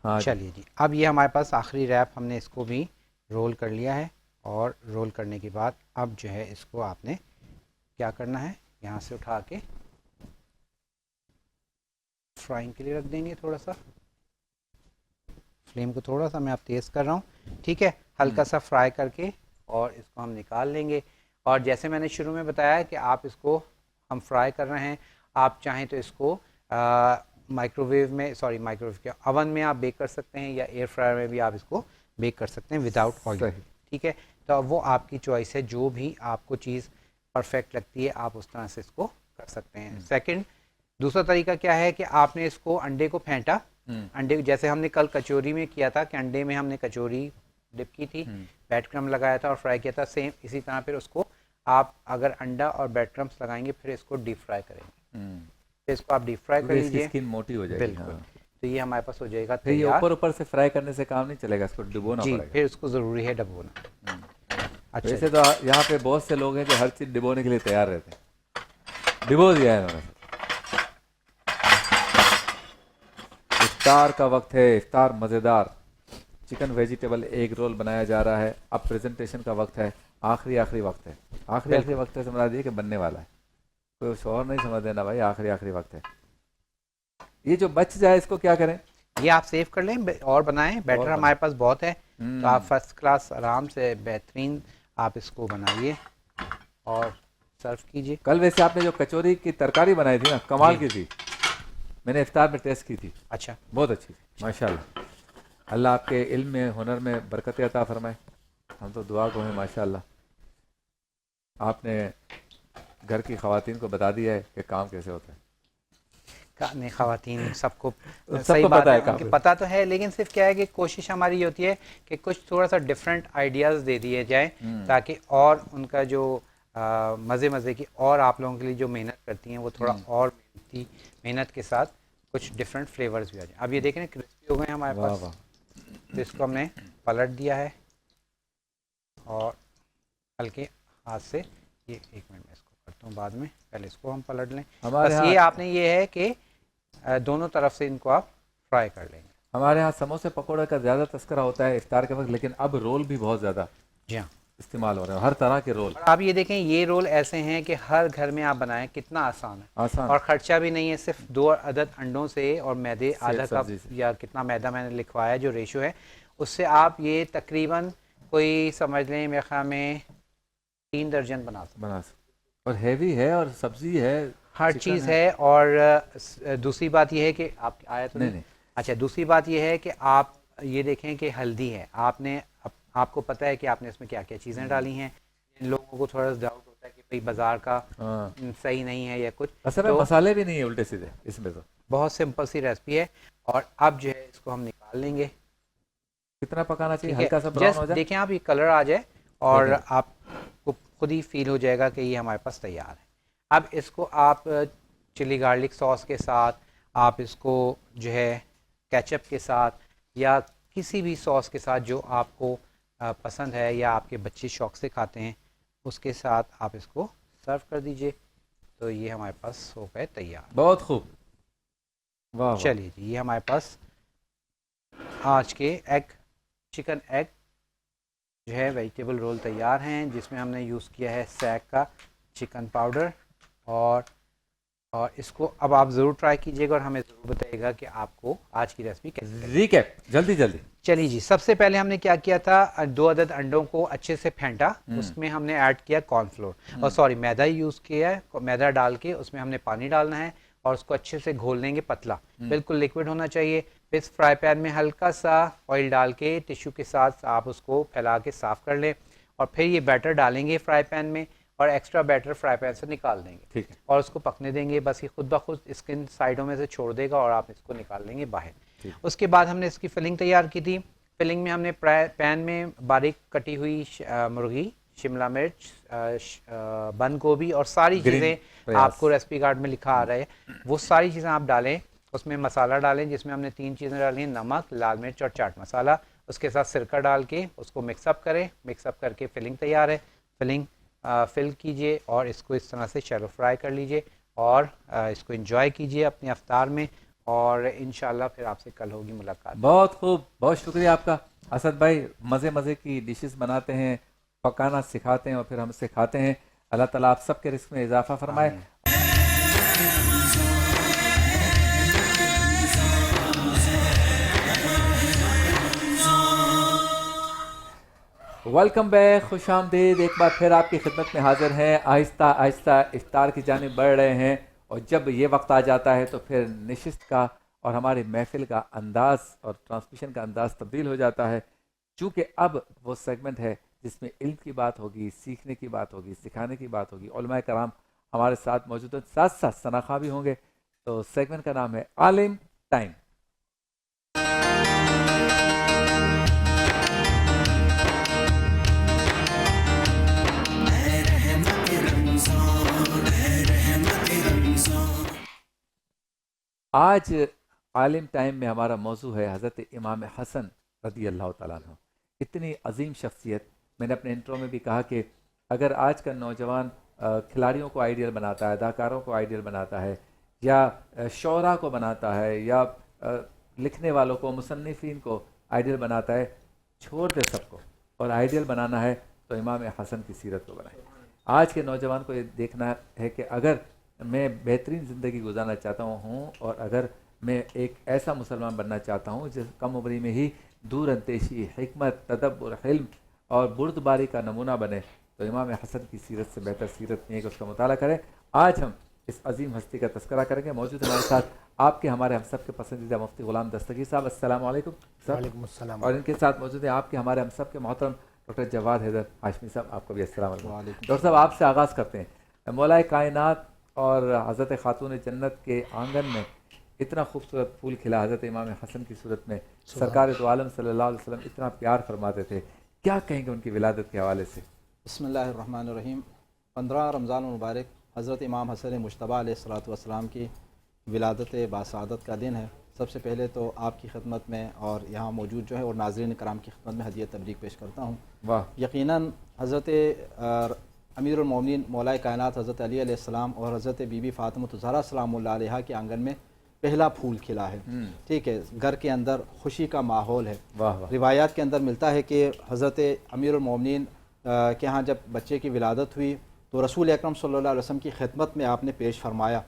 हाँ चलिए जी, अब ये हमारे पास आखिरी रैप, हमने इसको भी रोल कर लिया है। और रोल करने के बाद अब जो है इसको आपने क्या करना है, यहाँ से उठा के फ्राइंग के लिए रख देंगे। थोड़ा सा फ्लेम को थोड़ा सा मैं आप तेज़ कर रहा हूँ, ठीक है, हल्का सा फ्राई करके और इसको हम निकाल लेंगे। और जैसे मैंने शुरू में बताया कि आप इसको, हम फ्राई कर रहे हैं, आप चाहें तो इसको माइक्रोवेव में, माइक्रोवेव के अवन में आप बेक कर सकते हैं, या एयर फ्रायर में भी आप इसको बेक कर सकते हैं विदाउट ऑयल, ठीक है। तो वो आपकी चॉइस है, जो भी आपको चीज़ परफेक्ट लगती है आप उस तरह से इसको कर सकते हैं। सेकंड, दूसरा तरीका क्या है कि आपने इसको अंडे को फेंटा, अंडे, जैसे हमने कल कचौरी में किया था कि अंडे में हमने कचौरी डिप की थी, ब्रेड क्रम्ब लगाया था और फ्राई किया था, सेम इसी तरह फिर उसको आप अगर अंडा और ब्रेड क्रम्ब्स लगाएंगे फिर इसको डीप फ्राई करेंगे, फिर इसको आप डीप फ्राई कर लीजिए, स्किन मोटी हो जाएगी। बिल्कुल। तो ये हमारे पास हो जाएगा फिर ये तैयार। ऊपर से फ्राई करने से काम नहीं चलेगा, इसको डुबोना जी, पड़ेगा। फिर इसको ज़रूरी है डुबोना। अच्छा, वैसे तो यहाँ पे बहुत से लोग हैं जो हर चीज़ डिबोने के लिए तैयार रहते हैं, डिबो दिया है इन्होंने। इफ्तार का वक्त है, इफ्तार मज़ेदार चिकन वेजिटेबल एग रोल बनाया जा रहा है। अब प्रेजेंटेशन का वक्त है, आखिरी वक्त है, आखिरी वक्त है, समझा दिए कि बनने वाला है, कोई और नहीं समझ देना भाई, आखिरी वक्त है। ये जो बच जाए इसको क्या करें? ये आप सेव कर लें और बनाएं, बैटर हमारे पास बहुत है, तो आप फर्स्ट क्लास आराम से बेहतरीन आप इसको बनाइए और सर्व कीजिए। कल वैसे आपने जो कचौरी की तरकारी बनाई थी ना, कमाल की थी, मैंने इफ्तार में टेस्ट की थी, अच्छा, बहुत अच्छी थी माशाल्लाह। अल्लाह आपके इल्म में, हुनर में बरकत अता फरमाए। हम तो दुआ को हैं माशाल्लाह। आपने घर की खवातीन को बता दिया है कि काम कैसे होता है। नहीं, खवातीन सबको सही सबको बात पता है, है, उनकी पता तो है, लेकिन सिर्फ क्या है कि कोशिश हमारी होती है कि कुछ थोड़ा सा डिफरेंट आइडियाज़ दे दिए जाएं, ताकि और उनका जो मज़े की और आप लोगों के लिए जो मेहनत करती हैं वो थोड़ा और मेहनत के साथ कुछ डिफरेंट फ्लेवर्स भी आ जाए। अब ये देखें क्रिस्पी हो गए हमारे पास, तो इसको हमने पलट दिया है और हल्के हाथ से, ये एक मिनट में इसको करता हूँ, बाद में पहले इसको हम पलट लें। बस ये आपने ये है कि दोनों तरफ से इनको आप फ्राई कर लेंगे। हमारे यहाँ समोसे पकौड़े का ज़्यादा तस्करा होता है इफ्तार के वक्त, लेकिन अब रोल भी बहुत ज़्यादा जी हाँ इस्तेमाल हो रहे हैं, हर तरह के रोल। और आप ये देखें, ये रोल ऐसे हैं कि हर घर में आप बनाएं, कितना आसान है, आसान और ख़र्चा भी नहीं है, सिर्फ 2 अदद अंडों से और मैदे आधा कप या कितना मैदा मैंने लिखवाया जो रेशो है, उससे आप ये तकरीबन कोई समझ लें मेरे ख्याल में 3 दर्जन बना सकते। और हैवी है और सब्जी है, हर चीज़ है। और दूसरी बात यह है कि आप आया तो नहीं। अच्छा, दूसरी बात यह है कि आप ये देखें कि हल्दी है, आपको पता है कि आपने इसमें क्या क्या चीज़ें डाली हैं। लोगों को थोड़ा सा डाउट होता है कि भाई बाजार का सही नहीं है या कुछ, असल में मसाले भी नहीं है उल्टे सीधे इसमें, तो बहुत सिंपल सी रेसिपी है। और अब जो है इसको हम निकाल लेंगे। कितना पकाना चाहिए? हल्का सा ब्राउन हो जाए, देखें आप, ये कलर आ जाए और आपको खुद ही फील हो जाएगा कि ये हमारे पास तैयार है। अब इसको आप चिली गार्लिक सॉस के साथ, आप इसको जो है केचप के साथ या किसी भी सॉस के साथ जो आपको पसंद है या आपके बच्चे शौक से खाते हैं, उसके साथ आप इसको सर्व कर दीजिए। तो ये हमारे पास हो गए तैयार। बहुत खूब, वाह। चलिए जी, ये हमारे पास आज के चिकन एग जो है वेजिटेबल रोल तैयार हैं, जिसमें हमने यूज़ किया है सैग का चिकन पाउडर। और इसको अब आप ज़रूर ट्राई कीजिएगा और हमें ज़रूर बताइएगा कि आपको आज की रेसिपी कैसी लगी। रिकैप जल्दी। चलिए जी, सबसे पहले हमने क्या किया था, 2 अदद अंडों को अच्छे से फेंटा, उसमें हमने ऐड किया कॉर्नफ्लोर और सॉरी मैदा यूज़ किया है। मैदा डाल के उसमें हमने पानी डालना है और उसको अच्छे से घोल लेंगे, पतला, बिल्कुल लिक्विड होना चाहिए। फिर फ्राई पैन में हल्का सा ऑयल डाल के टिश्यू के साथ आप उसको फैला के साफ़ कर लें और फिर ये बैटर डालेंगे फ्राई पैन में और एक्स्ट्रा बैटर फ्राई पैन से निकाल देंगे, ठीक है, और उसको पकने देंगे। बस ये खुद ब खुद स्किन साइडों में से छोड़ देगा और आप इसको निकाल लेंगे बाहर। उसके बाद हमने इसकी फिलिंग तैयार की थी। फिलिंग में हमने पैन में बारीक कटी हुई मुर्गी, शिमला मिर्च, बंद गोभी और सारी चीज़ें आपको रेसिपी कार्ड में लिखा आ रहा है, वो सारी चीज़ें आप डालें। उसमें मसाला डालें, जिसमें हमने 3 चीज़ें डाली हैं, नमक, लाल मिर्च और चाट मसाला। उसके साथ सिरका डाल के उसको मिक्सअप करें। मिक्सअप करके फिलिंग तैयार है। फिलिंग फिल कीजिए और इसको इस तरह से शैलो फ्राई कर लीजिए और इसको एंजॉय कीजिए अपने अफ्तार में। और इंशाल्लाह फिर आपसे कल होगी मुलाकात। बहुत खूब, बहुत शुक्रिया आपका असद भाई। मज़े की डिशेस बनाते हैं, पकाना सिखाते हैं और फिर हम सिखाते हैं। अल्लाह ताला आप सबके रिस्क में इजाफा फरमाए। वेलकम बैक, खुश आमदीद। एक बार फिर आपकी खिदमत में हाजिर हैं। आहिस्ता आहिस्ता इफ्तार की जानिब बढ़ रहे हैं और जब ये वक्त आ जाता है तो फिर नशिस्त का और हमारी महफिल का अंदाज़ और ट्रांसमिशन का अंदाज़ तब्दील हो जाता है। चूँकि अब वो सेगमेंट है जिसमें इल्म की बात होगी, सीखने की बात होगी, सिखाने की बात होगी। उलमाए कराम हमारे साथ मौजूद हैं, साथ साथ सनाखा भी होंगे। तो सेगमेंट का नाम है आलिम टाइम। आज आलिम टाइम में हमारा मौजू है हज़रत इमाम हसन रज़ी अल्लाह तआला अन्हु। इतनी अजीम शख्सियत। मैंने अपने इंट्रो में भी कहा कि अगर आज का नौजवान खिलाड़ियों को आइडियल बनाता है, अदाकारों को आइडियल बनाता है, या शोरा को बनाता है, या लिखने वालों को, मुसन्निफीन को आइडियल बनाता है। छोड़ दे सबको, और आइडियल बनाना है तो इमाम हसन की सीरत को बनाए। आज के नौजवान को ये देखना है कि अगर मैं बेहतरीन ज़िंदगी गुजारना चाहता हूँ और अगर मैं एक ऐसा मुसलमान बनना चाहता हूँ जिस कम उम्री में ही दूर अंदेशी, हिकमत, तदब्बुर, हिल्म और बुर्दबारी का नमूना बने, तो इमाम हसन की सीरत से बेहतर सीरत नहीं है कि उसका मुताला करें। आज हम इस अजीम हस्ती का तस्करा करेंगे। मौजूद हमारे साथ आपके, हमारे, हम सब के पसंदीदा मुफ्ती गुलाम दस्तगीर साहब, अस्सलाम वालेकुम सर। वालेकुम अस्सलाम। और इनके साथ मौजूद है आपके, हमारे, हम सब के मोहतरम डॉक्टर जवाद हैदर हाशमी साहब, आपको भी अस्सलाम वालेकुम। डॉक्टर साहब, आपसे आगाज़ करते हैं। मौलाए कायनात और हज़रत खातून जन्नत के आंगन में इतना खूबसूरत फूल खिला, हज़रत इमाम हसन की सूरत में सरकार दो आलम सल्लल्लाहु अलैहि वसल्लम इतना प्यार फरमाते थे। क्या कहेंगे उनकी विलादत के हवाले से? बिस्मिल्लाहिर्रहमानिर्रहीम। 15 रमज़ान मुबारक हज़रत इमाम हसन मुज्तबा अलैहिस्सलातु वस्सलाम की विलादत बासआदत का दिन है। सबसे पहले तो आपकी खिदमत में और यहाँ मौजूद जो है और नाज़रीन कराम की खिदमत में हदिया तबरीक पेश करता हूँ। वाह। यकीनन हज़रत अमीरुल मोमिनीन मौलाए कायनात हज़रत अली अलैहिस्सलाम और हज़रत बीबी फ़ातिमा ज़हरा सलामुल्लाह अलैहा के आंगन में पहला फूल खिला है। ठीक है, घर के अंदर खुशी का माहौल है। रिवायात के अंदर मिलता है कि हज़रत अमीरुल मोमिनीन के यहाँ जब बच्चे की विलादत हुई तो रसूल अकरम सल्लल्लाहु अलैहि वसल्लम की खिदमत में आपने पेश फरमाया,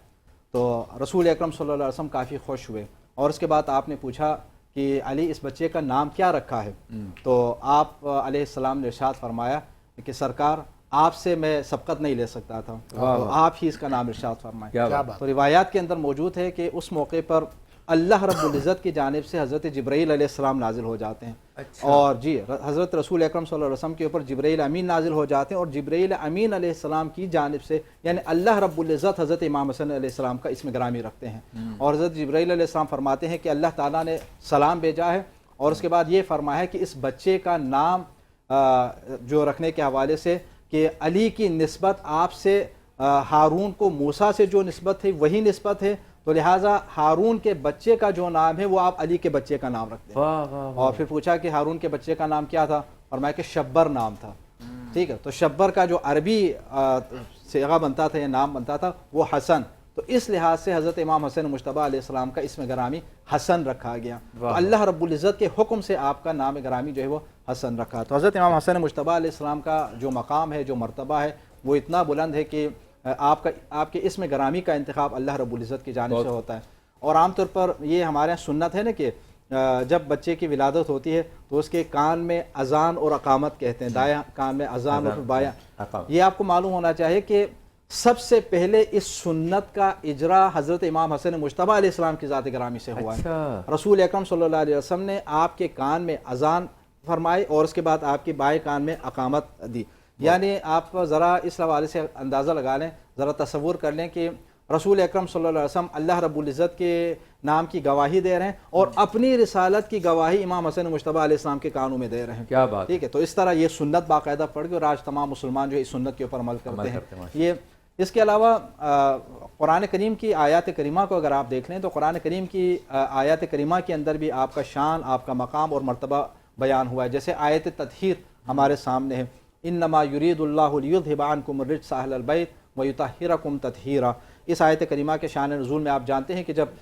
तो रसूल अकरम सल्लल्लाहु अलैहि वसल्लम काफ़ी खुश हुए और उसके बाद आपने पूछा कि अली, इस बच्चे का नाम क्या रखा है? तो आप अलैहिस्सलाम ने इरशाद फरमाया कि सरकार, आपसे मैं सबकत नहीं ले सकता था, तो आप ही इसका नाम इरशाद फरमाए। क्या बात। तो रिवायात के अंदर मौजूद है कि उस मौके पर अल्लाह रब्बुल इज़्ज़त की जानिब से हज़रत जिब्राईल अलैहिस्सलाम नाजिल हो जाते हैं। अच्छा। और जी, हज़रत रसूल अकरम सल्लल्लाहु अलैहि वसल्लम के ऊपर जिब्राईल अमीन नाजिल हो जाते हैं और जिब्राईल अमीन अलैहिस्सलाम की जानिब से यानी अल्लाह रब्बुल इज़्ज़त हज़रत इमाम हसन अलैहिस्सलाम का इसमें ग्रामी रखते हैं। और हज़रत जिब्राईल अलैहिस्सलाम फरमाते हैं कि अल्लाह ताला ने सलाम भेजा है और उसके बाद ये फरमाया है कि इस बच्चे का नाम जो रखने के हवाले से कि अली की निस्बत आपसे हारून को मूसा से जो निस्बत है वही निस्बत है, तो लिहाजा हारून के बच्चे का जो नाम है वो आप अली के बच्चे का नाम रखते हैं। और फिर पूछा कि हारून के बच्चे का नाम क्या था, और मैं कि शब्बर नाम था। ठीक है, तो शब्बर का जो अरबी सेगा बनता था या नाम बनता था वो हसन, तो इस लिहाज से हज़रत इमाम हसन मुज्तबा अलैहिस्सलाम का इसमें ग्रामी हसन रखा गया। तो अल्लाह रब्बुल इज़्ज़त के हुक्म से आपका नाम ग्रामी जो है वो हसन रखा। तो हज़रत इमाम हसन मुज्तबा अलैहिस्सलाम का जो मकाम है, जो मर्तबा है, वो इतना बुलंद है कि आपके इसमें ग्रामी का इंतखाब अल्लाह रब्बुल इज़्ज़त की जानिब से होता है। और आमतौर पर ये हमारे यहाँ सुन्नत है ना कि जब बच्चे की विलादत होती है तो उसके कान में अजान और अकामत कहते हैं, दाया कान में अजान और बाया। ये आपको मालूम होना चाहिए कि सबसे पहले इस सुन्नत का इजरा हज़रत इमाम हसन मुज्तबा अलैहिस्सलाम की ज़ात ग्रामी से हुआ है। रसूल अकरम सल्लल्लाहु अलैहि वसल्लम ने आपके कान में अजान फरमाई और उसके बाद आपके बाएं कान में अकामत दी। यानी आप ज़रा इस हवाले से अंदाज़ा लगा लें, ज़रा तसव्वुर कर लें कि रसूल अकरम सल्लल्लाहु अलैहि वसल्लम अल्लाह रब्बुल इज़्ज़त के नाम की गवाही दे रहे हैं और अपनी रिसालत की गवाही इमाम हसन मुज्तबा अलैहिस्सलाम के कानों में दे रहे हैं। क्या बात। ठीक है, तो इस तरह ये सुन्नत बाकायदा पढ़ के और आज तमाम मुसलमान जो इस सुन्नत के ऊपर अमल करते हैं। ये इसके अलावा कुरान करीम की आयत करीमा को अगर आप देख लें तो कुरान करीम की आयत करीमा के अंदर भी आपका शान, आपका मकाम और मर्तबा बयान हुआ है। जैसे आयत तत्हीर हमारे सामने है, इन्नमा युरीदुल्लाहु लियुज़हिबा अन्कुम रिज्सा अहलल बैत व युतहिरकुम तत्हीरा। इस आयत करीमा के शान नुज़ूल में आप जानते हैं कि जब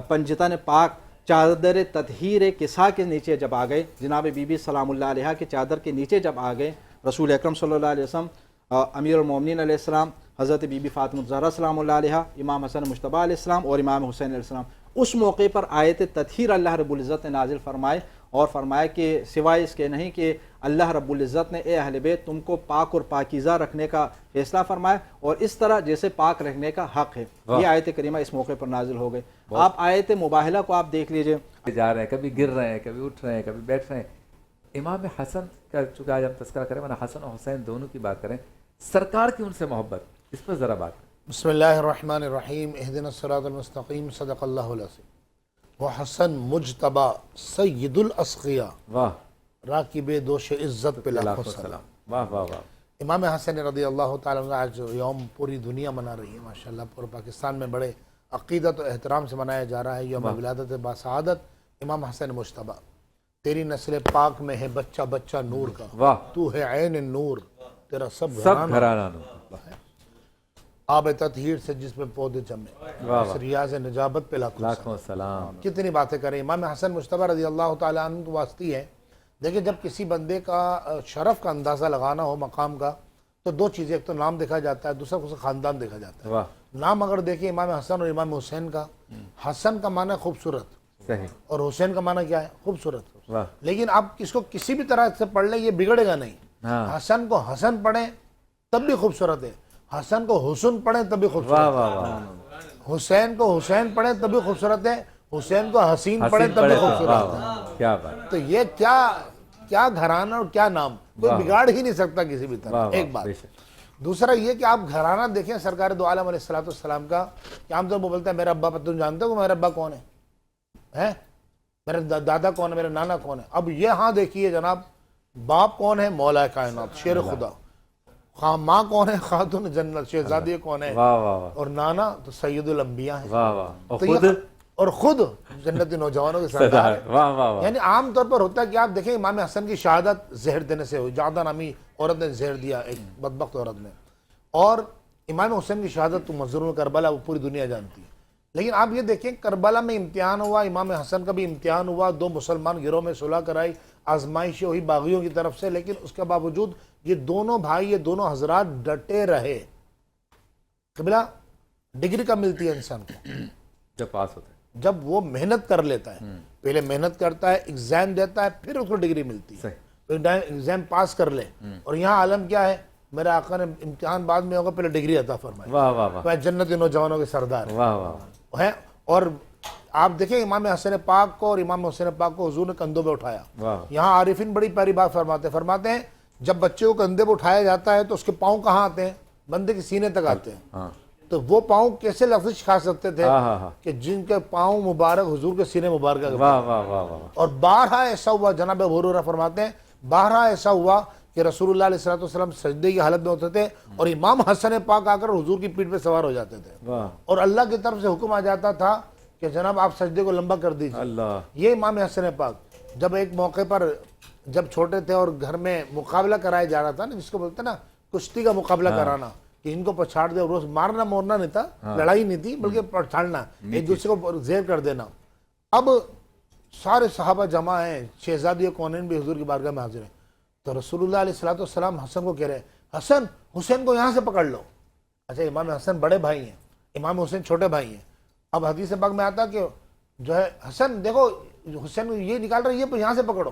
पंजतन पाक चादर तत्हीर किसा के नीचे जब आ गए, जनाब बीबी सलामुल्लाह अलैहा के चादर के नीचे जब आ गए रसूल अकरम सल्लल्लाहु अलैहि वसल्लम, अमीरुल मोमिनीन अलैहिस्सलाम, हज़रत बीबी फ़ातिमा ज़हरा सलामुल्लाह अलैहा, इमाम हसन मुज्तबा अलैहिस्सलाम और इमाम हुसैन अलैहिस्सलाम, उस मौके पर आयत तत्हीर अल्लाह रब्बुल इज़्ज़त ने नाजिल फरमाए और फरमाया कि सिवाय इसके नहीं कि अल्लाह रब्बुल इज़्ज़त ने ए अहले बैत तुमको पाक और पाकीज़ा रखने का फैसला फरमाया और इस तरह जैसे पाक रखने का हक़ है। ये आयत करीमा इस मौके पर नाजिल हो गई। आप आयत मुबाहला को आप देख लीजिए, जा रहे हैं, कभी गिर रहे हैं, कभी उठ रहे हैं, कभी बैठ रहे हैं। इमाम हसन का चूँकि आज हम तस्करा करें, वरना हसन और हुसैन दोनों की बात करें, सरकार की उनसे मोहब्बत, इस पर ज़रा बात करें। बिस्मिल्लाहिर्रहमानिर्रहीम, इहदिनस सिरातल मुस्तक़ीम, सदक़ल्लाहुल अज़ीम। व हसन मुज्तबा सय्यदुल अस्क़िया, वाह, राकिबे दोश इज़्ज़त पे लाखों सलाम। वाह वाह वाह। इमाम हसन रज़ियल्लाहु ताला अन्हु आज यौम पूरी दुनिया मना रही है माशाअल्लाह। पूरे पाकिस्तान में बड़े अक़ीदत और एहतराम से मनाया जा रहा है यौम विलादत बासआदत इमाम हसन मुज्तबा। तेरी नस्ल पाक में है बच्चा बच्चा नूर का, वाह, तू है ऐन नूर, तेरा सब घराना नूर। आब ततहीर से जिसमें पौधे जमे, वाह इस रियाज नजाबत पे लाखों लाखों सलाम। कितनी बातें करें। इमाम हसन मुश्तबा रज़ी अल्लाह ताला अन्हु की वास्ती है। देखिए, जब किसी बंदे का शरफ़ का अंदाज़ा लगाना हो मकाम का, तो दो चीज़ें, एक तो नाम देखा जाता है, दूसरा उसका ख़ानदान देखा जाता है। वाह, नाम अगर देखिए इमाम हसन और इमाम हुसैन का, हसन का माना खूबसूरत सही, और हुसैन का माना क्या है? खूबसूरत। वाह, लेकिन आप इसको किसी भी तरह से पढ़ लें, ये बिगड़ेगा नहीं। हाँ, हसन को हसन पढ़ें तब भी खूबसूरत है, हसन को हुसन पढ़ें तब भी वाह खूबसूरत वाह है, वाह, हुसैन को हुसैन पढ़ें तब भी खूबसूरत है, हुसैन को हसीन पढ़ें हसीन तब पढ़े भी तो खूबसूरत वाह है। वाह, क्या बात, तो ये क्या क्या घराना और क्या नाम, कोई वाह। बिगाड़ ही नहीं सकता किसी भी वाह तरह। वाह, एक बात। बेशक, दूसरा ये कि आप घराना देखें सरकार दो आलम अलैहिस्सलाम का, कि आमतौर पर बोलते हैं मेरा अब्बा, तुम जानते हो मेरा अब्बा कौन है? हैं? मेरे दादा कौन है, मेरे नाना कौन है? अब ये हाँ देखिए जनाब, बाप कौन है? मौला कायनात, शेर खुदा। माँ कौन है? खातून जन्नत, शहजादी कौन है? वाह वाह वाह, और नाना तो सैयदुल अंबिया है। वाह वाह, और तो खुद ये और खुद जन्नती नौजवानों के सरदार है। वाह वाह वाह, यानी आम तौर पर होता है कि आप देखें इमाम हसन की शहादत जहर देने से हुई। जादा नामी औरत ने जहर दिया, एक बदबख्त औरत ने। और इमाम हुसैन की शहादत तो मज़रूर करबला, वो पूरी दुनिया जानती है। लेकिन आप ये देखें, करबला में इम्तिहान हुआ, इमाम हसन का भी इम्तिहान हुआ, दो मुसलमान गिरोह में सुलह कराई, आजमाइशें हुई बागियों की तरफ से, लेकिन उसके बावजूद ये दोनों भाई, ये दोनों हजरात डटे रहे। कबिला डिग्री कब मिलती है इंसान को? जब पास होता है, जब वो मेहनत कर लेता है। पहले मेहनत करता है, एग्जाम देता है, फिर उसको डिग्री मिलती है। सही, फिर एग्जाम पास कर ले। और यहाँ आलम क्या है? मेरे आका ने इम्तिहान बाद में होगा, पहले डिग्री अता फरमाई। वाह वाह वाह, वह जन्नती नौजवानों के सरदार वाह वाह, है। और आप देखें इमाम हसन पाक को और इमाम हुसैन पाक को हुजूर ने कंधों पे उठाया। वाह, यहाँ आरिफिन बड़ी प्यारी बात फरमाते हैं, जब बच्चे को कंधे पे उठाया जाता है तो उसके पाँव कहाँ आते हैं? बंदे के सीने तक आते हैं। हाँ, तो वो पाँव कैसे लफ्ज़ खा सकते थे? हाँ हाँ हाँ, कि जिनके पाँव मुबारक हुजूर के सीने मुबारक के। वाह वाह वाह वाह, और बारहा ऐसा हुआ, जनाब अबू हुरैरा फरमाते हैं, बारहा ऐसा हुआ कि रसूलुल्लाह अलैहि वसल्लम सजदे की हालत में होते थे और इमाम हसन पाक आकर हुजूर की पीठ पे सवार हो जाते थे। वाह, और अल्लाह की तरफ से हुक्म आ जाता था कि जनाब आप सजदे को लंबा कर दीजिए। अल्लाह, ये इमाम हसन पाक जब एक मौके पर, जब छोटे थे और घर में मुकाबला कराया जा रहा था ना, जिसको बोलते ना कुश्ती का मुकाबला कराना, कि इनको पछाड़ दे, रोज मारना मोरना नहीं था, लड़ाई नहीं थी, बल्कि पछाड़ना, एक दूसरे को जेर कर देना। अब सारे सहाबा जमा हैं, शहजादी कौनैन भी हुजूर की बारगाह में हाजिर हैं। तो रसूलुल्लाह अलैहिस्सलाम हसन को कह रहे हैं, हसन हुसैन को यहाँ से पकड़ लो। अच्छा, इमाम हसन बड़े भाई हैं, इमाम हुसैन छोटे भाई हैं। अब हदीस पाक में आता कि जो है हसन देखो हुसैन ये निकाल रहा है, ये यहाँ से पकड़ो।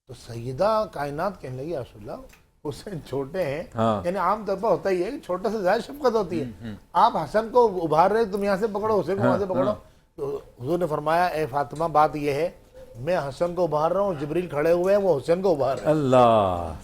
तो सैयदा कायनात कहने लगी, रसूलुल्लाह हुसैन छोटे हैं। हाँ। यानी आमतौर पर होता ही है कि छोटे से ज्यादा शफकत होती है। आप हसन को उभार रहे, तुम यहाँ से पकड़ो, हुसैन को वहाँ से पकड़ो। तो हुजूर ने फरमाया, ए फातिमा, बात यह है, मैं हसन को उभार रहा हूँ, जिब्रील खड़े हुए हैं, वो हुसैन को उभार रहे हैं। अल्लाह,